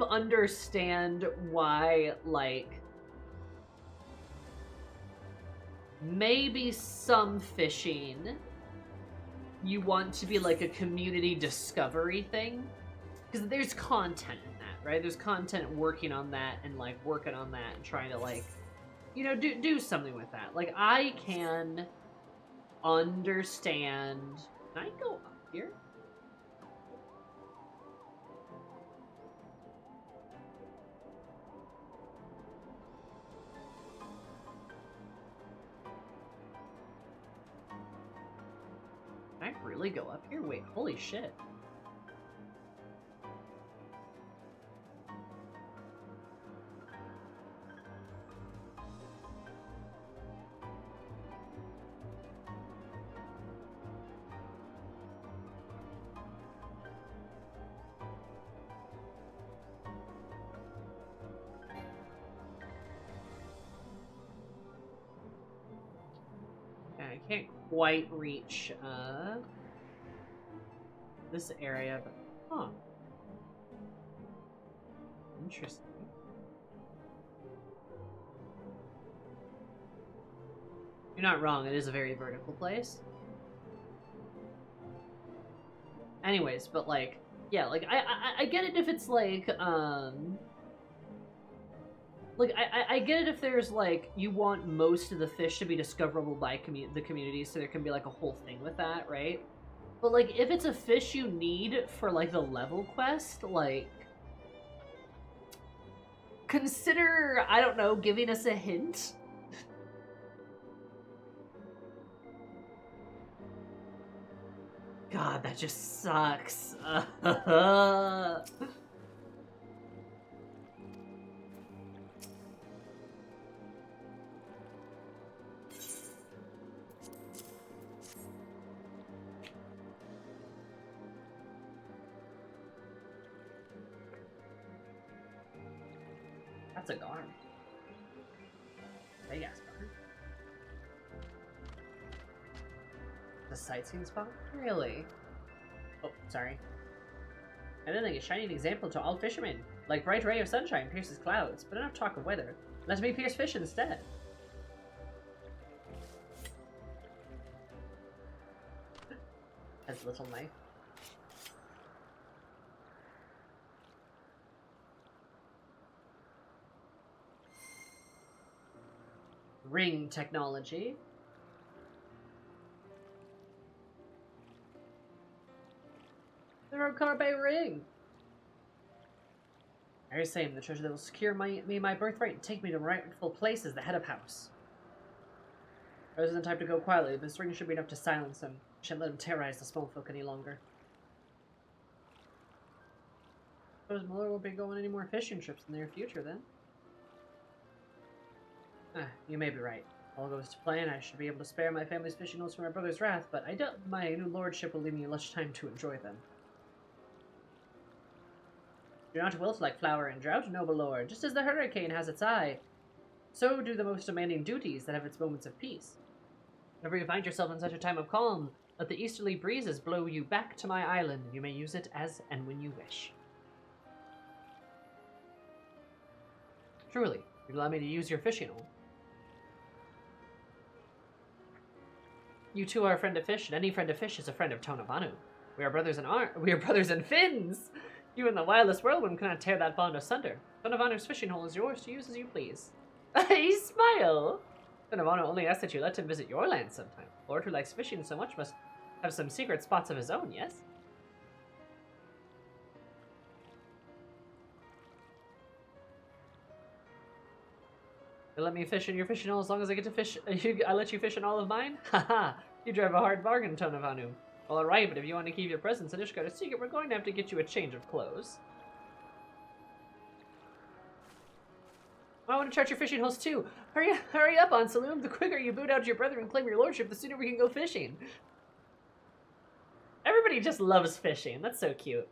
understand why, like, maybe some fishing you want to be like a community discovery thing, because there's content in that, right? There's content working on that and like working on that and trying to, like, you know, do something with that. Like, I can understand. Can I go up here? Can I I really go up here? Wait, holy shit. I can't quite reach this area, but huh. Interesting. You're not wrong, it is a very vertical place. Anyways, but like, yeah, like I get it if it's like I get it if there's like you want most of the fish to be discoverable by the community, so there can be like a whole thing with that, right? But like if it's a fish you need for like the level quest, like consider, I don't know, giving us a hint. God, that just sucks. That's a garm. Big ass garm. The sightseeing spot? Really? Oh, sorry. And then like a shining example to all fishermen. Like bright ray of sunshine pierces clouds, but enough talk of weather. Let me pierce fish instead. His little knife. Ring technology. The Rokarbe ring! Very same, the treasure that will secure me my birthright and take me to rightful place as the head of house. There isn't time to go quietly, but this ring should be enough to silence him. I shan't let him terrorize the small folk any longer. Suppose Muller won't be going any more fishing trips in the near future then. You may be right. All goes to plan, I should be able to spare my family's fishing notes from my brother's wrath, but I doubt my new lordship will leave me much time to enjoy them. Do not wilt like flower in drought, noble lord. Just as the hurricane has its eye, so do the most demanding duties that have its moments of peace. Whenever you find yourself in such a time of calm, let the easterly breezes blow you back to my island, and you may use it as and when you wish. Truly, you'd allow me to use your fishing hole. You two are a friend of fish, and any friend of fish is a friend of Tonavanu. We are brothers in fins! You and the wildest whirlwind cannot tear that bond asunder. Tonavanu's fishing hole is yours to use as you please. You smile! Tonavanu only asks that you let him visit your land sometime. The lord who likes fishing so much must have some secret spots of his own, yes? You let me fish in your fishing hole as long as I get to fish. I let you fish in all of mine? Haha! You drive a hard bargain, Tonavanu. Well, alright, but if you want to keep your presents and Ishgard a secret, we're going to have to get you a change of clothes. I want to chart your fishing holes too. Hurry up, Ansaloom. The quicker you boot out your brother and claim your lordship, the sooner we can go fishing. Everybody just loves fishing. That's so cute.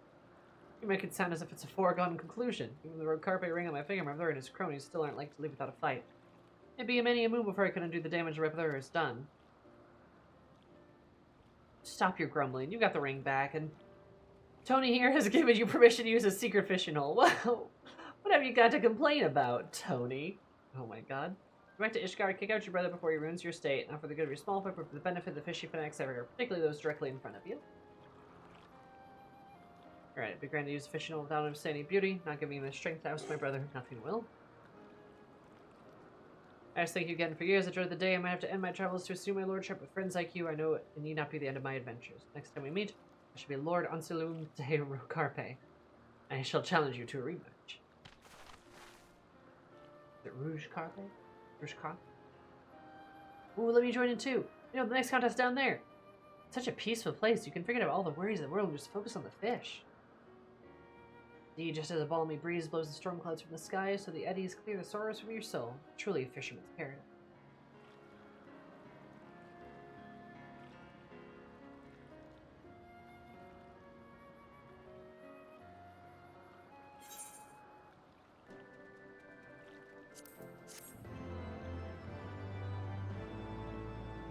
You make it sound as if it's a foregone conclusion. Even the Rokarbe ring on my finger, my brother and his cronies still aren't like to leave without a fight. It'd be a many a moon before I could undo the damage my brother has done. Stop your grumbling. You got the ring back, and Tony here has given you permission to use a secret fishing hole. Well, what have you got to complain about, Tony? Oh my god. Go back to Ishgard, kick out your brother before he ruins your state, not for the good of your small folk, but for the benefit of the fishy fanatics everywhere, particularly those directly in front of you. Alright, it'd be grand to use a fishing hole without understanding beauty, not giving him the strength to oust my brother, nothing will. I just think again for years, I dreaded the day I might have to end my travels to assume my lordship with friends like you. I know it need not be the end of my adventures. Next time we meet, I shall be Lord Ansaloom de Rokarpe, and I shall challenge you to a rematch. Is it Rouge Carpe? Rouge Carpe? Ooh, let me join in too. You know, the next contest down there. Such a peaceful place. You can forget about all the worries of the world and just focus on the fish. Indeed, just as a balmy breeze blows the storm clouds from the sky, so the eddies clear the sorrows from your soul. Truly a fisherman's paradise.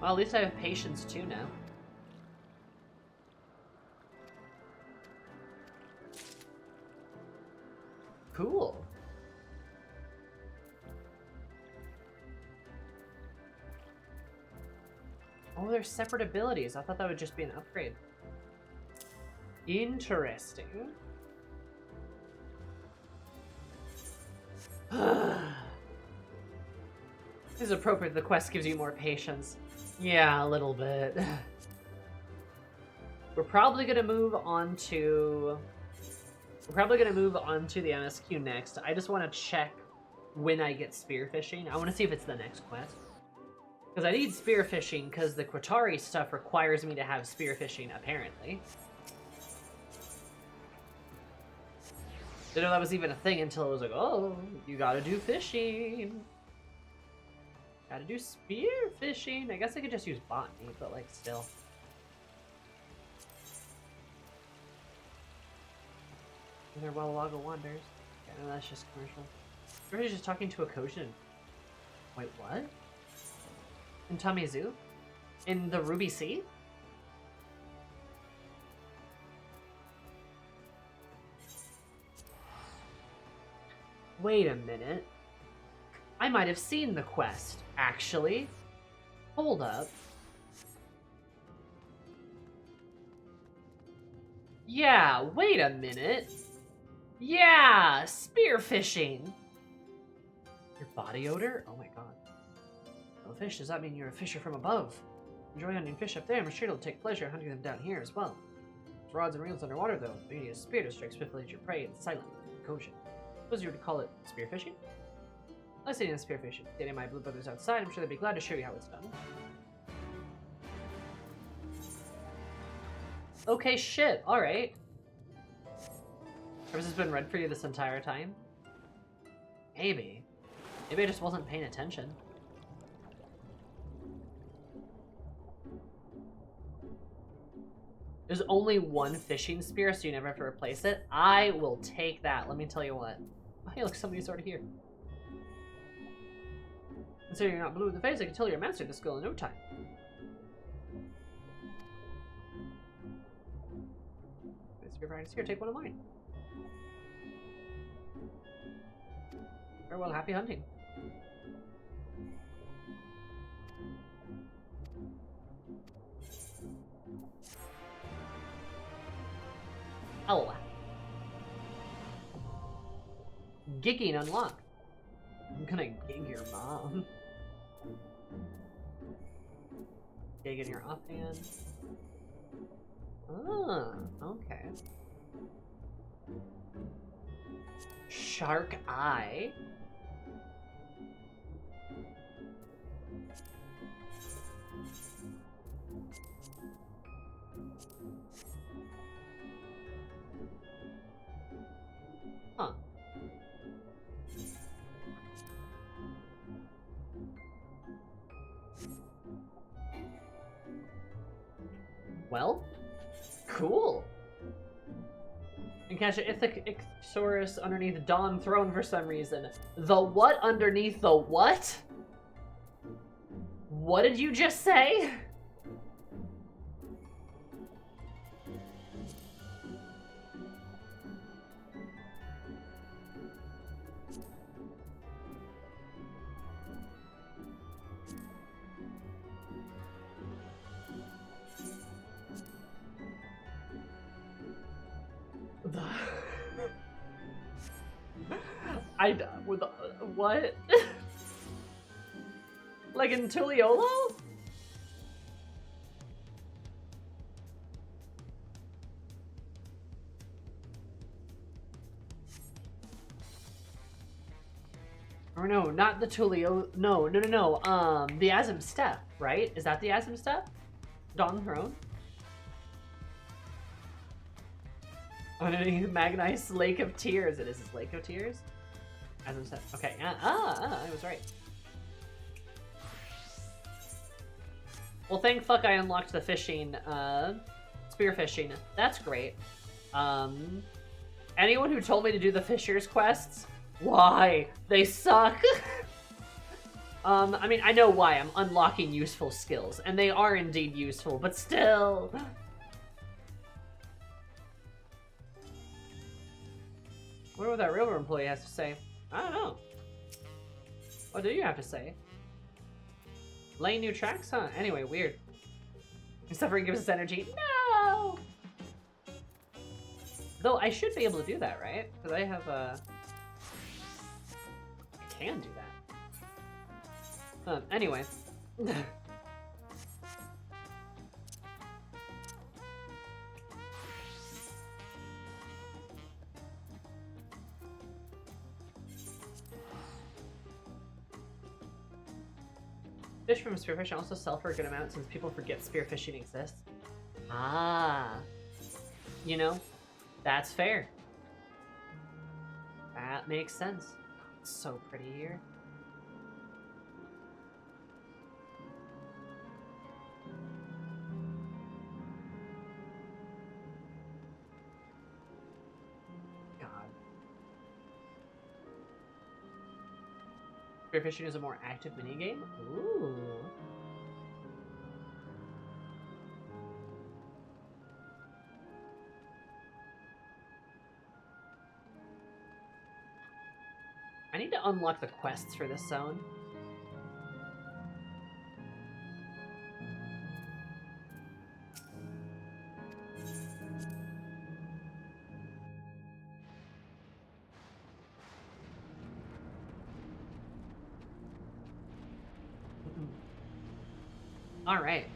Well, at least I have patience too now. Cool. Oh, they're separate abilities. I thought that would just be an upgrade. Interesting. This is appropriate. The quest gives you more patience. Yeah, a little bit. We're probably gonna move on to the MSQ next. I just want to check when I get spearfishing. I want to see if it's the next quest. Because I need spearfishing because the Qatari stuff requires me to have spearfishing, apparently. Didn't know that was even a thing until it was like, oh, you gotta do fishing. Gotta do spearfishing. I guess I could just use botany, but like still. There while Lago wanders. Yeah, no, that's just commercial. Everybody's just talking to a Kojin. Wait, what? In Tamizu? In the Ruby Sea? Wait a minute. I might have seen the quest, actually. Hold up. Yeah, wait a minute. Yeah, spearfishing. Your body odor? Oh my god. Well, fish, does that mean you're a fisher from above? Enjoy hunting fish up there, I'm sure you'll take pleasure hunting them down here as well. There's rods and reels underwater though, but you need a spear to strike swiftly at your prey and silent Kojin. Suppose you were to call it spearfishing? I say in spearfishing. Getting my blue brothers outside, I'm sure they'd be glad to show you how it's done. Okay, shit, alright. Has this been read for you this entire time? Maybe. Maybe I just wasn't paying attention. There's only one fishing spear, so you never have to replace it. I will take that, let me tell you what. Oh, hey, look, somebody's already here. Considering you're not blue in the face, I can tell you're a master of this skill in no time. Spear practice here, take one of mine. Farewell, happy hunting. Oh. Gigging unlocked. I'm gonna gig your mom. Gig in your offhand. Ah, okay. Shark Eye. Huh. Well, cool. And catch an Ichthyosaurus underneath Dawn Throne for some reason. The what underneath the what? What did you just say? What? Like in Tuliolo? Or no, not the Tulio. No. The Azim Step, right? Is that the Azim Step? Dawn Throne? Underneath Magnice Lake of Tears. It is his Lake of Tears? As I said. Okay, yeah. I was right. Well, thank fuck I unlocked the fishing, spearfishing. That's great. Anyone who told me to do the Fisher's quests, why? They suck. I mean, I know why. I'm unlocking useful skills, and they are indeed useful, but still. I wonder what that railroad employee has to say. I don't know. What do you have to say? Laying new tracks, huh? Anyway, weird. Suffering gives us energy. No! Though I should be able to do that, right? Because I have I can do that. Anyway. Fish from spearfishing also sell for a good amount since people forget spearfishing exists. Ah. You know, that's fair. That makes sense. It's so pretty here. Spearfishing is a more active minigame? Ooh. I need to unlock the quests for this zone. Alright.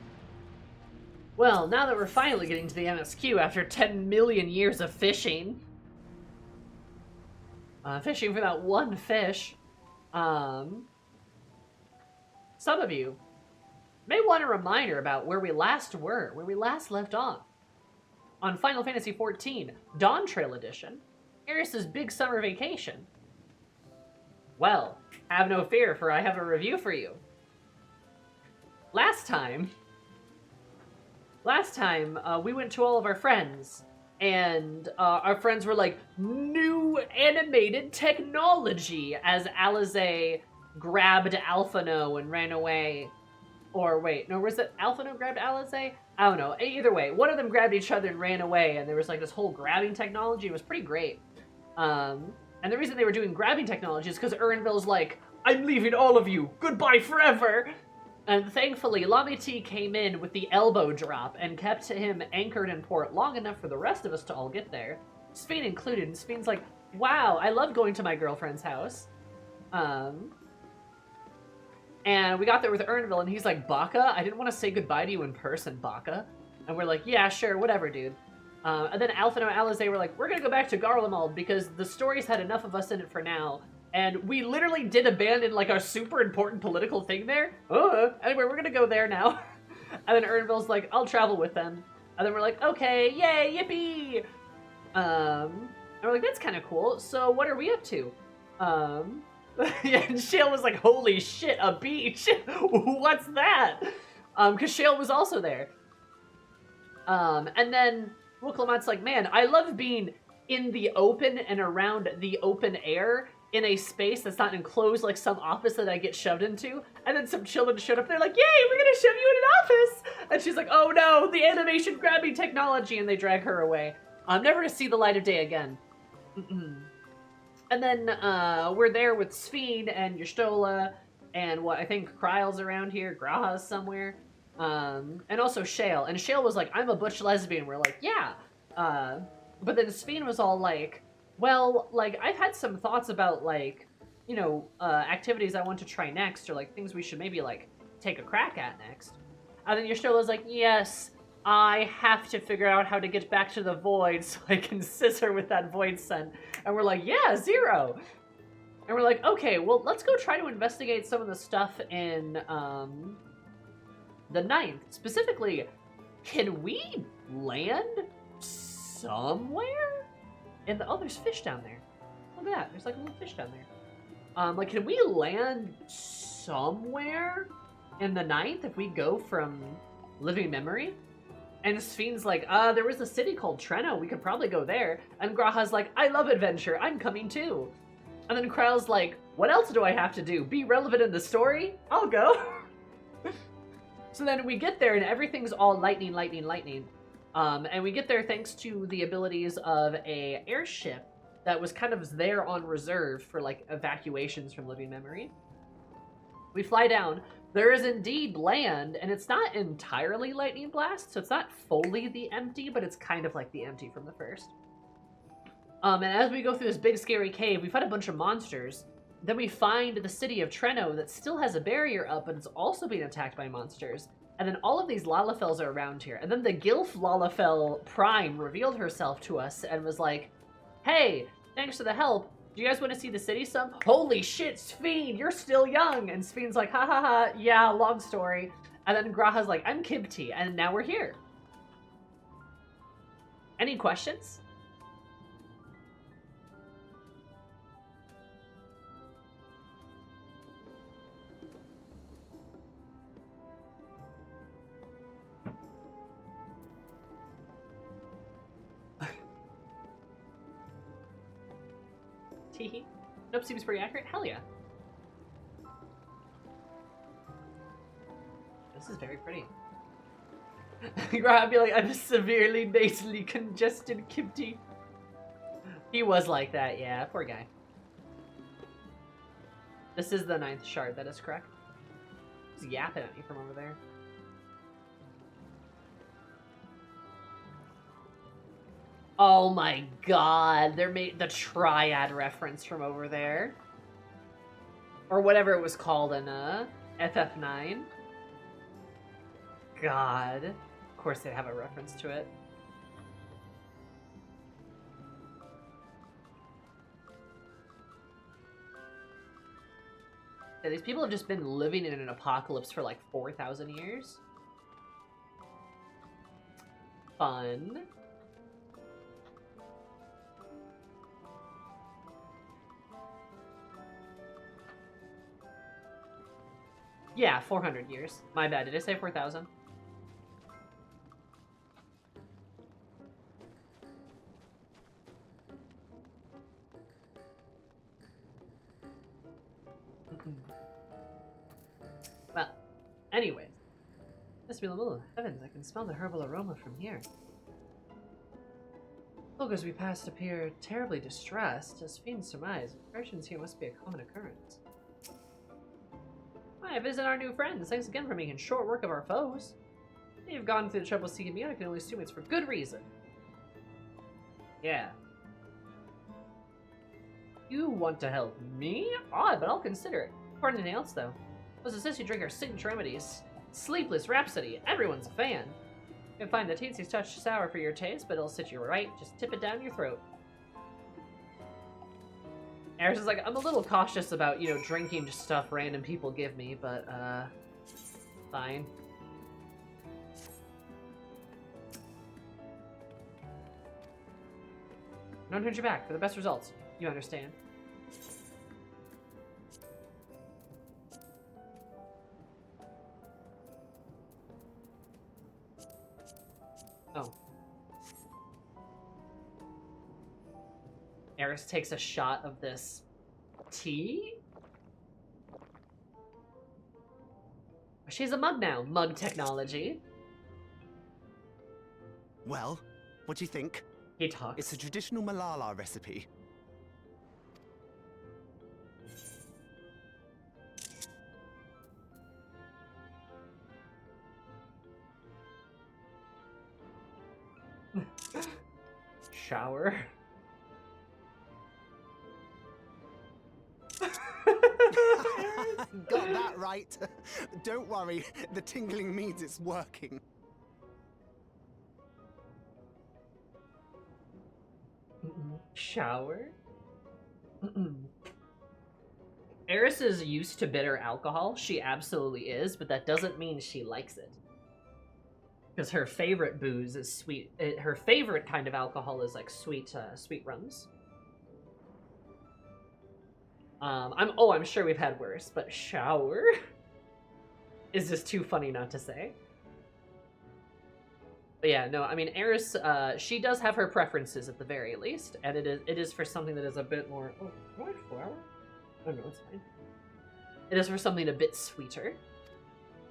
Well, now that we're finally getting to the MSQ after 10 million years of fishing. Fishing for that one fish. Some of you may want a reminder about where we last left off. On Final Fantasy XIV Dawntrail Edition, Aeris's big summer vacation. Well, have no fear, for I have a review for you. Last time, we went to all of our friends, and our friends were like, new animated technology, as Alize grabbed Alphino and ran away. Or wait, no, was it Alphino grabbed Alize? I don't know. Either way, one of them grabbed each other and ran away, and there was like this whole grabbing technology. It was pretty great. And the reason they were doing grabbing technology is because Erinville's like, I'm leaving all of you. Goodbye forever. And thankfully, Lamity came in with the elbow drop and kept him anchored in port long enough for the rest of us to all get there. Sphene included. And Sphene's like, wow, I love going to my girlfriend's house. And we got there with Ernville, and he's like, Baka, I didn't want to say goodbye to you in person, Baka. And we're like, yeah, sure, whatever, dude. And then Alphino and Alize were like, we're gonna go back to Garlemald because the story's had enough of us in it for now. And we literally did abandon, like, our super important political thing there. Anyway, we're gonna go there now. And then Ernville's like, I'll travel with them. And then we're like, okay, yay, yippee! And we're like, that's kind of cool. So what are we up to? Yeah, and Shale was like, holy shit, a beach! What's that? Because Shale was also there. And then Wooklemat's like, man, I love being in the open and around the open air in a space that's not enclosed like some office that I get shoved into. And then some children showed up, they're like, yay, we're gonna shove you in an office! And she's like, oh no, the animation grabbing technology, and they drag her away. Never to see the light of day again. And then we're there with Sphene and Y'shtola and what I think Kryle's around here, Graha's somewhere. And also Shale. And Shale was like, I'm a butch lesbian. We're like, yeah. But then Sphene was all like, well, like, I've had some thoughts about, like, you know, activities I want to try next, or, like, things we should maybe, like, take a crack at next. And then Y'shtola's like, yes, I have to figure out how to get back to the Void so I can scissor with that Void scent. And we're like, yeah, Zero! And we're like, okay, well, let's go try to investigate some of the stuff in, the 9th. Specifically, can we land somewhere? Oh, there's fish down there. Look at that. There's like a little fish down there. Like, can we land somewhere in the 9th if we go from Living Memory? And Sphne's like, there was a city called Treno. We could probably go there. And Graha's like, I love adventure. I'm coming too. And then Kryle's like, what else do I have to do? Be relevant in the story? I'll go. So then we get there and everything's all lightning, lightning, lightning. And we get there thanks to the abilities of a airship that was kind of there on reserve for like evacuations from Living Memory. We fly down. There is indeed land, and it's not entirely lightning blast, so it's not fully the empty, but it's kind of like the empty from the first. And as we go through this big scary cave, we fight a bunch of monsters. Then we find the city of Treno that still has a barrier up, but it's also being attacked by monsters. And then all of these Lalafels are around here. And then the Gilf Lalafell Prime revealed herself to us and was like, hey, thanks for the help. Do you guys want to see the city some? Holy shit, Sphene, you're still young. And Sphene's like, ha ha ha, yeah, long story. And then Graha's like, I'm Kibti, and now we're here. Any questions? Teehee. Nope, seems pretty accurate. Hell yeah. This is very pretty. I'd be like, I'm severely nasally congested, Kibti. He was like that, yeah. Poor guy. This is the 9th shard, that is correct. He's yapping at me from over there. Oh my god, they made the triad reference from over there. Or whatever it was called in FF9. God. Of course they have a reference to it. Yeah, these people have just been living in an apocalypse for like 4,000 years. Fun. Yeah, 400 years. My bad. Did I say 4,000? Well, anyways. Heavens, I can smell the herbal aroma from here. Look, as we passed appear terribly distressed, as fiends surmise, infections here must be a common occurrence. Why, visit our new friends. Thanks again for making short work of our foes. You've gone through the trouble seeking me out. I can only assume it's for good reason. Yeah. You want to help me? Odd, but I'll consider it. For anything else, though. Let's assist you drink our signature remedies. Sleepless Rhapsody. Everyone's a fan. You can find the teensy's touch sour for your taste, but it'll sit you right. Just tip it down your throat. Eris is like, I'm a little cautious about, you know, drinking just stuff random people give me, but, fine. Don't turn your back for the best results. You understand. Oh. Eris takes a shot of this tea? She's a mug now. Mug technology. Well, what do you think? He talks. It's a traditional Malala recipe. Shower. Got that right. Don't worry, the tingling means it's working. Shower? Eris is used to bitter alcohol. She absolutely is, but that doesn't mean she likes it. Because her favorite booze is sweet. Her favorite kind of alcohol is like sweet rums. I'm sure we've had worse, but shower is just too funny not to say. But yeah, no, I mean, Eris, she does have her preferences at the very least, and it is for something that is a bit more. Oh, what flower? Oh no, it's fine. It is for something a bit sweeter.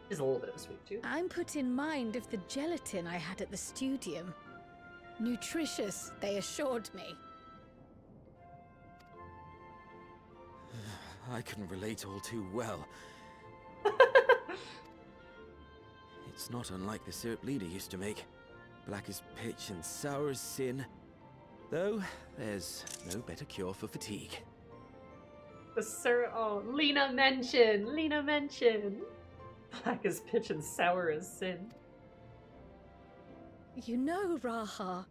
Is a little bit of a sweet tooth. I'm put in mind of the gelatin I had at the studium. Nutritious, they assured me. I can relate all too well. It's not unlike the syrup Leader used to make. Black as pitch and sour as sin. Though, there's no better cure for fatigue. The syrup. Oh, Lena mention. Black as pitch and sour as sin. You know, Raha,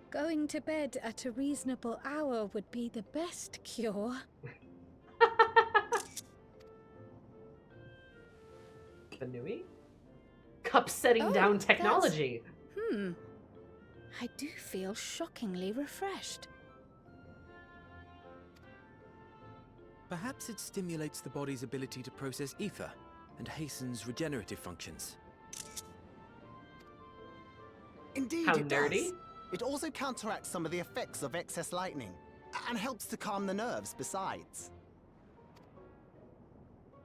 going to bed at a reasonable hour would be the best cure. Banui? Cup setting down technology. I do feel shockingly refreshed. Perhaps it stimulates the body's ability to process ether and hastens regenerative functions. Indeed, How it nerdy. does. It also counteracts some of the effects of excess lightning, and helps to calm the nerves besides.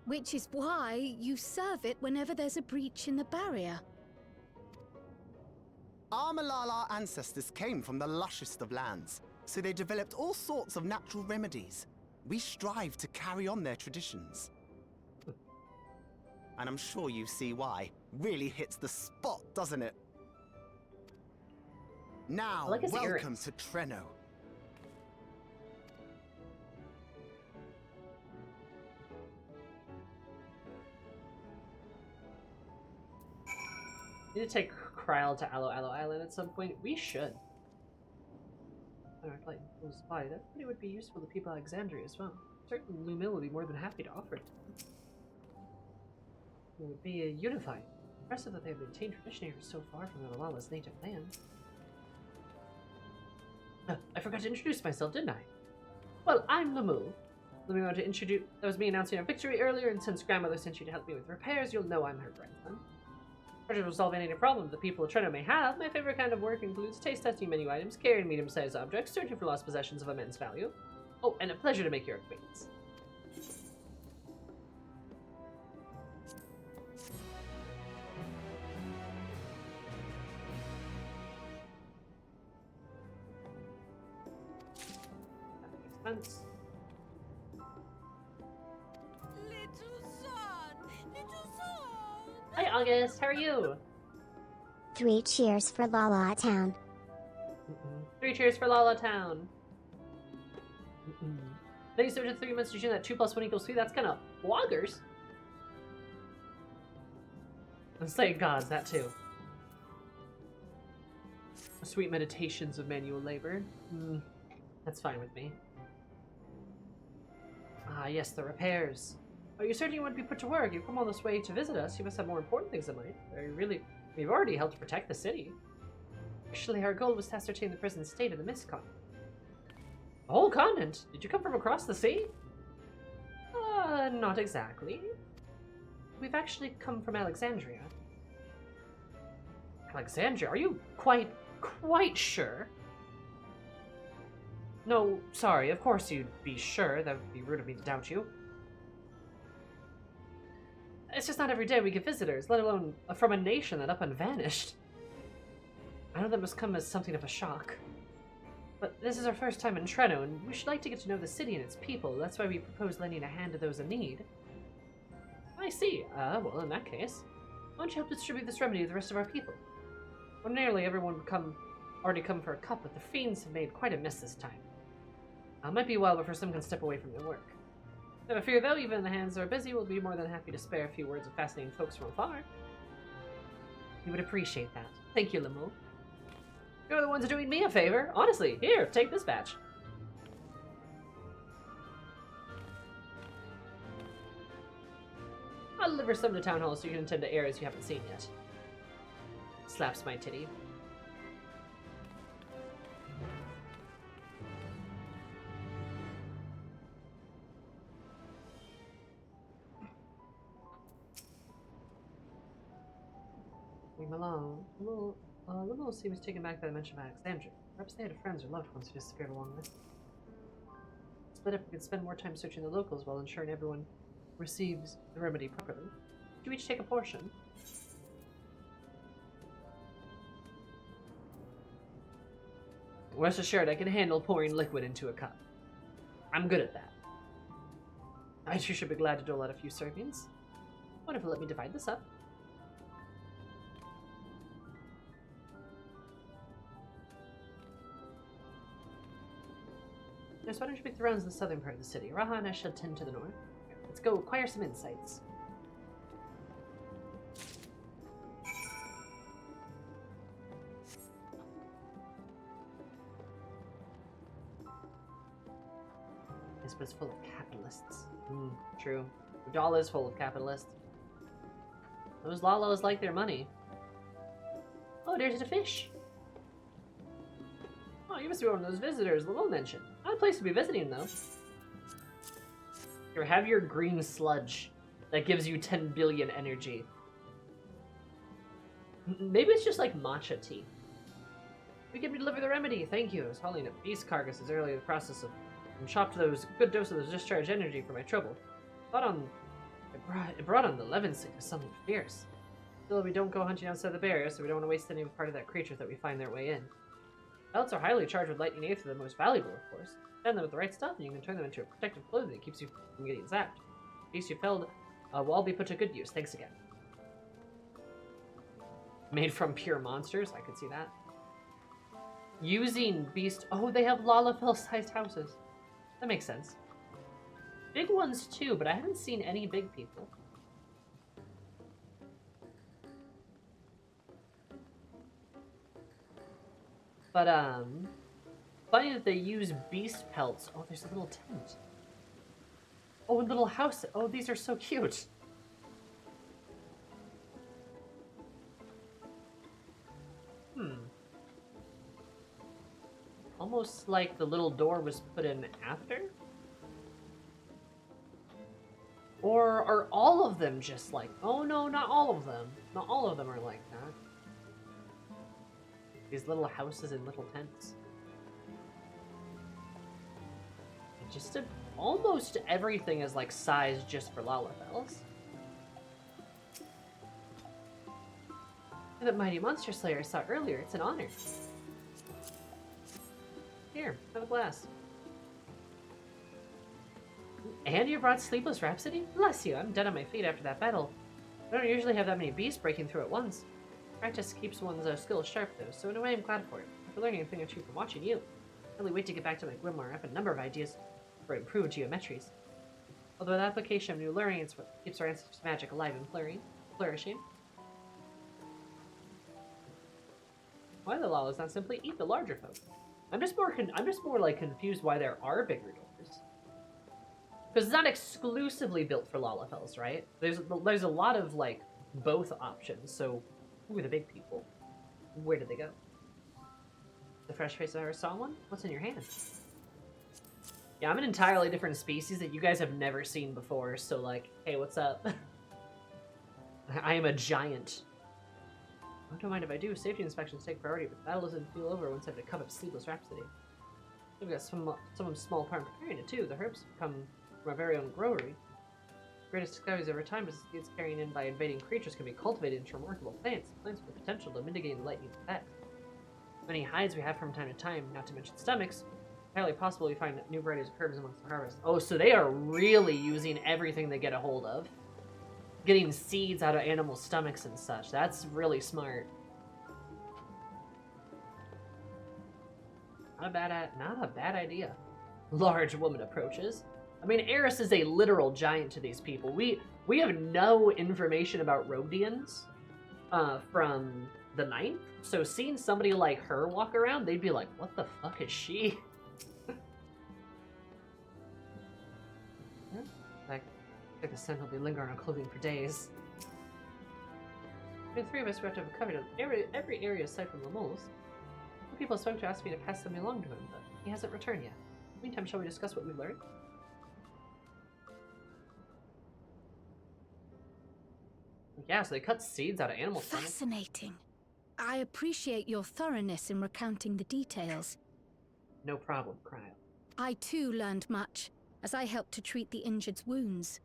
Which is why you serve it whenever there's a breach in the barrier. Our Malala ancestors came from the lushest of lands, so they developed all sorts of natural remedies. We strive to carry on their traditions. And I'm sure you see why. Really hits the spot, doesn't it? Now, I like his welcome earrings. to Treno. Need to take Kryl to Aloe Island at some point. We should. Alright, like, supply. That really would be useful to people of Alexandria as well. Certainly, Lumil would be more than happy to offer it. It would be unified. Impressive that they have maintained tradition here so far from the Malala's native land. I forgot to introduce myself, didn't I? Well, I'm Lumul. Let me want to introduce. That was me announcing our victory earlier, and since grandmother sent you to help me with repairs, you'll know I'm her grandson. In order to resolve any problem the people of Treno may have, my favorite kind of work includes taste testing menu items, carrying medium-sized objects, searching for lost possessions of immense value. Oh, and a pleasure to make your acquaintance. That makes sense. Little son! Hi, August. How are you? 3 cheers for Lala Town. 3 cheers for Lala Town. Thanks so much for 3 months to that 2 + 1 = 3. That's kind of bloggers. And saying gods, that too. Sweet meditations of manual labor. That's fine with me. Ah, yes, the repairs. Oh, you certainly wouldn't be put to work. You've come all this way to visit us. You must have more important things in mind. We've already helped protect the city. Actually, our goal was to ascertain the present state of the Mist Continent. The whole continent? Did you come from across the sea? Not exactly. We've actually come from Alexandria. Alexandria? Are you quite sure? No, sorry, of course you'd be sure. That would be rude of me to doubt you. It's just not every day we get visitors, let alone from a nation that up and vanished. I know that must come as something of a shock. But this is our first time in Treno, and we should like to get to know the city and its people. That's why we propose lending a hand to those in need. I see. Well, in that case, why don't you help distribute this remedy to the rest of our people? Ordinarily, everyone would already come for a cup, but the fiends have made quite a mess this time. Might be a while before some can step away from their work. Never fear, though, even the hands that are busy, we'll be more than happy to spare a few words of fascinating folks from afar. We would appreciate that. Thank you, Lemul. You're the ones doing me a favor. Honestly, here, take this batch. I'll deliver some to Town Hall so you can attend to errors you haven't seen yet. slaps my titty. Leave him alone. Limo seems taken back by the mention of Alexandria. Perhaps they had friends or loved ones who disappeared along with. Split up, we could spend more time searching the locals while ensuring everyone receives the remedy properly. Do each take a portion? Rest assured, I can handle pouring liquid into a cup. I'm good at that. I too should be glad to dole out a few servings. Wonderful, let me divide this up. Yes, why don't you pick the rounds in the southern part of the city? Raha and I shall tend to the north. Let's go acquire some insights. This was full of capitalists. True. Udala is full of capitalists. Those Lalos like their money. Oh, there's a fish. Oh, you must be one of those visitors Lalo mentioned. Not a place to be visiting, though. Here, have your green sludge. That gives you 10 billion energy. Maybe it's just like matcha tea. We can deliver the remedy. Thank you. I was hauling up beast carcasses earlier in the process of chopped those good dose of those discharge energy for my trouble. It brought on the Levin sickness something fierce. Still, we don't go hunting outside the barrier, so we don't want to waste any part of that creature that we find their way in. Belts are highly charged with lightning eighth, are the most valuable, of course. Send them with the right stuff, and you can turn them into a protective clothing that keeps you from getting zapped. Beast you felled will all be put to good use. Thanks again. Made from pure monsters, I could see that. Using beast. Oh, they have Lalafell-sized houses. That makes sense. Big ones too, but I haven't seen any big people. But, funny that they use beast pelts. Oh, there's a little tent. Oh, a little house. Oh, these are so cute. Almost like the little door was put in after? Or are all of them just like... Oh no, not all of them. Not all of them are like that. These little houses and little tents. Just almost everything is like sized just for Lalafells. That mighty monster slayer I saw earlier, it's an honor. Here, have a glass. And you brought Sleepless Rhapsody? Bless you, I'm dead on my feet after that battle. I don't usually have that many beasts breaking through at once. Practice keeps one's skills sharp though, so in a way I'm glad for it. After learning a thing or two from watching you. I really wait to get back to my grimoire. I have a number of ideas for improved geometries. Although the application of new learning is what keeps our ancestors' magic alive and flourishing. Why the law is not simply eat the larger folk? I'm just more like confused why there are bigger doors. Because it's not exclusively built for Lalafells, right? There's a lot of like both options. So who are the big people? Where did they go? The fresh face I ever saw one? What's in your hand? Yeah, I'm an entirely different species that you guys have never seen before. So like, hey, what's up? I am a giant. I don't mind if I do. Safety inspections take priority, but the battle doesn't feel over once I have to cup up Sleepless Rhapsody. We've got some small part in preparing it too. The herbs come from our very own growery. Greatest discoveries over time is the seeds carrying in by invading creatures can be cultivated into remarkable plants. Plants with the potential to mitigate the lightning effects. Many hides we have from time to time, not to mention stomachs. Entirely possible we find new varieties of herbs amongst the harvest. Oh, so they are really using everything they get a hold of. Getting seeds out of animal stomachs and such. That's really smart. Not a bad idea. Large woman approaches. I mean, Eris is a literal giant to these people. We have no information about Rhodians from the 9th. So seeing somebody like her walk around, they'd be like, what the fuck is she? Like the scent will be lingering on clothing for days. Between the three of us, we have to have covered every area aside from Lamol's. Some people spoke to ask me to pass something along to him, but he hasn't returned yet. Meantime, shall we discuss what we've learned? Yeah, so they cut seeds out of animal stomachs. Fascinating. I appreciate your thoroughness in recounting the details. No problem, Cryo. I too learned much, as I helped to treat the injured's wounds.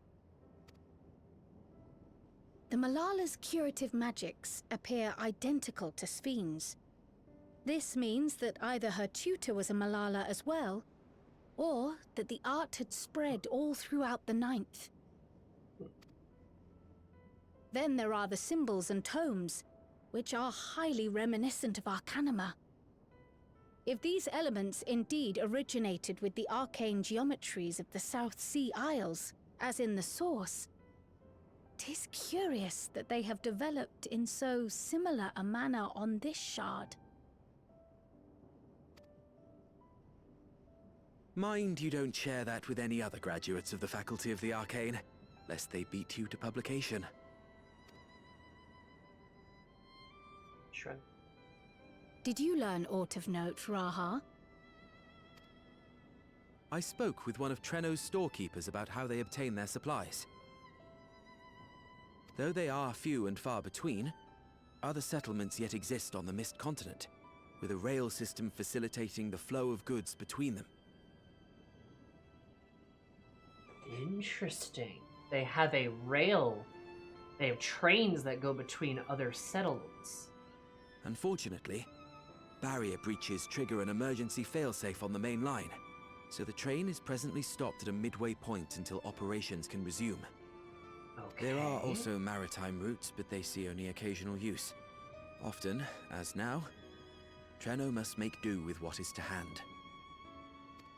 The Malala's curative magics appear identical to Spheen's. This means that either her tutor was a Malala as well, or that the art had spread all throughout the Ninth. Then there are the symbols and tomes, which are highly reminiscent of Arcanima. If these elements indeed originated with the arcane geometries of the South Sea Isles, as in the source, 'tis curious that they have developed in so similar a manner on this shard. Mind you don't share that with any other graduates of the Faculty of the Arcane, lest they beat you to publication. Shrug. Did you learn aught of note, Raha? I spoke with one of Treno's storekeepers about how they obtain their supplies. Though they are few and far between, other settlements yet exist on the Mist Continent, with a rail system facilitating the flow of goods between them. Interesting. They have a rail. They have trains that go between other settlements. Unfortunately, barrier breaches trigger an emergency failsafe on the main line, so the train is presently stopped at a midway point until operations can resume. Okay. There are also maritime routes, but they see only occasional use. Often, as now, Treno must make do with what is to hand.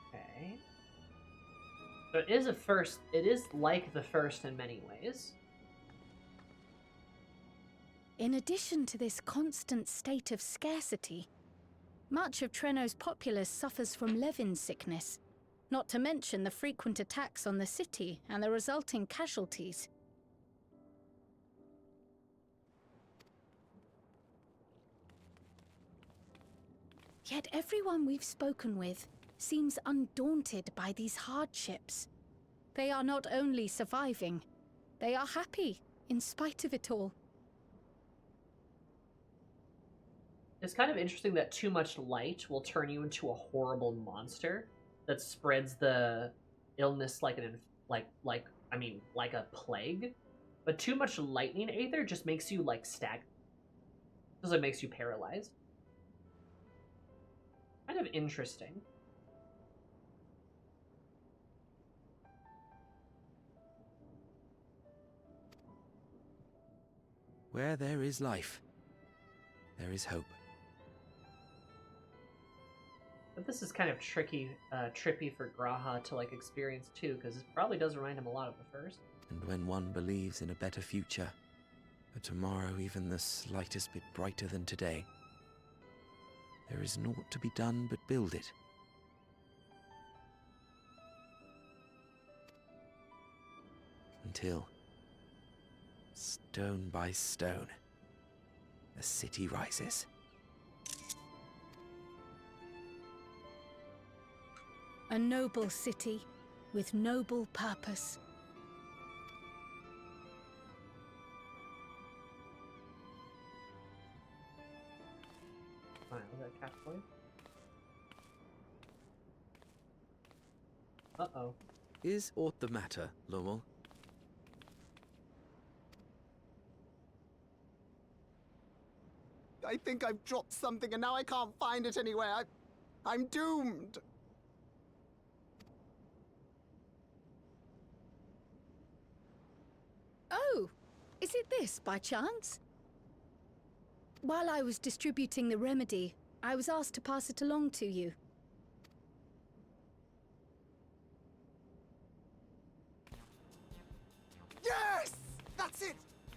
Okay. So it is like the first in many ways. In addition to this constant state of scarcity, much of Treno's populace suffers from Levin sickness, not to mention the frequent attacks on the city and the resulting casualties. Yet everyone we've spoken with seems undaunted by these hardships. They are not only surviving, they are happy in spite of it all. It's kind of interesting that too much light will turn you into a horrible monster that spreads the illness like a plague. But too much lightning aether just makes you like stagnant. It makes you paralyzed. Kind of interesting. Where there is life, there is hope. But this is kind of trippy for Graha to like experience too, because it probably does remind him a lot of the first. And when one believes in a better future, a tomorrow even the slightest bit brighter than today, there is naught to be done but build it. Until, stone by stone, the city rises. A noble city with noble purpose. Fine, was that cat boy? Uh-oh. Is aught the matter, Lowell? I think I've dropped something and now I can't find it anywhere. I'm doomed. Oh, is it this by chance? While I was distributing the remedy, I was asked to pass it along to you. Yes! That's it!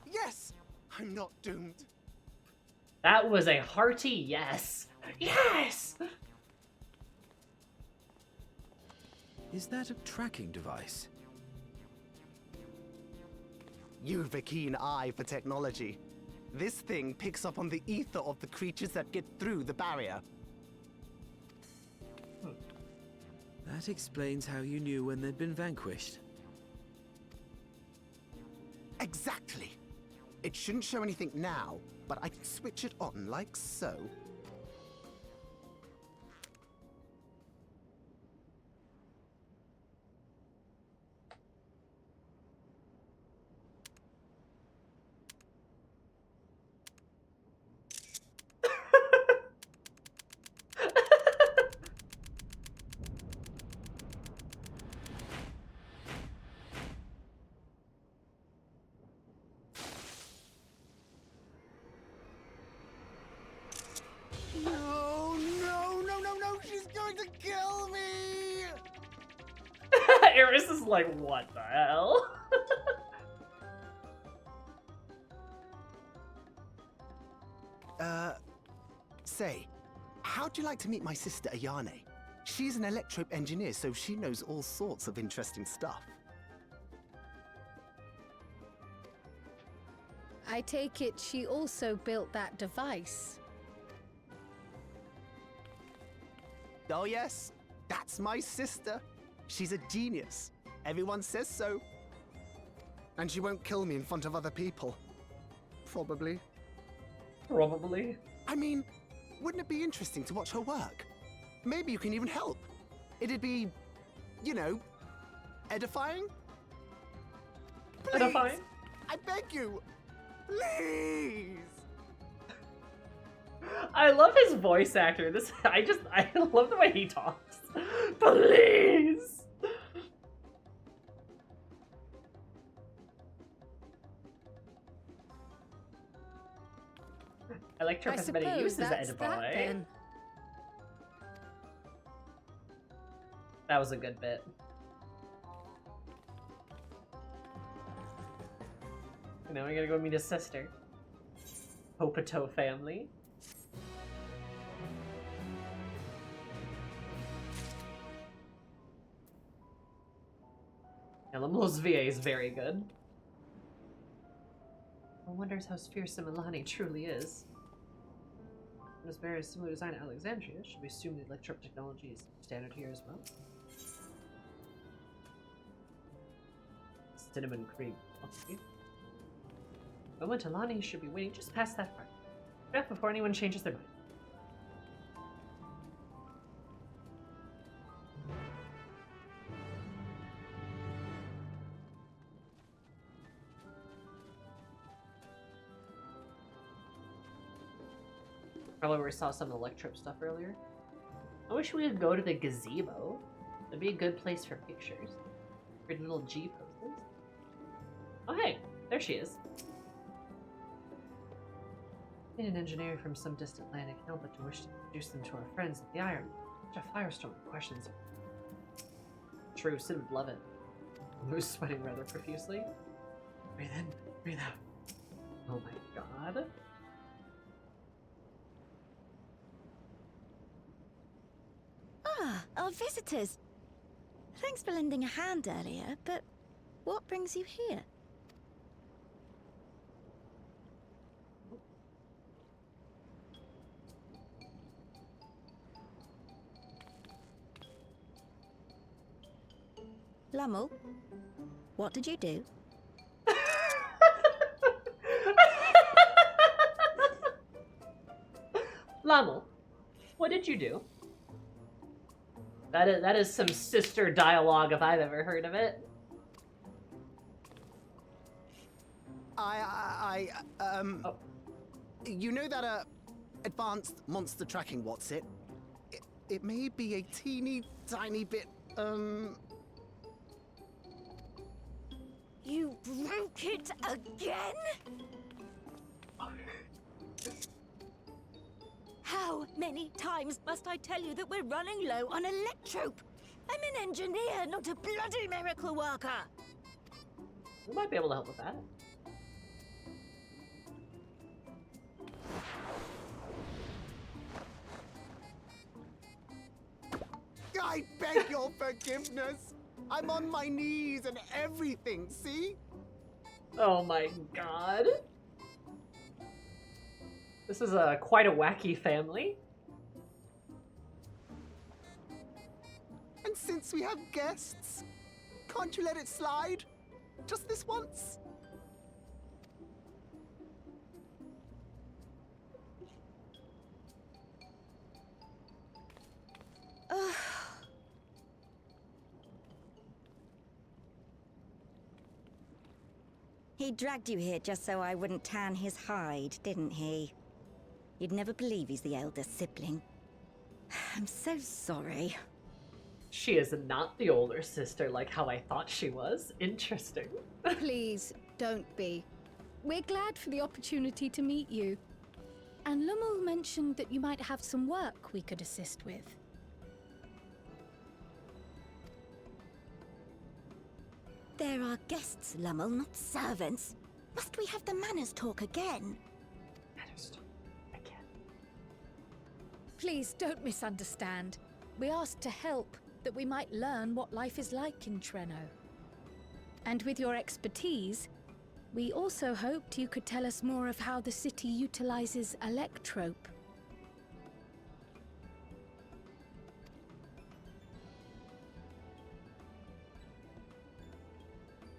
Yes! I'm not doomed. That was a hearty yes. Yes! Is that a tracking device? You've a keen eye for technology. This thing picks up on the ether of the creatures that get through the barrier. That explains how you knew when they'd been vanquished. Exactly. It shouldn't show anything now, but I can switch it on like so. No, she's going to kill me! Eris is like, what the hell? Say, how'd you like to meet my sister Ayane? She's an electrope engineer, so she knows all sorts of interesting stuff. I take it she also built that device. Oh yes, that's my sister. She's a genius. Everyone says so. And she won't kill me in front of other people. Probably. Probably. I mean, wouldn't it be interesting to watch her work? Maybe you can even help. It'd be, you know, edifying? Please, Edifying? I beg you. Please. I love his voice actor. I love the way he talks. Please. Electrope has many uses, that's Edify. that, then. That was a good bit. And now we gotta go meet his sister. Hopato family. Elamo's VA is very good. One wonders how fearsome Milani truly is. This very similar design to Alexandria. Should we assume the electrope technology is standard here as well? Cinnamon cream. Okay. Moment Alani should be waiting just past that part. Back before anyone changes their mind. Probably where we saw some electrope stuff earlier. I wish we could go to the gazebo. That'd be a good place for pictures. Pretty little G poses. Oh hey, there she is. Being an engineer from some distant land, I can't help but to wish to introduce them to our friends at the Iron. Such a firestorm of questions. True, Sid would love it. Moose sweating rather profusely. Breathe in, breathe out. Oh my god. Ah, our visitors. Thanks for lending a hand earlier, but what brings you here? Lammel, what did you do? Lammel, what did you do? That is some sister dialogue if I've ever heard of it. Oh. You know that, advanced monster tracking, what's it? It may be a teeny tiny bit, You broke it again? How many times must I tell you that we're running low on electrope? I'm an engineer, not a bloody miracle worker. We might be able to help with that. I beg your forgiveness. I'm on my knees and everything, see? Oh my god. This is quite a wacky family. And since we have guests, can't you let it slide? Just this once? He dragged you here just so I wouldn't tan his hide, didn't he? You'd never believe he's the elder sibling. I'm so sorry. She is not the older sister like how I thought she was. Interesting. Please, don't be. We're glad for the opportunity to meet you. And Lummel mentioned that you might have some work we could assist with. There are guests, Lummel, not servants. Must we have the manners talk again? Again. Please don't misunderstand. We asked to help, that we might learn what life is like in Treno. And with your expertise, we also hoped you could tell us more of how the city utilizes electrope.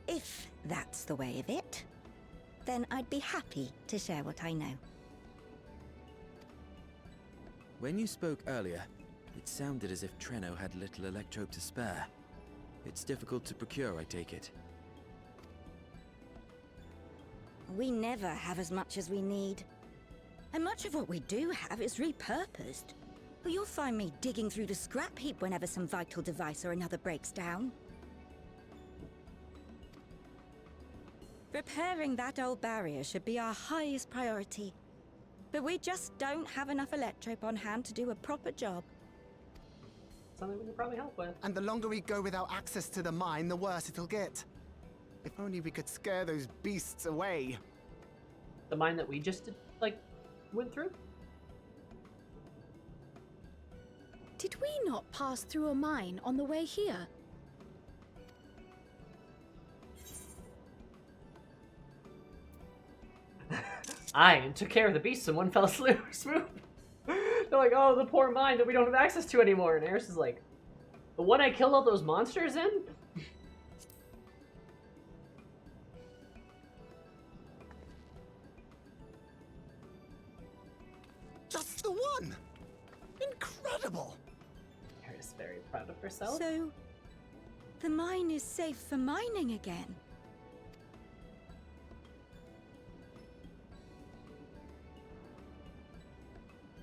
If that's the way of it, then I'd be happy to share what I know. When you spoke earlier, it sounded as if Treno had little electrope to spare. It's difficult to procure, I take it. We never have as much as we need. And much of what we do have is repurposed. But you'll find me digging through the scrap heap whenever some vital device or another breaks down. Repairing that old barrier should be our highest priority. But we just don't have enough electrope on hand to do a proper job. Something we can probably help with. And the longer we go without access to the mine, the worse it'll get. If only we could scare those beasts away. The mine that we just, went through? Did we not pass through a mine on the way here? I took care of the beast and one fell swoop. They're like, oh, the poor mine that we don't have access to anymore. And Eris is like, the one I killed all those monsters in? Just the one! Incredible! Eris is very proud of herself. So, the mine is safe for mining again.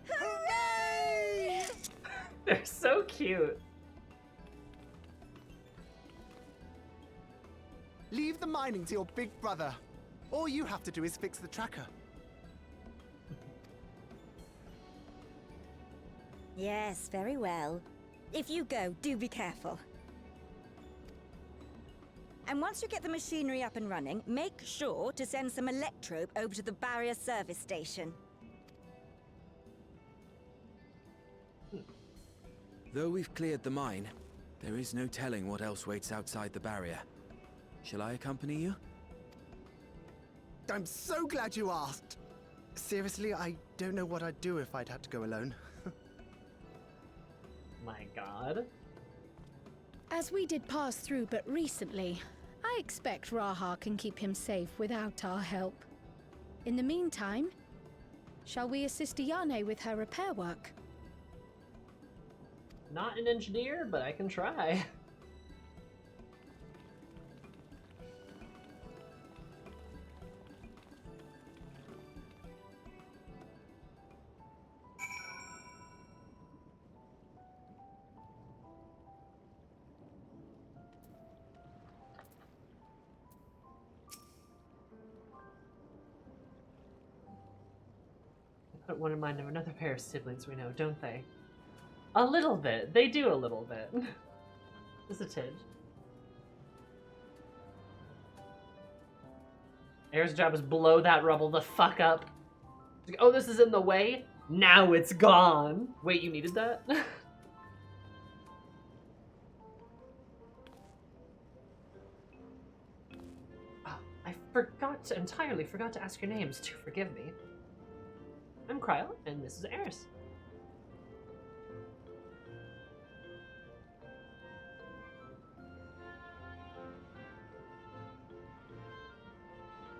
Hooray! They're so cute. Leave the mining to your big brother. All you have to do is fix the tracker. Yes, very well. If you go, do be careful. And once you get the machinery up and running, make sure to send some electrope over to the barrier service station. Though we've cleared the mine, there is no telling what else waits outside the barrier. Shall I accompany you? I'm so glad you asked. Seriously, I don't know what I'd do if I'd had to go alone. My god. As we did pass through but recently, I expect Raha can keep him safe without our help. In the meantime, shall we assist Ayane with her repair work? Not an engineer, but I can try. Put one in mind of another pair of siblings we know, don't they? A little bit. They do a little bit. Just a tidge. Air's job is blow that rubble the fuck up. Like, oh, this is in the way? Now it's gone. Wait, you needed that? Oh, I entirely forgot to ask your names. Do forgive me. I'm Cryo, and this is Eris.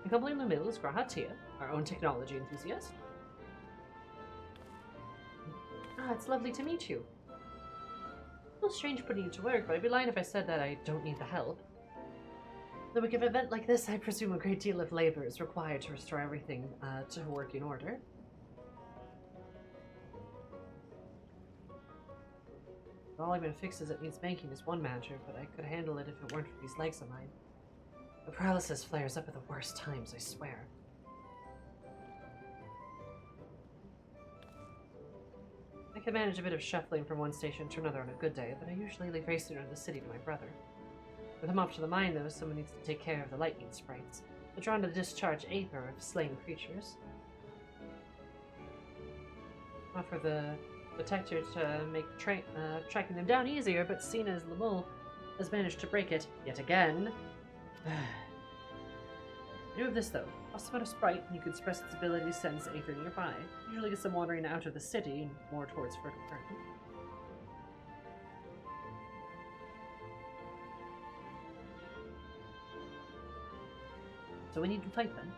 Accompanying the middle is Grahatia, our own technology enthusiast. Ah, it's lovely to meet you. A little strange putting you to work, but I'd be lying if I said that I don't need the help. Though with an event like this, I presume a great deal of labor is required to restore everything to working order. All I'm gonna fix as it needs making is one matter, but I could handle it if it weren't for these legs of mine. The paralysis flares up at the worst times, I swear. I can manage a bit of shuffling from one station to another on a good day, but I usually leave racing around the city to my brother. With him off to the mine, though, someone needs to take care of the lightning sprites. They're drawn to discharge aether of slain creatures. Offer the detector to make tracking them down easier, but seeing as Lemul has managed to break it yet again. I knew of this, though. Also found a sprite, and you could express its ability to sense aether nearby. Usually gets them wandering out of the city and more towards Fertile Garden. So we need to fight them.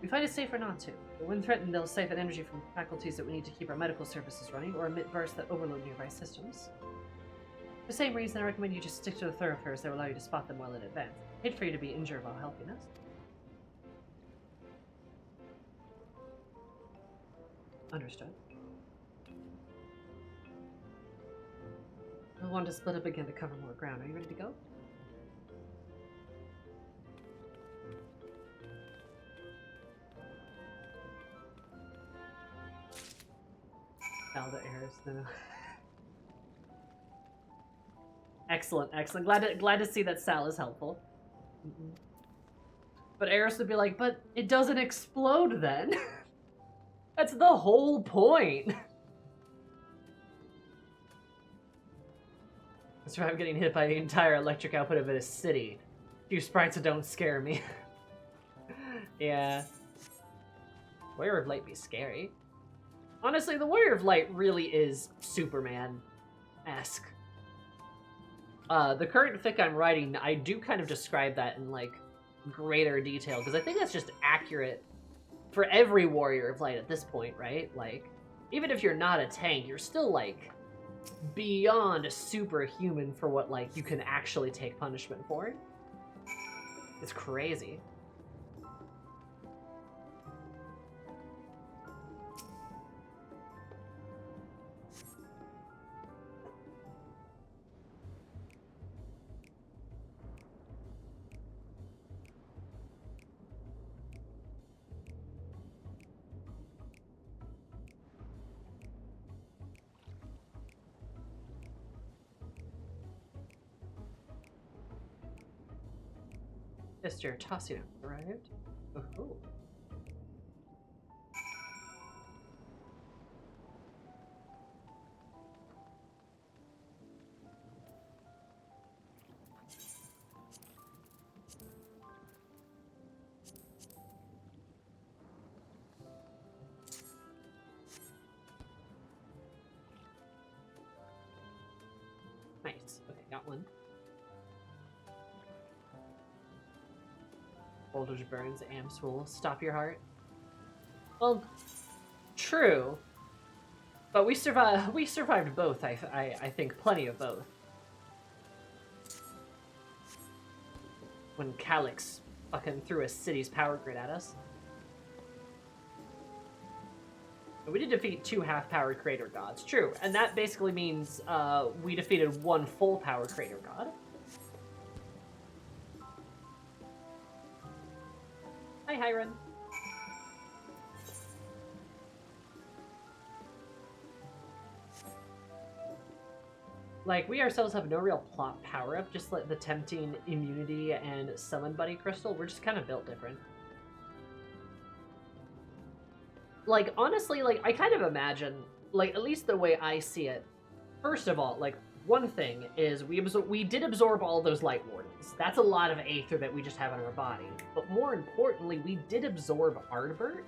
We find it safer not to. But when threatened, they'll siphon energy from faculties that we need to keep our medical services running, or emit bursts that overload nearby systems. For the same reason, I recommend you just stick to the thoroughfares that will allow you to spot them well in advance. Hate for you to be injured while helping us. Understood. We'll want to split up again to cover more ground. Are you ready to go? The Eris, no. Excellent, excellent. Glad to see that Sal is helpful. But Eris would be like, but it doesn't explode then. That's the whole point. That's why I'm getting hit by the entire electric output of a city. A few sprites that don't scare me. Yeah. Warrior of Light be scary. Honestly, the Warrior of Light really is Superman-esque. The current fic I'm writing, I do kind of describe that in, like, greater detail, because I think that's just accurate for every Warrior of Light at this point, right? Like, even if you're not a tank, you're still, like, beyond superhuman for what, like, you can actually take punishment for. It's crazy. Mr. Tossino arrived. Oh. Nice. Okay, got one. Voltage burns, amps will stop your heart. Well, true. But we survived both, I think plenty of both. When Calyx fucking threw a city's power grid at us. But we did defeat 2 half-powered crater gods, true. And that basically means we defeated 1 full-power crater god. Hi, Hiron. Like, we ourselves have no real plot power-up, just like the tempting immunity and summon buddy crystal. We're just kind of built different. Like, honestly, like, I kind of imagine, like, at least the way I see it, first of all, like, one thing is we did absorb all those light wardens. That's a lot of aether that we just have in our body. But more importantly, we did absorb Ardbert.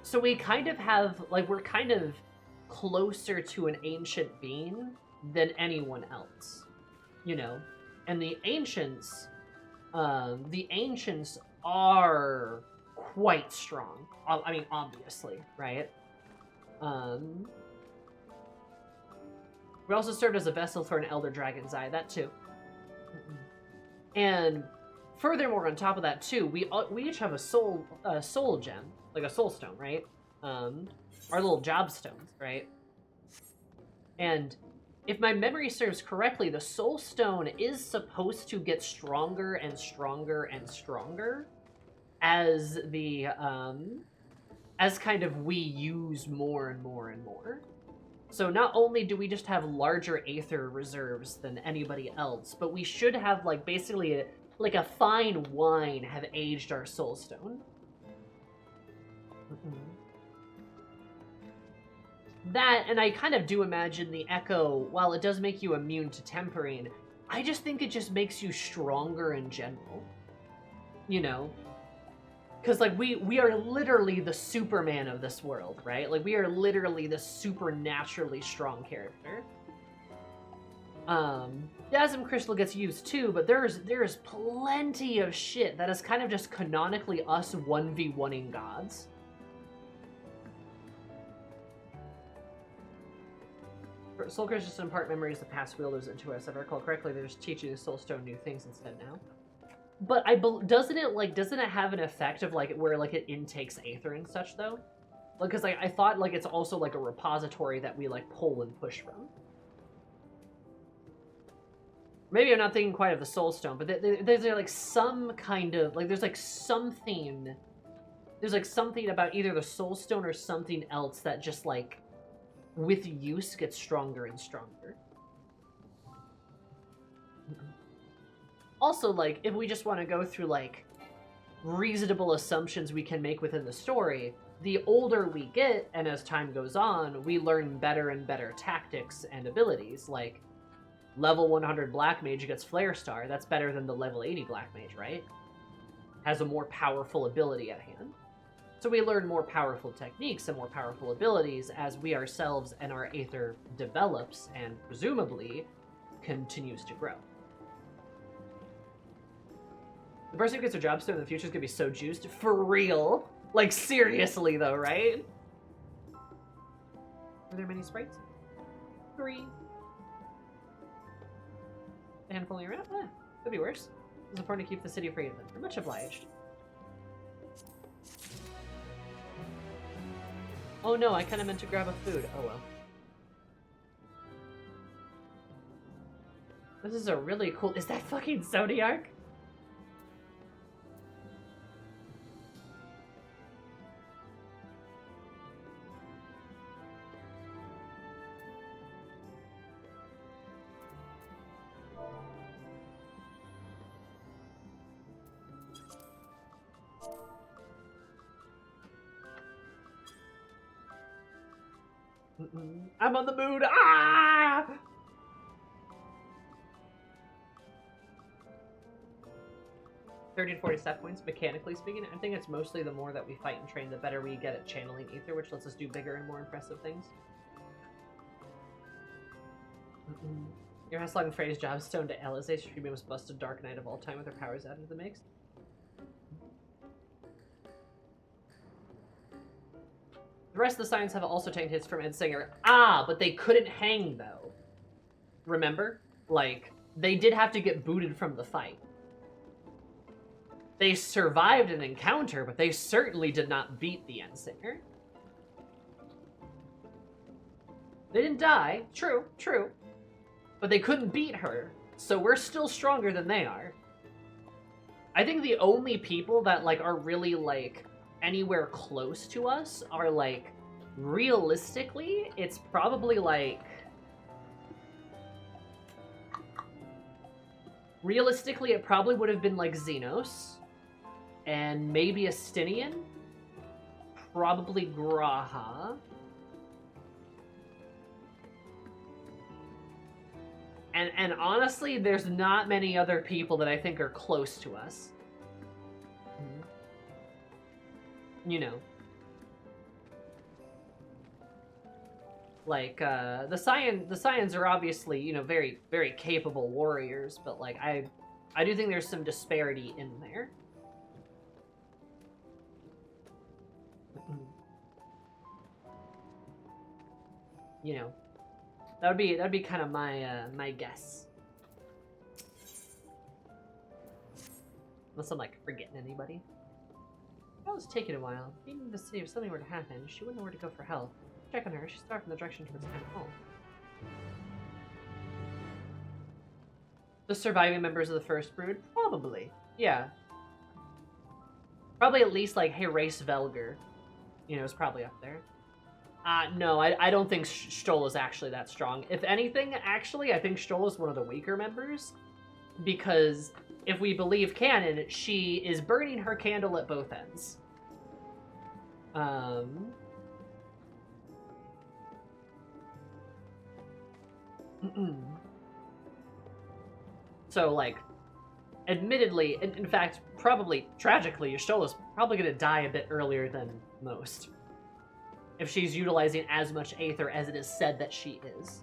So we kind of have, like, we're kind of closer to an ancient being than anyone else, you know? And the ancients are quite strong. I mean, obviously, right? We also served as a vessel for an Elder Dragon's Eye, that too. And furthermore, on top of that too, we each have a soul gem, like a soul stone, right? Our little job stones, right? And if my memory serves correctly, the soul stone is supposed to get stronger and stronger and stronger as the as kind of we use more and more and more. So not only do we just have larger Aether reserves than anybody else, but we should have, like, basically like a fine wine have aged our soul stone. That, and I kind of do imagine the Echo, while it does make you immune to tempering, I just think it just makes you stronger in general. You know? Because, like, we are literally the Superman of this world, right? Like, we are literally the supernaturally strong character. Dasm Crystal gets used too, but there's plenty of shit that is kind of just canonically us 1v1ing gods. Soul Curse just impart memories of past wielders into us. If I recall correctly, they're just teaching the Soul Stone new things instead now. But doesn't it have an effect of, like, where, like, it intakes Aether and such, though? Like, because, like, I thought, like, it's also, like, a repository that we, like, pull and push from. Maybe I'm not thinking quite of the Soul Stone, but there's, like, some kind of, like, there's, like, something... There's, like, something about either the Soul Stone or something else that just, like, with use gets stronger and stronger. Also, like, if we just want to go through, like, reasonable assumptions we can make within the story, the older we get, and as time goes on, we learn better and better tactics and abilities. Like, level 100 Black Mage gets Flare Star. That's better than the level 80 Black Mage, right? Has a more powerful ability at hand. So we learn more powerful techniques and more powerful abilities as we ourselves and our Aether develops and presumably continues to grow. The person who gets a job stone in the future is going to be so juiced. For real. Like, seriously, though, right? Are there many sprites? 3. A handful around? Could be worse. It's important to keep the city free of them. We're much obliged. Oh no, I kind of meant to grab a food. Oh well. This is a really cool... Is that fucking Zodiac? I'm on the moon. Ah! $30 to 40 stat points, mechanically speaking. I think it's mostly the more that we fight and train, the better we get at channeling Aether, which lets us do bigger and more impressive things. Your Haslong phrase Jobstone to Alizé, she became the most busted Dark Knight of all time with her powers added to the mix. The rest of the Signs have also taken hits from Ed Singer. Ah, but they couldn't hang, though. Remember? Like, they did have to get booted from the fight. They survived an encounter, but they certainly did not beat the Endsinger. They didn't die. True, true. But they couldn't beat her, so we're still stronger than they are. I think the only people that, like, are really, like, anywhere close to us are, like, realistically, it's probably, like... Realistically, it probably would have been, like, Xenos. And maybe Astinian. Probably Graha. And honestly, there's not many other people that I think are close to us. You know. Like, the Scions are obviously, you know, very, very capable warriors, but, like, I do think there's some disparity in there. You know, that'd be kind of my, my guess. Unless I'm, like, forgetting anybody. That was taking a while. Being in the city, if something were to happen, she wouldn't know where to go for help. Check on her. She's far from the direction towards home. The surviving members of the First Brood? Probably. Yeah. Probably at least, like, Herace Velger, you know, is probably up there. No, I don't think Stoll is actually that strong. If anything, actually, I think Stoll is one of the weaker members. Because if we believe canon, she is burning her candle at both ends. So, like, admittedly, in fact, probably, tragically, Y'shtola's probably going to die a bit earlier than most. If she's utilizing as much Aether as it is said that she is.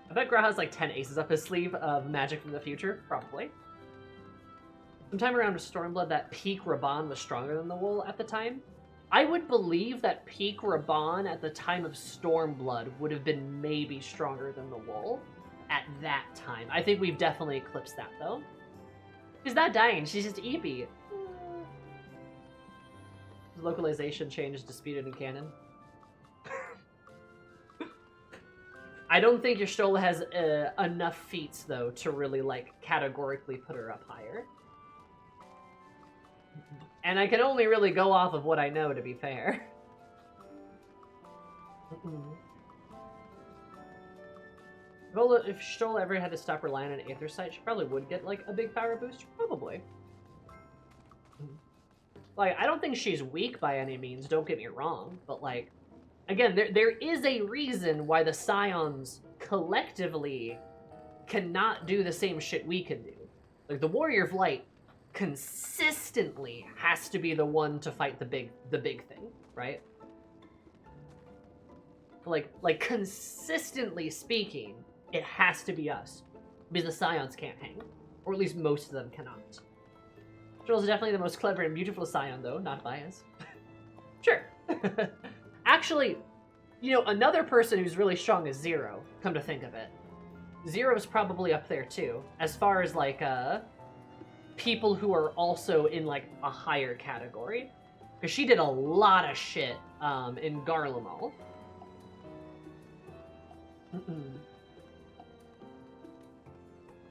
I bet Grau has like 10 aces up his sleeve of magic from the future. Probably. Sometime around Stormblood, that peak Raban was stronger than the Wool at the time. I would believe that peak Raban at the time of Stormblood would have been maybe stronger than the Wool at that time. I think we've definitely eclipsed that, though. She's not dying. She's just eepy. Localization change is disputed in canon. I don't think Y'shtola has enough feats, though, to really, like, categorically put her up higher. And I can only really go off of what I know, to be fair. If Y'shtola ever had to stop relying on Aethersight, she probably would get, like, a big power boost. Probably. Like, I don't think she's weak by any means, don't get me wrong, but, like, again, there is a reason why the Scions collectively cannot do the same shit we can do. Like, the Warrior of Light consistently has to be the one to fight the big thing, right? Like consistently speaking, it has to be us. Because the Scions can't hang. Or at least most of them cannot. Joel's definitely the most clever and beautiful Scion, though, not biased. Sure. Actually, you know, another person who's really strong is Zero, come to think of it. Zero's probably up there, too, as far as, like, people who are also in, like, a higher category. Because she did a lot of shit in Garlemald.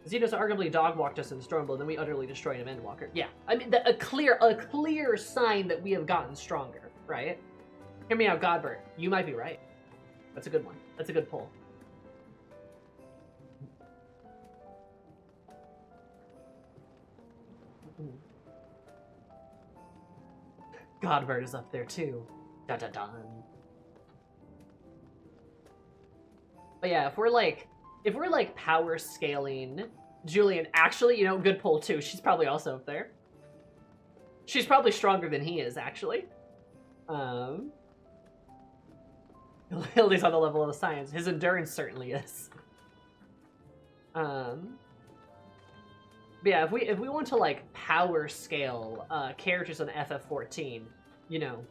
Xenos arguably dog-walked us in Stormblood, then we utterly destroyed him Endwalker. Yeah, I mean, a clear sign that we have gotten stronger, right? Hear me out, Godbert. You might be right. That's a good one. That's a good pull. Godbert is up there too. Da-da-da. But yeah, if we're like power scaling Julian, actually, you know, good pull too. She's probably also up there. She's probably stronger than he is, actually. Hildy's on the level of the Science. His endurance certainly is. But yeah, if we want to like power scale characters on FF14, you know,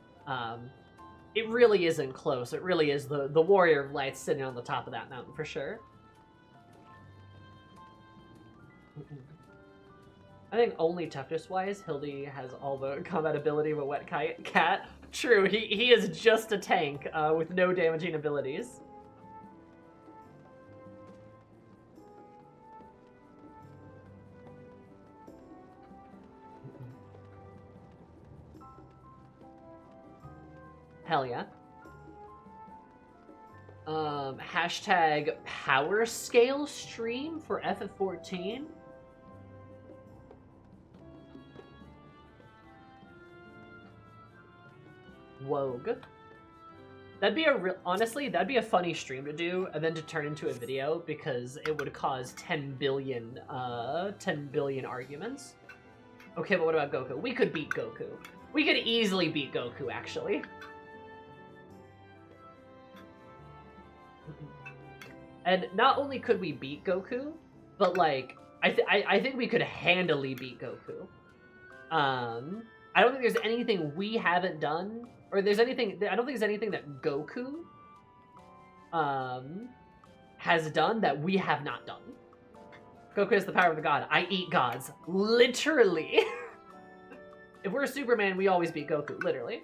it really isn't close. It really is the Warrior of Light sitting on the top of that mountain for sure. I think only toughness-wise, Hildy has all the combat ability of a Wet Cat. True, he is just a tank with no damaging abilities. Hell yeah. Hashtag power scale stream for FF14. Wogue. That'd be honestly, that'd be a funny stream to do, and then to turn into a video, because it would cause 10 billion arguments. Okay, but what about Goku? We could beat Goku. We could easily beat Goku, actually. And not only could we beat Goku, but like I think we could handily beat Goku. I don't think there's anything we haven't done, or there's anything. I don't think there's anything that Goku has done that we have not done. Goku has the power of the god. I eat gods, literally. If we're Superman, we always beat Goku, literally.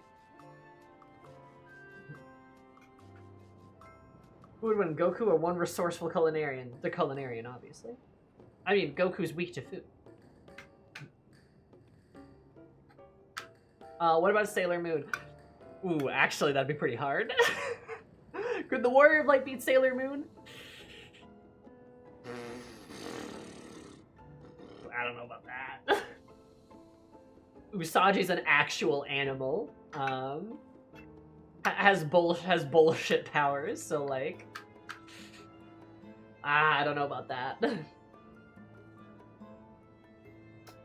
Who would win, Goku or one resourceful culinarian? The culinarian, obviously. I mean, Goku's weak to food. What about Sailor Moon? Ooh, actually, that'd be pretty hard. Could the Warrior of Light beat Sailor Moon? I don't know about that. Usagi's an actual animal. Has bullshit powers, so like... I don't know about that.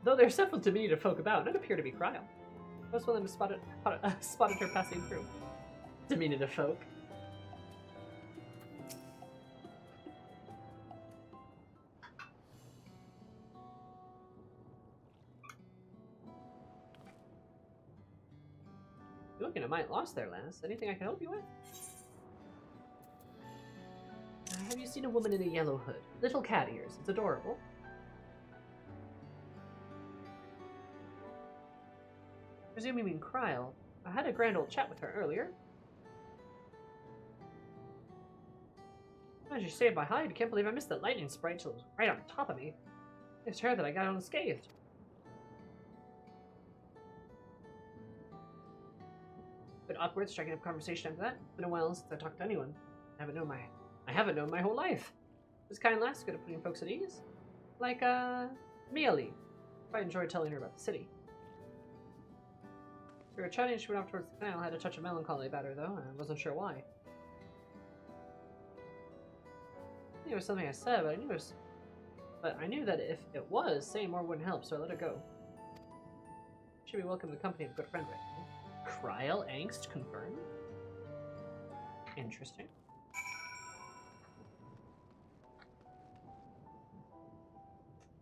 Though there's several diminutive folk about, none appear to be cryo. Most of them spotted her passing through. Diminutive folk. You're looking at my loss there, Lannis. Anything I can help you with? Have you seen a woman in a yellow hood? Little cat ears. It's adorable. Presume you mean Kryl. I had a grand old chat with her earlier. As you saved my hide, can't believe I missed that lightning sprite till it was right on top of me. It's her that I got unscathed. Bit awkward striking up conversation after that. Been a while since I talked to anyone. I haven't known my whole life. This kind lass good at putting folks at ease. Like, Miali. I enjoyed telling her about the city. We were chatting, she went off towards the canal. Had a touch of melancholy about her, though. I wasn't sure why. I knew it was something I said, but I knew that if it was, saying more wouldn't help, so I let it go. Should be welcome to the company of a good friend right now. Kryl angst confirmed? Interesting.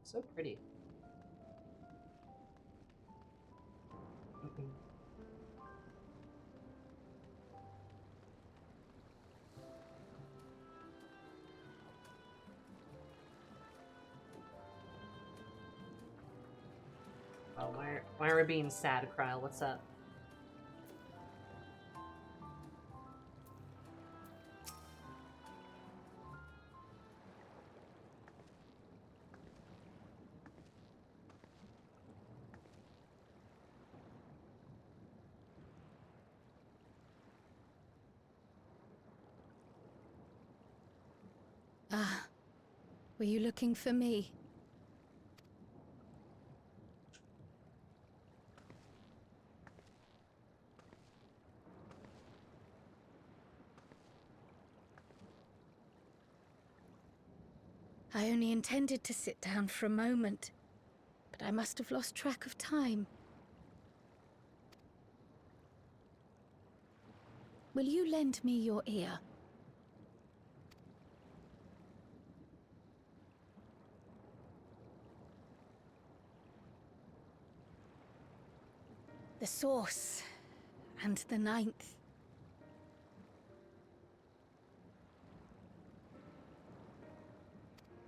So pretty. Oh, why are we being sad, Kryl? What's up? Ah, were you looking for me? I only intended to sit down for a moment, but I must have lost track of time. Will you lend me your ear? The source and the ninth.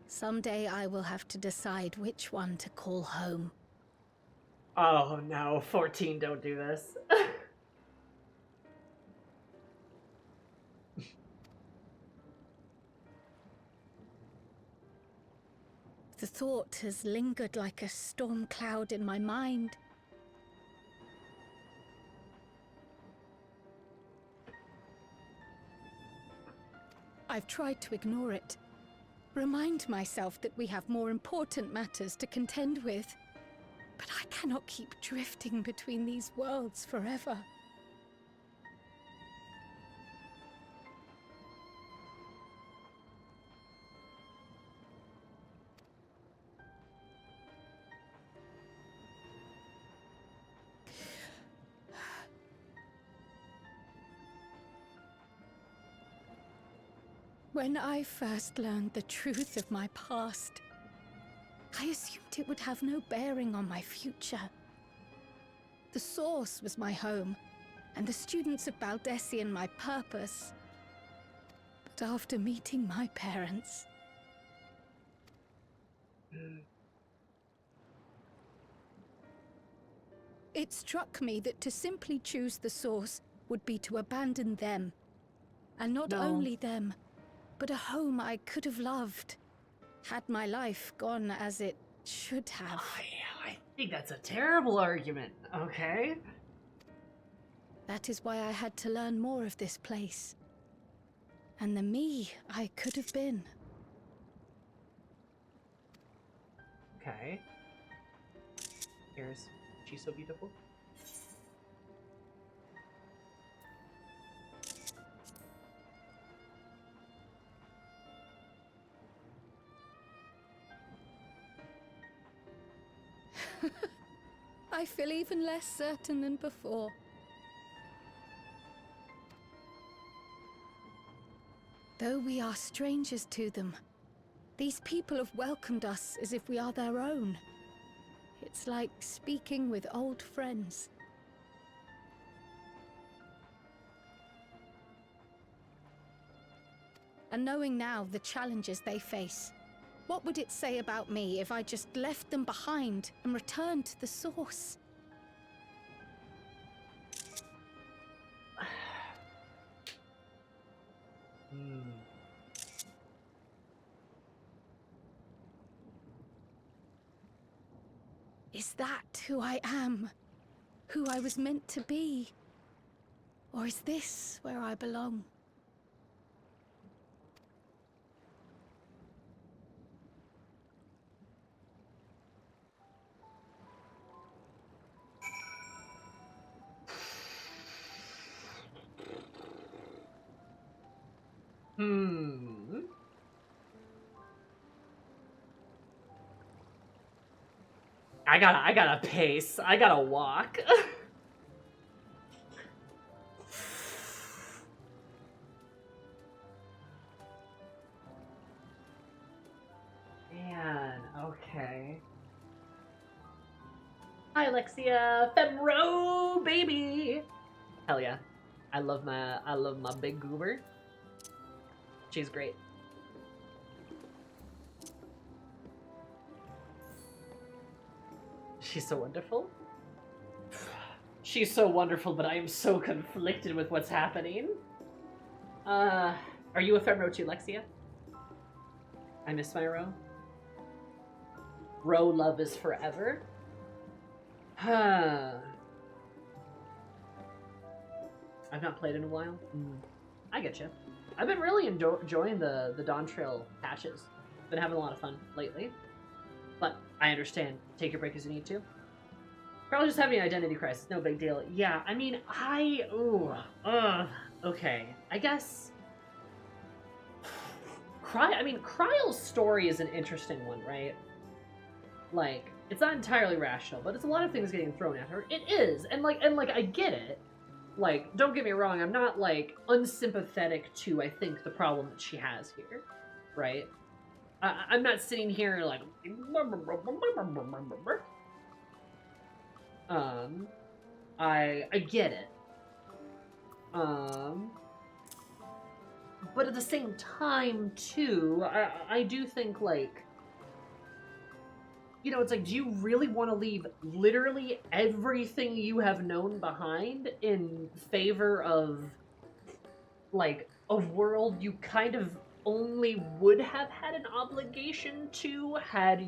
Someday I will have to decide which one to call home. Oh no, 14, don't do this. The thought has lingered like a storm cloud in my mind. I've tried to ignore it. Remind myself that we have more important matters to contend with. But I cannot keep drifting between these worlds forever. When I first learned the truth of my past, I assumed it would have no bearing on my future. The Source was my home, and the students of Baldessian my purpose. But after meeting my parents... It struck me that to simply choose the Source would be to abandon them. And not only them, but a home I could have loved, had my life gone as it should have. I think that's a terrible argument, okay? That is why I had to learn more of this place. And the me I could have been. Okay. Here's She's So Beautiful. I feel even less certain than before. Though we are strangers to them, these people have welcomed us as if we are their own. It's like speaking with old friends. And knowing now the challenges they face, what would it say about me if I just left them behind and returned to the Source? Is that who I am? Who I was meant to be? Or is this where I belong? I gotta pace. I gotta walk. Man, okay. Hi, Alexia. Femro, baby. Hell yeah. I love my big goober. She's great. She's so wonderful. She's so wonderful, but I am so conflicted with what's happening. Are you a Femro too, Lexia? I miss my Ro. Ro love is forever. I've not played in a while. I get you. I've been really enjoying the Dawntrail patches. Been having a lot of fun lately. But I understand. Take your break as you need to. Probably just having an identity crisis. No big deal. Yeah, I mean, okay. I guess... Kryle's story is an interesting one, right? Like, it's not entirely rational, but it's a lot of things getting thrown at her. It is, and I get it. Like, don't get me wrong, I'm not, like, unsympathetic to, I think, the problem that she has here, right? I'm not sitting here, like... I get it. But at the same time, too, I do think, like... You know, it's like, do you really want to leave literally everything you have known behind in favor of, like, a world you kind of only would have had an obligation to had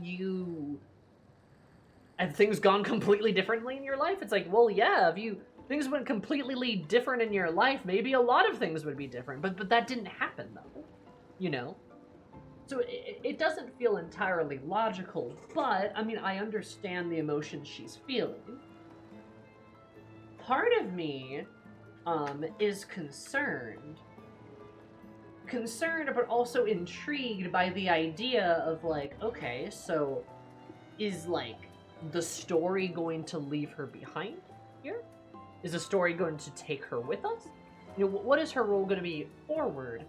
things gone completely differently in your life? It's like, well, yeah, if things went completely different in your life, maybe a lot of things would be different, but that didn't happen, though, you know? So it doesn't feel entirely logical, but, I mean, I understand the emotions she's feeling. Part of me, is concerned, but also intrigued by the idea of, like, okay, so is, like, the story going to leave her behind here? Is the story going to take her with us? You know, what is her role going to be forward?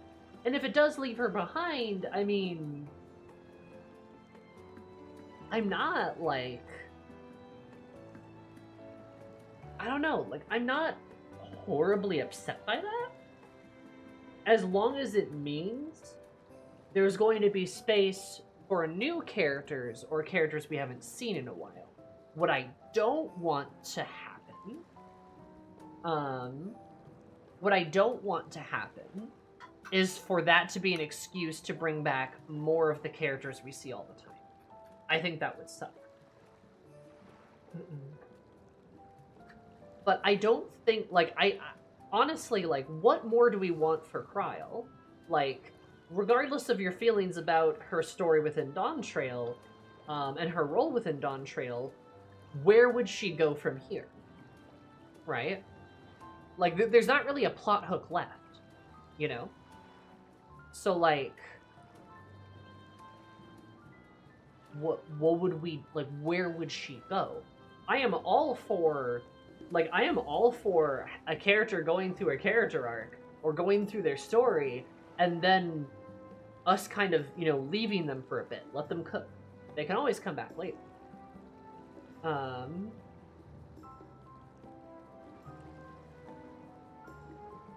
And if it does leave her behind, I mean, I'm not, like, I don't know, like, I'm not horribly upset by that. As long as it means there's going to be space for new characters or characters we haven't seen in a while. What I don't want to happen, is for that to be an excuse to bring back more of the characters we see all the time. I think that would suck. But I don't think, like, I honestly, like, what more do we want for Kryl? Like, regardless of your feelings about her story within Dawntrail, and her role within Dawntrail, where would she go from here? Right? Like, there's not really a plot hook left, you know? So, like, what would we, like, where would she go? I am all for a character going through a character arc, or going through their story, and then us kind of, you know, leaving them for a bit. Let them cook. They can always come back later.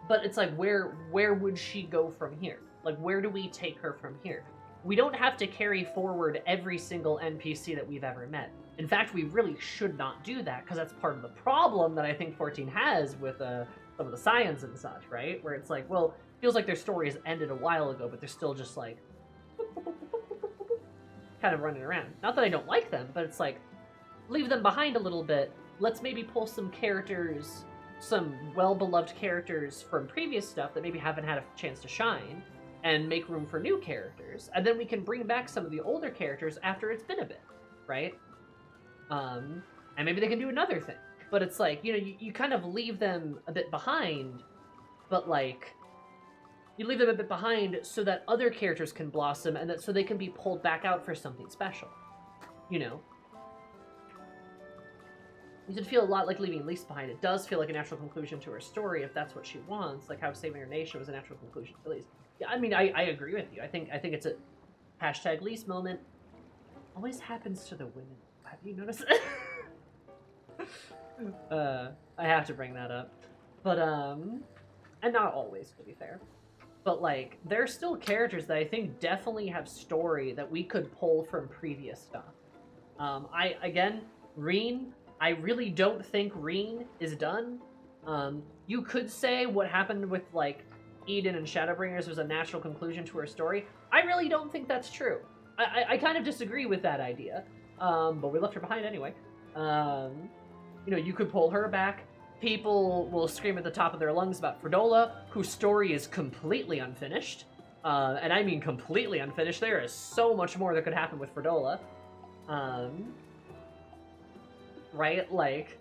But it's like, where would she go from here? Like, where do we take her from here? We don't have to carry forward every single NPC that we've ever met. In fact, we really should not do that, because that's part of the problem that I think 14 has with some of the scions and such, right? Where it's like, well, feels like their story has ended a while ago, but they're still just like kind of running around. Not that I don't like them, but it's like, leave them behind a little bit. Let's maybe pull some characters, some well-beloved characters from previous stuff that maybe haven't had a chance to shine, and make room for new characters. And then we can bring back some of the older characters after it's been a bit, right? And maybe they can do another thing. But it's like, you know, you kind of leave them a bit behind, but like, you leave them a bit behind so that other characters can blossom, and that so they can be pulled back out for something special, you know? You should feel a lot like leaving Lise behind. It does feel like a natural conclusion to her story if that's what she wants, like how saving her nation was a natural conclusion to Lise. Yeah, I mean, I agree with you. I think it's a hashtag Lise moment. Always happens to the women. Have you noticed that? I have to bring that up. But, and not always, to be fair. But, like, there are still characters that I think definitely have story that we could pull from previous stuff. Again, Reen, I really don't think Reen is done. You could say what happened with, like, Eden and Shadowbringers was a natural conclusion to her story. I really don't think that's true. I kind of disagree with that idea. But we left her behind anyway. You know, you could pull her back. People will scream at the top of their lungs about Fredola, whose story is completely unfinished. And I mean completely unfinished. There is so much more that could happen with Fredola. Right? Like,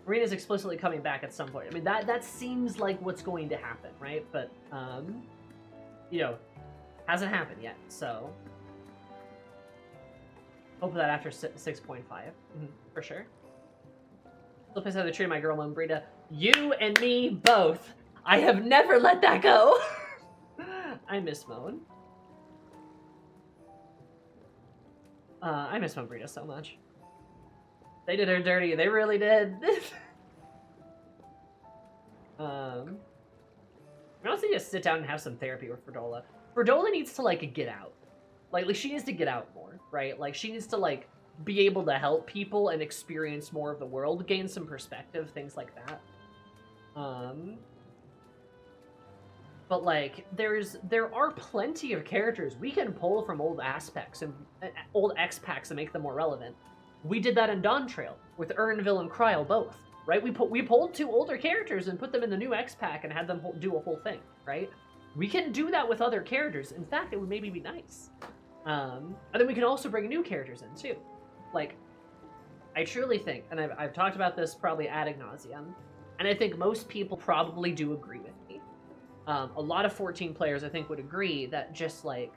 Rena's explicitly coming back at some point. I mean, that seems like what's going to happen, right? But, you know, hasn't happened yet, so... Hope that after 6.5, for sure. Flip is how they treated my girl, Mom Brita. You and me both. I have never let that go. I miss Moan. I miss Mom Brita so much. They did her dirty. They really did. We also need to sit down and have some therapy with Fredola. Fredola needs to, like, get out. Like, she needs to get out more, right? Like, she needs to, like, be able to help people and experience more of the world, gain some perspective, things like that. But, like, there are plenty of characters we can pull from old aspects and old X-Packs and make them more relevant. We did that in Dawntrail, with Urnville and Kryl both, right? We pulled two older characters and put them in the new X-Pack and had them do a whole thing, right? We can do that with other characters. In fact, it would maybe be nice. And then we can also bring new characters in, too. Like, I truly think, and I've talked about this probably ad nauseum, and I think most people probably do agree with me. A lot of 14 players, I think, would agree that just, like,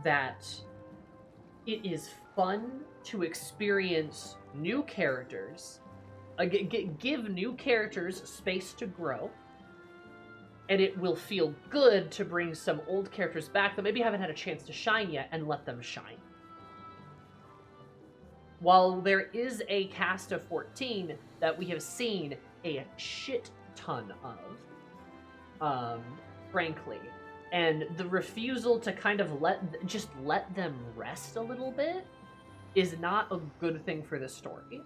that it is fun to experience new characters, give new characters space to grow, And it will feel good to bring some old characters back that maybe haven't had a chance to shine yet and let them shine. While there is a cast of 14 that we have seen a shit ton of, frankly, and the refusal to kind of let them rest a little bit is not a good thing for this story.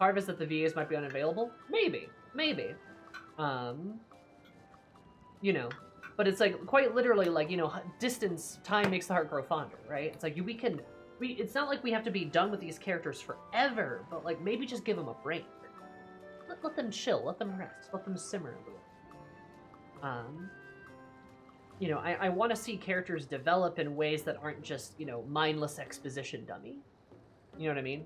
Part of it is that the VAs might be unavailable. Maybe. You know, but it's like quite literally like, you know, distance, time makes the heart grow fonder, right? It's like it's not like we have to be done with these characters forever, but like maybe just give them a break. Let them chill, let them rest, let them simmer a little. You know, I want to see characters develop in ways that aren't just, you know, mindless exposition dummy. You know what I mean?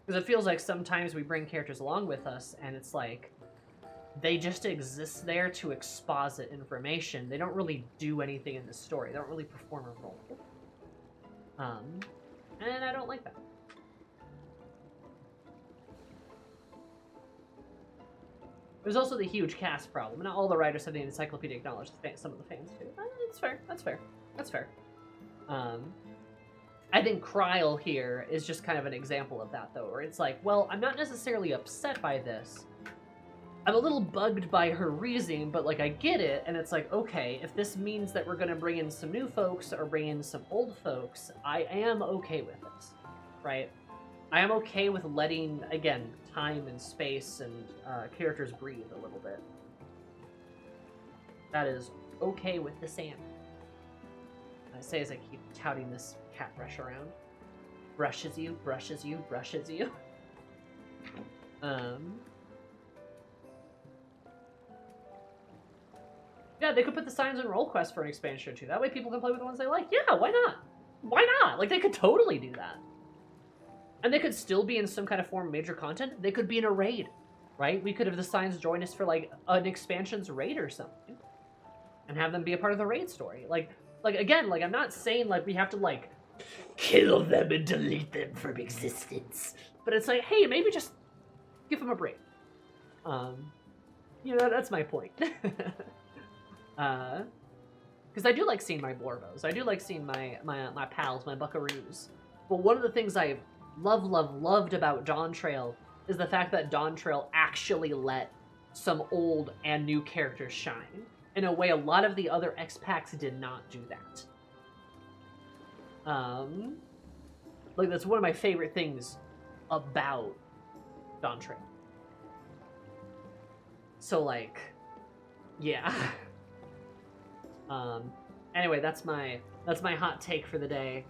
Because it feels like sometimes we bring characters along with us, and it's like, they just exist there to exposit information. They don't really do anything in the story. They don't really perform a role. And I don't like that. There's also the huge cast problem. Not all the writers have the encyclopedic knowledge that some of the fans do. That's fair. That's fair. That's fair. I think Kryl here is just kind of an example of that, though, where it's like, well, I'm not necessarily upset by this. I'm a little bugged by her reasoning, but, like, I get it, and it's like, okay, if this means that we're gonna bring in some new folks or bring in some old folks, I am okay with this, right? I am okay with letting, again, time and space and characters breathe a little bit. That is okay with the Sam. I say as I keep touting this cat brush around. Brushes you, brushes you, brushes you. Yeah, they could put the signs and roll quests for an expansion or two. That way people can play with the ones they like. Yeah, why not? Why not? Like, they could totally do that. And they could still be in some kind of form of major content. They could be in a raid, right? We could have the signs join us for, like, an expansion's raid or something. And have them be a part of the raid story. Like again, like, I'm not saying, like, we have to, like, kill them and delete them from existence. But it's like, hey, maybe just give them a break. You know, that's my point. Because I do like seeing my Blorvos. I do like seeing my pals, my buckaroos. But one of the things I loved about Dawntrail is the fact that Dawntrail actually let some old and new characters shine. In a way, a lot of the other X-Packs did not do that. Like, that's one of my favorite things about Dawntrail. So, like, yeah. Anyway, that's my hot take for the day.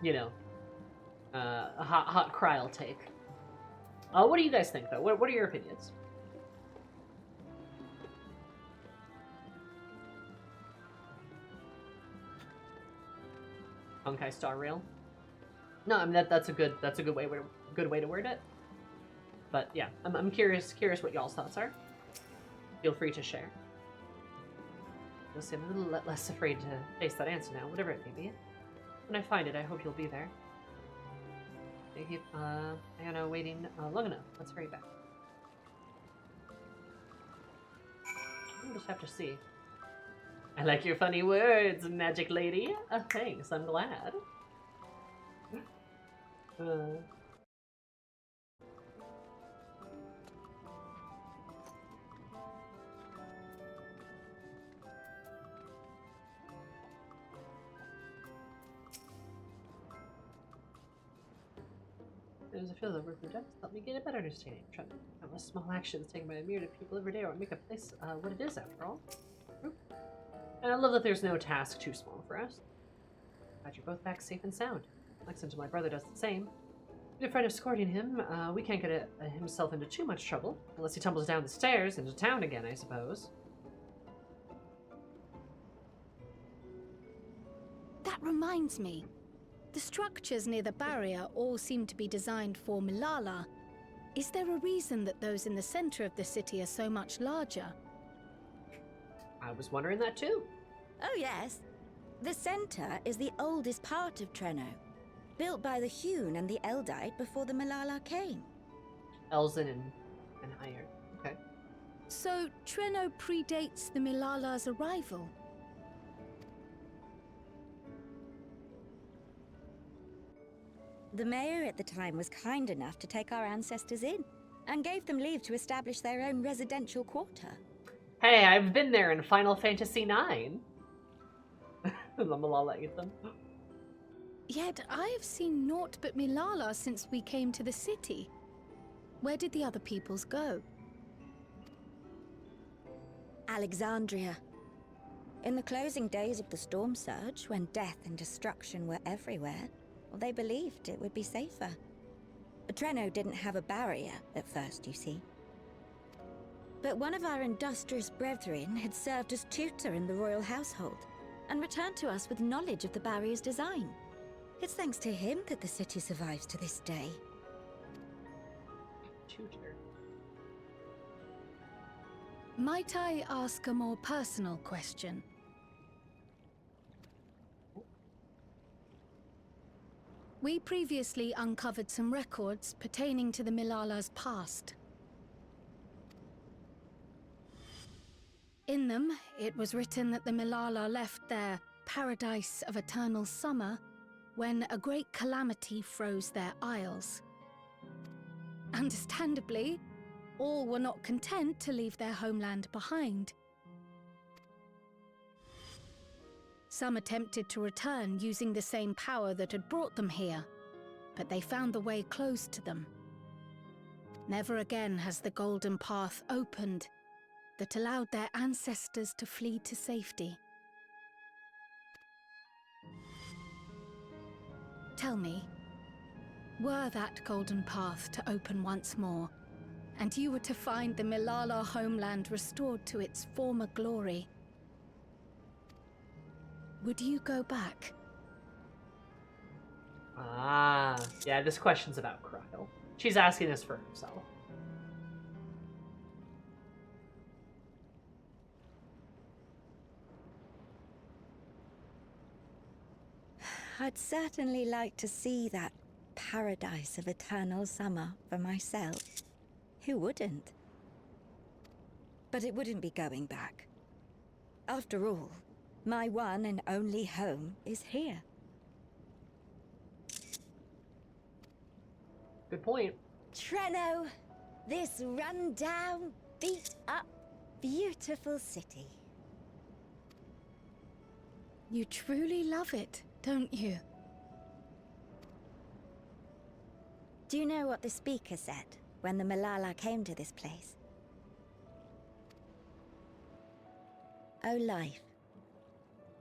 You know, a hot Kryl take. What do you guys think, though? What are your opinions? Honkai Star Rail? No, I mean that's a good way to word it. But yeah, I'm curious what y'all's thoughts are. Feel free to share. You'll see I'm a little less afraid to face that answer now, whatever it may be. When I find it, I hope you'll be there. I keep, waiting long enough. Let's hurry back. We'll just have to see. I like your funny words, magic lady. Thanks, I'm glad. There's a field of work for depth. Help me get a better understanding. Try to count small actions taken by a myriad of people every day, or make a place what it is after all. And I love that there's no task too small for us. Glad you're both back safe and sound. Like until my brother does the same. You're afraid of escorting him. We can't get himself into too much trouble unless he tumbles down the stairs into town again, I suppose. That reminds me. The structures near the barrier all seem to be designed for Milala. Is there a reason that those in the center of the city are so much larger? I was wondering that too. Oh yes. The center is the oldest part of Treno, built by the Hune and the Eldite before the Milala came. Elzen and higher. Okay. So, Treno predates the Milala's arrival? The mayor at the time was kind enough to take our ancestors in, and gave them leave to establish their own residential quarter. Hey, I've been there in Final Fantasy IX. The Malala ate them. Yet I have seen naught but Milala since we came to the city. Where did the other peoples go? Alexandria. In the closing days of the storm surge, when death and destruction were everywhere, they believed it would be safer. Treno didn't have a barrier at first, you see. But one of our industrious brethren had served as tutor in the royal household, and returned to us with knowledge of the barrier's design. It's thanks to him that the city survives to this day. Tutor. Might I ask a more personal question? We previously uncovered some records pertaining to the Milala's past. In them, it was written that the Milala left their paradise of eternal summer when a great calamity froze their isles. Understandably, all were not content to leave their homeland behind. Some attempted to return using the same power that had brought them here, but they found the way closed to them. Never again has the golden path opened that allowed their ancestors to flee to safety. Tell me, were that golden path to open once more, and you were to find the Milala homeland restored to its former glory, would you go back? Ah, yeah, this question's about Cryle. She's asking this for herself. I'd certainly like to see that paradise of eternal summer for myself. Who wouldn't? But it wouldn't be going back. After all, my one and only home is here. Good point. Treno, this run-down, beat-up, beautiful city. You truly love it, don't you? Do you know what the speaker said when the Milala came to this place? O life,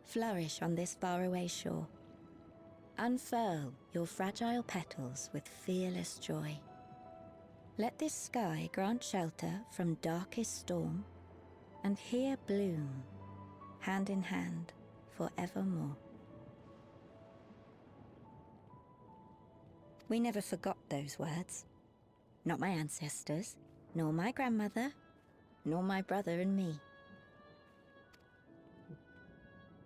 flourish on this faraway shore. Unfurl your fragile petals with fearless joy. Let this sky grant shelter from darkest storm, and here bloom, hand in hand, forevermore. We never forgot those words. Not my ancestors, nor my grandmother, nor my brother and me.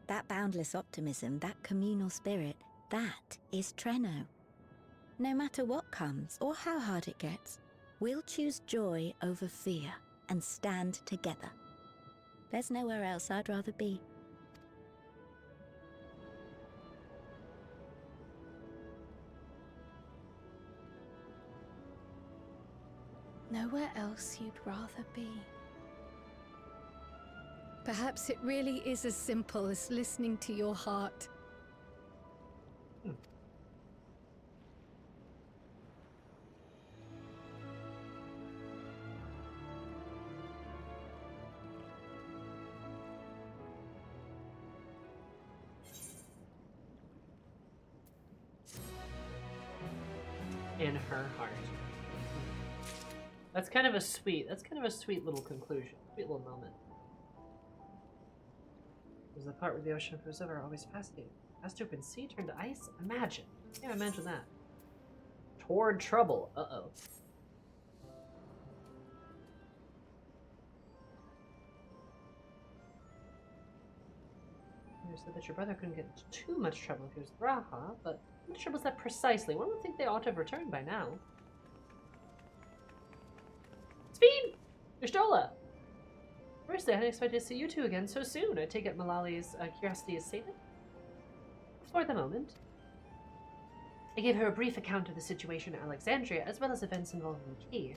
That boundless optimism, that communal spirit, that is Treno. No matter what comes or how hard it gets, we'll choose joy over fear and stand together. There's nowhere else I'd rather be. Nowhere else you'd rather be. Perhaps it really is as simple as listening to your heart. In her heart. That's kind of a sweet little conclusion. Sweet little moment. There's the part where the ocean froze over, always fascinating. Vast open sea turned to ice? Imagine. Can't imagine that. Toward trouble. Uh-oh. You said that your brother couldn't get into too much trouble if he was Raha, but what trouble was that precisely? One would think they ought to have returned by now. Speed! Ishtola! Firstly, I hadn't expected to see you two again so soon. I take it Malali's curiosity is sated? For the moment. I gave her a brief account of the situation at Alexandria, as well as events involving the key.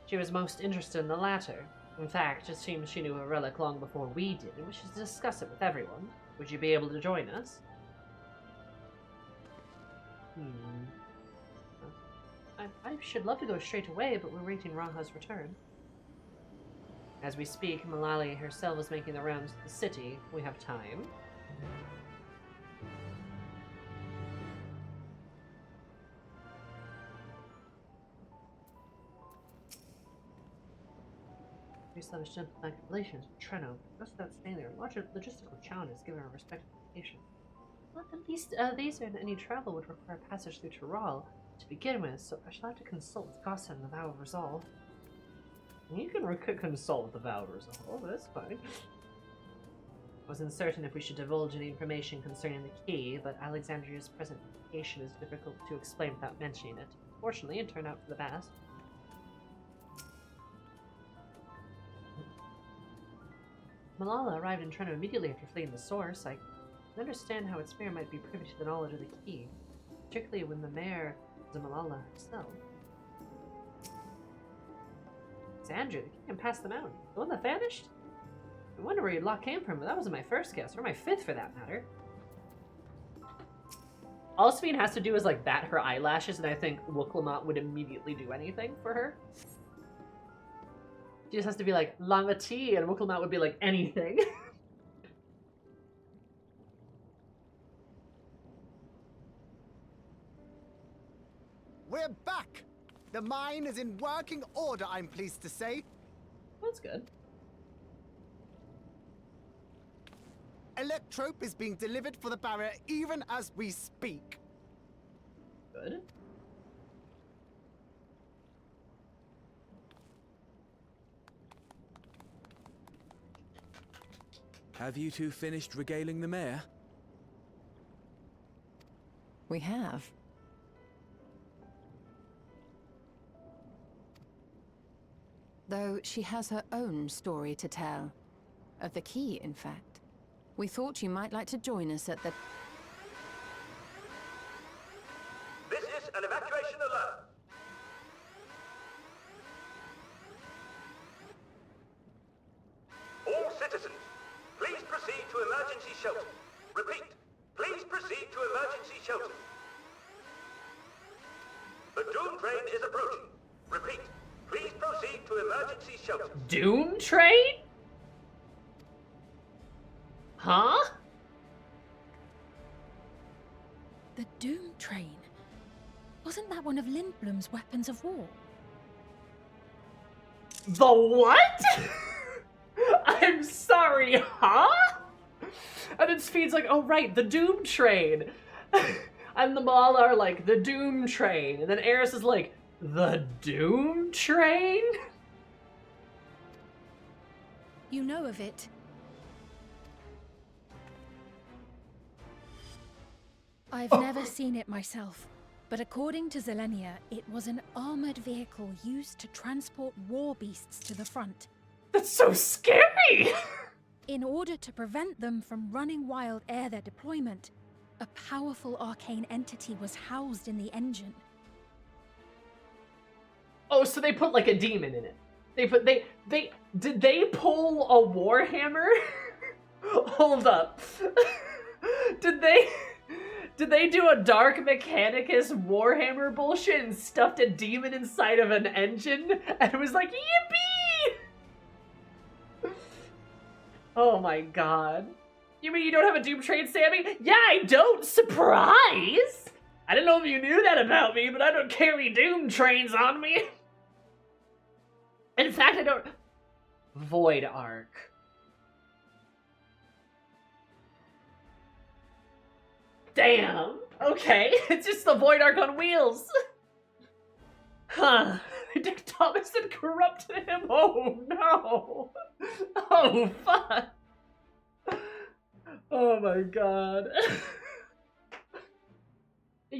She was most interested in the latter. In fact, it seems she knew a relic long before we did, and wishes to discuss it with everyone. Would you be able to join us? I should love to go straight away, but we're waiting Raha's return. As we speak, Malali herself is making the rounds to the city. We have time. Re-established diplomatic relations with Treno. Just without staying there, large logistical challenges given our respective location. Well, at least these and any travel would require passage through Tiral to begin with, so I shall have to consult with Gossen and the Vow of Resolve. You can consult with the Vow of Resolve, that's fine. I was uncertain if we should divulge any information concerning the key, but Alexandria's present location is difficult to explain without mentioning it. Fortunately, it turned out for the best. Malala arrived in Treno immediately after fleeing the source. I can understand how its mayor might be privy to the knowledge of the key, particularly when the mayor is Malala herself. Alexandria, the key can pass them out. The one that vanished? I wonder where your lock came from, but that wasn't my first guess, or my fifth for that matter. All Sphene has to do is like bat her eyelashes, and I think Wuklamot would immediately do anything for her. She just has to be like, Lama T, and Wuklamot would be like, anything. We're back! The mine is in working order, I'm pleased to say. That's good. Electrope is being delivered for the barrier even as we speak. Good. Have you two finished regaling the mayor? We have. Though she has her own story to tell. Of the key, in fact. We thought you might like to join us at the... This is an evacuation alert. All citizens, please proceed to emergency shelter. Repeat, please proceed to emergency shelter. The Doomtrain is approaching. Repeat, please proceed to emergency shelter. Doomtrain? Huh? The Doomtrain. Wasn't that one of Lindblom's weapons of war? The what? I'm sorry, huh? And then Speed's like, oh right, the Doomtrain. And the Malala are like, the Doomtrain. And then Eris is like, the Doomtrain? You know of it. I've never seen it myself, but according to Zelenia, it was an armored vehicle used to transport war beasts to the front. That's so scary! In order to prevent them from running wild ere their deployment, a powerful arcane entity was housed in the engine. Oh, so they put like a demon in it. Did they pull a Warhammer? Hold up. Did they do a Dark Mechanicus Warhammer bullshit and stuffed a demon inside of an engine and was like, yippee! Oh my god. You mean you don't have a Doomtrain, Sammy? Yeah, I don't! Surprise! I didn't know if you knew that about me, but I don't carry Doomtrains on me. In fact, I don't... Void Arc. Damn! Okay, it's just the Void Arc on wheels! Huh. Dick Thomas had corrupted him? Oh no! Oh fuck! Oh my god.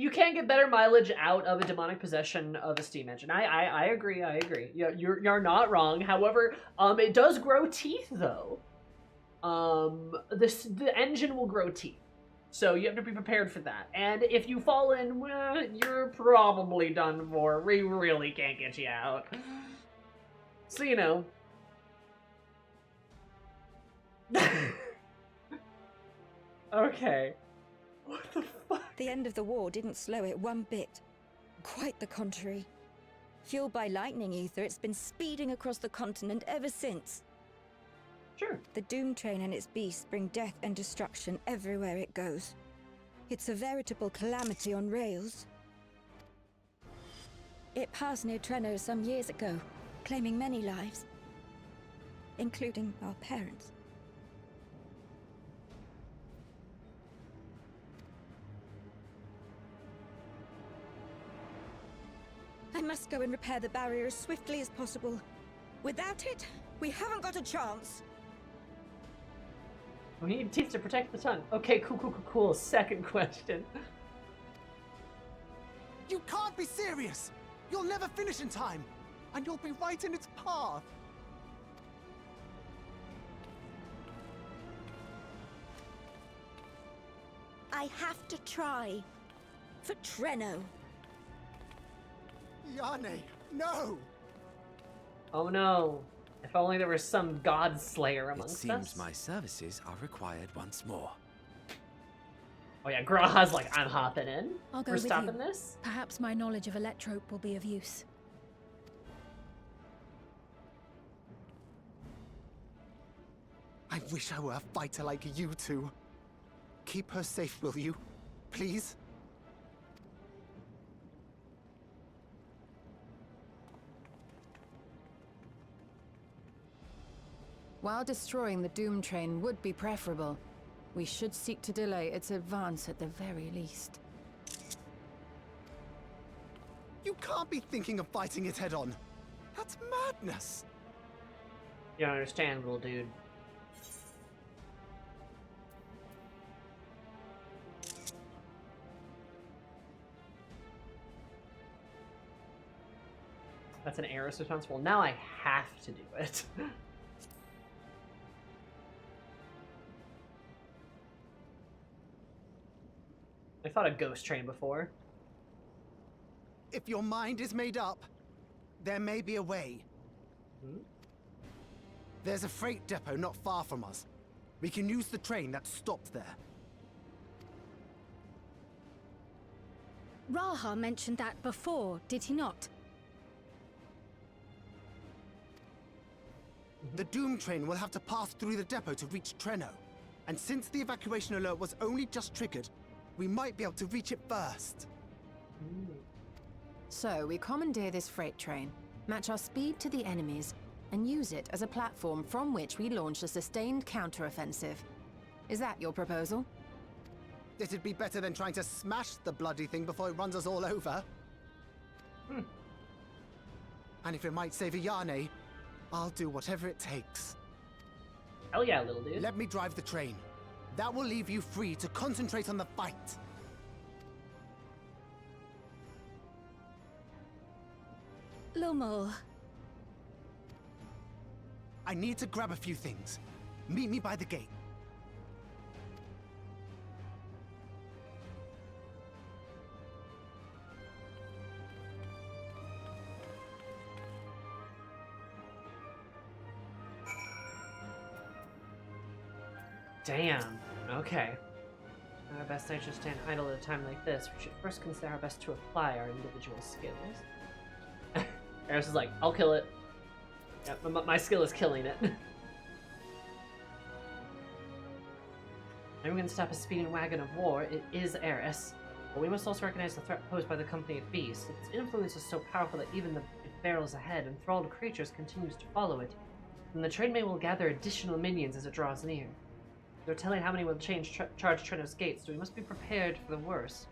you can't get better mileage out of a demonic possession of a steam engine. I agree. Yeah, you're not wrong. However, it does grow teeth though. The engine will grow teeth, so you have to be prepared for that. And if you fall in, well, you're probably done for. We really can't get you out. So you know. Okay. What the fuck? The end of the war didn't slow it one bit. Quite the contrary. Fueled by lightning ether, it's been speeding across the continent ever since. Sure. The Doomtrain and its beasts bring death and destruction everywhere it goes. It's a veritable calamity on rails. It passed near Trenno some years ago, claiming many lives, including our parents. I must go and repair the barrier as swiftly as possible. Without it, we haven't got a chance. We need teeth to protect the tongue. Okay, cool. Second question. You can't be serious! You'll never finish in time, and you'll be right in its path. I have to try. For Trenno. Yane, no! Oh no. If only there was some god slayer It amongst seems us. my services are required once more. Oh yeah, Graha's like, I'm hopping in. I'll go We're with stopping you. this. Perhaps my knowledge of electrope will be of use. I wish I were a fighter like you two. Keep her safe, will you? Please? While destroying the Doomtrain would be preferable, we should seek to delay its advance at the very least. You can't be thinking of fighting it head-on. That's madness. You don't understand, little dude. That's an Eris responsible. Now I have to do it. I thought of Ghost Train before. If your mind is made up, there may be a way. Hmm? There's a freight depot not far from us. We can use the train that stopped there. Raha mentioned that before, did he not? The Doom train will have to pass through the depot to reach Trenno. And since the evacuation alert was only just triggered, we might be able to reach it first. So we commandeer this freight train, match our speed to the enemy's, and use it as a platform from which we launch a sustained counteroffensive. Is that your proposal? It'd be better than trying to smash the bloody thing before it runs us all over. And if it might save Ayane, I'll do whatever it takes. Hell yeah, little dude. Let me drive the train. That will leave you free to concentrate on the fight. Lumel. I need to grab a few things. Meet me by the gate. Damn. Okay. At our best, I should stand idle at a time like this. We should first consider our best to apply our individual skills. Eris is like, I'll kill it. Yep, my skill is killing it. Anyone can stop a speeding wagon of war. It is Eris. But we must also recognize the threat posed by the company of beasts. Its influence is so powerful that even if it barrels ahead, enthralled creatures continues to follow it. And the trainmate will gather additional minions as it draws near. They're telling how many will charge Trenno's gates, so we must be prepared for the worst.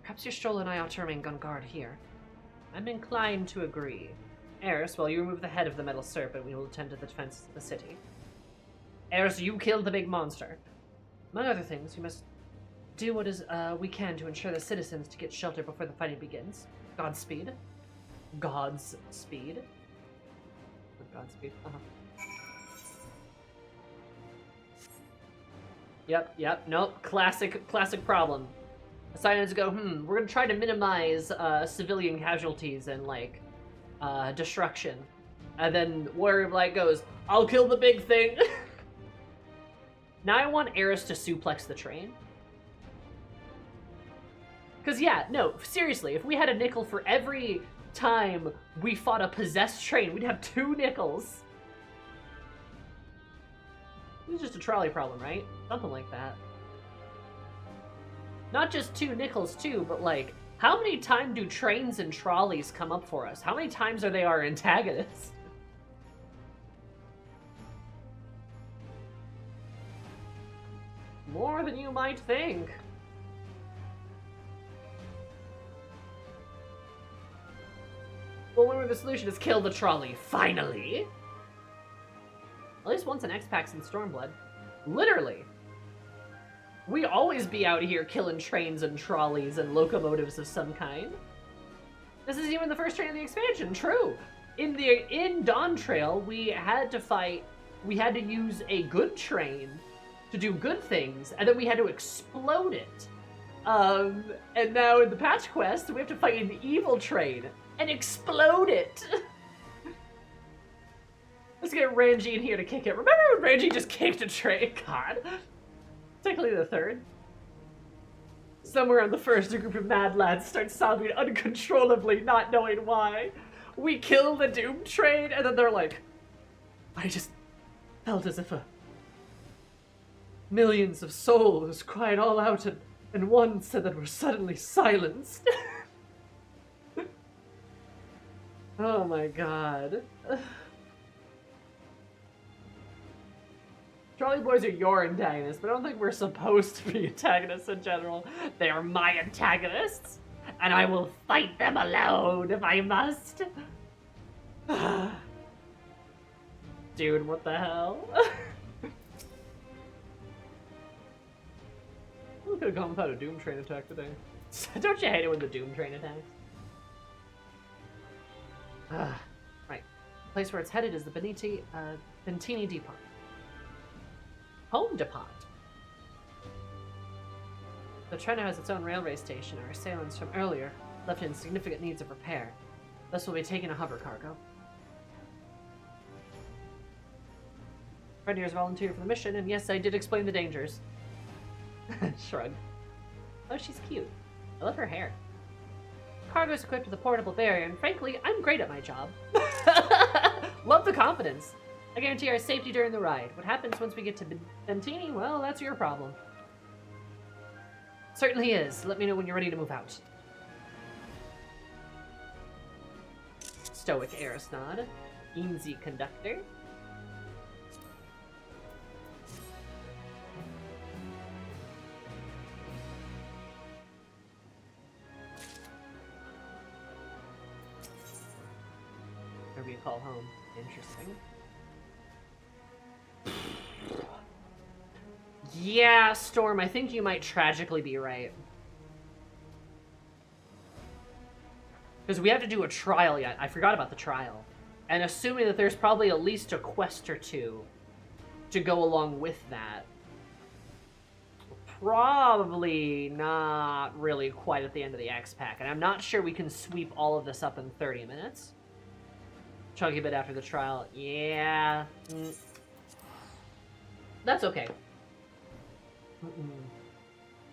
Perhaps your Stroll and I ought to remain on guard here. I'm inclined to agree. Eris, while you remove the head of the metal serpent, we will attend to the defense of the city. Eris, you killed the big monster. Among other things, you must do what is we can to ensure the citizens to get shelter before the fighting begins. Godspeed. Godspeed. Godspeed. Yep. Nope. Classic problem. Assassins go, we're gonna try to minimize civilian casualties and like destruction. And then Warrior of Light goes, I'll kill the big thing. Now I want Eris to suplex the train. Because yeah, no, seriously, if we had a nickel for every time we fought a possessed train, we'd have 2 nickels. It's just a trolley problem, right? Something like that. Not just 2 nickels too, but like, how many times do trains and trolleys come up for us? How many times are they our antagonists? More than you might think. Well, remember the solution is kill the trolley, finally! At least once an X-Pax in Stormblood. Literally! We always be out here killing trains and trolleys and locomotives of some kind. This is even the first train of the expansion, true! In Dawntrail, we had to use a good train to do good things, and then we had to explode it. And now in the patch quest, we have to fight an evil train and explode it. Let's get Ranji in here to kick it. Remember when Ranji just kicked a train? God. Technically the third. Somewhere on the first, a group of mad lads start sobbing uncontrollably, not knowing why. We kill the Doomtrain, and then they're like, I just felt as if millions of souls cried all out, and one said that we're suddenly silenced. Oh my god. Trolley boys are your antagonists, but I don't think we're supposed to be antagonists in general. They are my antagonists, and I will fight them alone if I must. Dude, what the hell? We could have gone without a Doomtrain attack today. Don't you hate it when the Doomtrain attacks? Right. The place where it's headed is the Bentini Depot. Home Depot. The train has its own railway station. Our assailants from earlier left in significant needs of repair. Thus we'll be taking a hover cargo. Friend here has volunteered for the mission, and yes, I did explain the dangers. Shrug. Oh, she's cute. I love her hair. Cargo is equipped with a portable barrier, and frankly, I'm great at my job. Love the confidence. I guarantee our safety during the ride. What happens once we get to Bentini? Well, that's your problem. Certainly is. Let me know when you're ready to move out. Stoic Eris nod. Easy conductor. Whatever you call home. Interesting. Yeah, Storm, I think you might tragically be right. Because we have to do a trial yet. I forgot about the trial. And assuming that there's probably at least a quest or 2 to go along with that. Probably not really quite at the end of the X-Pack. And I'm not sure we can sweep all of this up in 30 minutes. Chunky bit after the trial. Yeah. That's okay.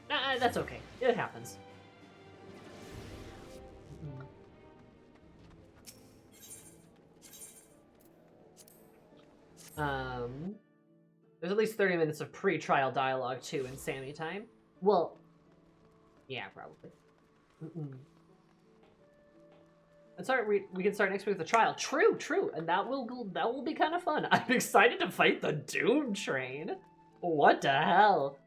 That's okay. It happens. There's at least 30 minutes of pre-trial dialogue too in Sammy time. Well, yeah, probably. And sorry, we can start next week with the trial. True, and that will be kind of fun. I'm excited to fight the Doomtrain. What the hell?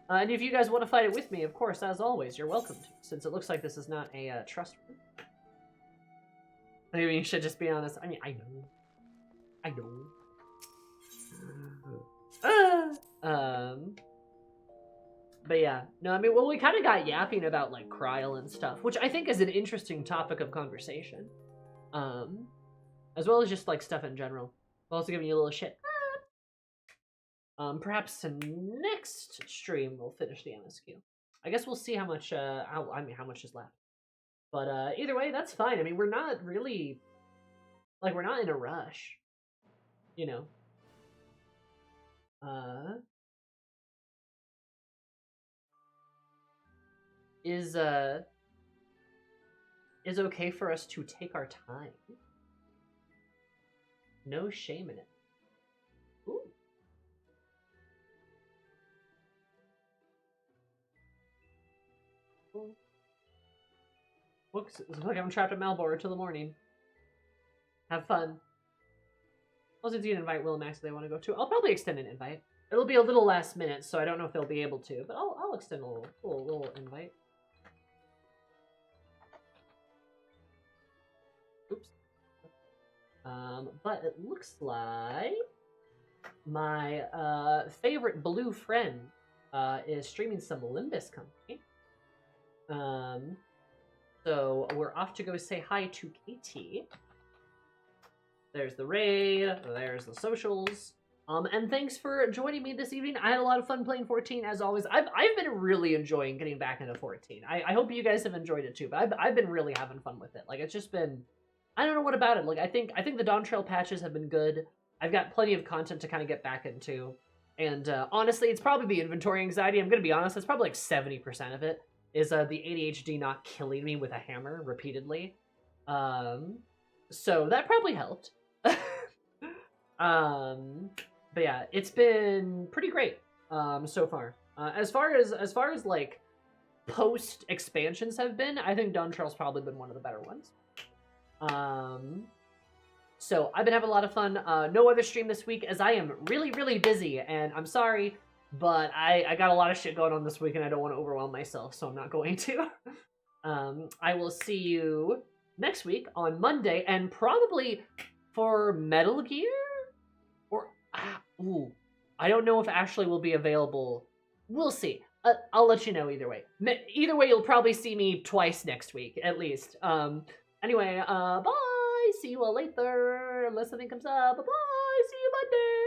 And if you guys want to fight it with me, of course, as always, you're welcome to, since it looks like this is not a trust run. I mean, you should just be honest. I mean, I know. But yeah, no, I mean, well, we kind of got yapping about like Kryl and stuff, which I think is an interesting topic of conversation. As well as just like stuff in general. I'm also giving you a little shit. Perhaps next stream we'll finish the MSQ. I guess we'll see how much how much is left. But either way, that's fine. I mean, we're not really like, we're not in a rush, you know. Is okay for us to take our time. No shame in it. Ooh. Looks like I'm trapped at Malbor till the morning. Have fun. Also, you can invite Will and Max if they want to go too. I'll probably extend an invite. It'll be a little last minute, so I don't know if they'll be able to, but I'll extend a little invite. Oops. But it looks like my favorite blue friend is streaming some Limbus Company. So we're off to go say hi to Katie. There's the raid, there's the socials. And thanks for joining me this evening. I had a lot of fun playing 14 as always. I've been really enjoying getting back into 14. I hope you guys have enjoyed it too, but I've been really having fun with it. Like, it's just been, I don't know what about it. Like, I think the Dawntrail patches have been good. I've got plenty of content to kind of get back into. And honestly, it's probably the inventory anxiety. I'm going to be honest, it's probably like 70% of it is the ADHD not killing me with a hammer repeatedly. So that probably helped. But yeah, it's been pretty great so far. As far as like post expansions have been, I think Dawntrail's probably been one of the better ones. So I've been having a lot of fun. No other stream this week as I am really busy, and I'm sorry, but I got a lot of shit going on this week and I don't want to overwhelm myself, so I'm not going to. I will see you next week on Monday, and probably for Metal Gear? Or, I don't know if Ashley will be available. We'll see. I'll let you know either way. Either way, you'll probably see me twice next week, at least. Anyway, bye! See you all later, unless something comes up. Bye! See you Monday!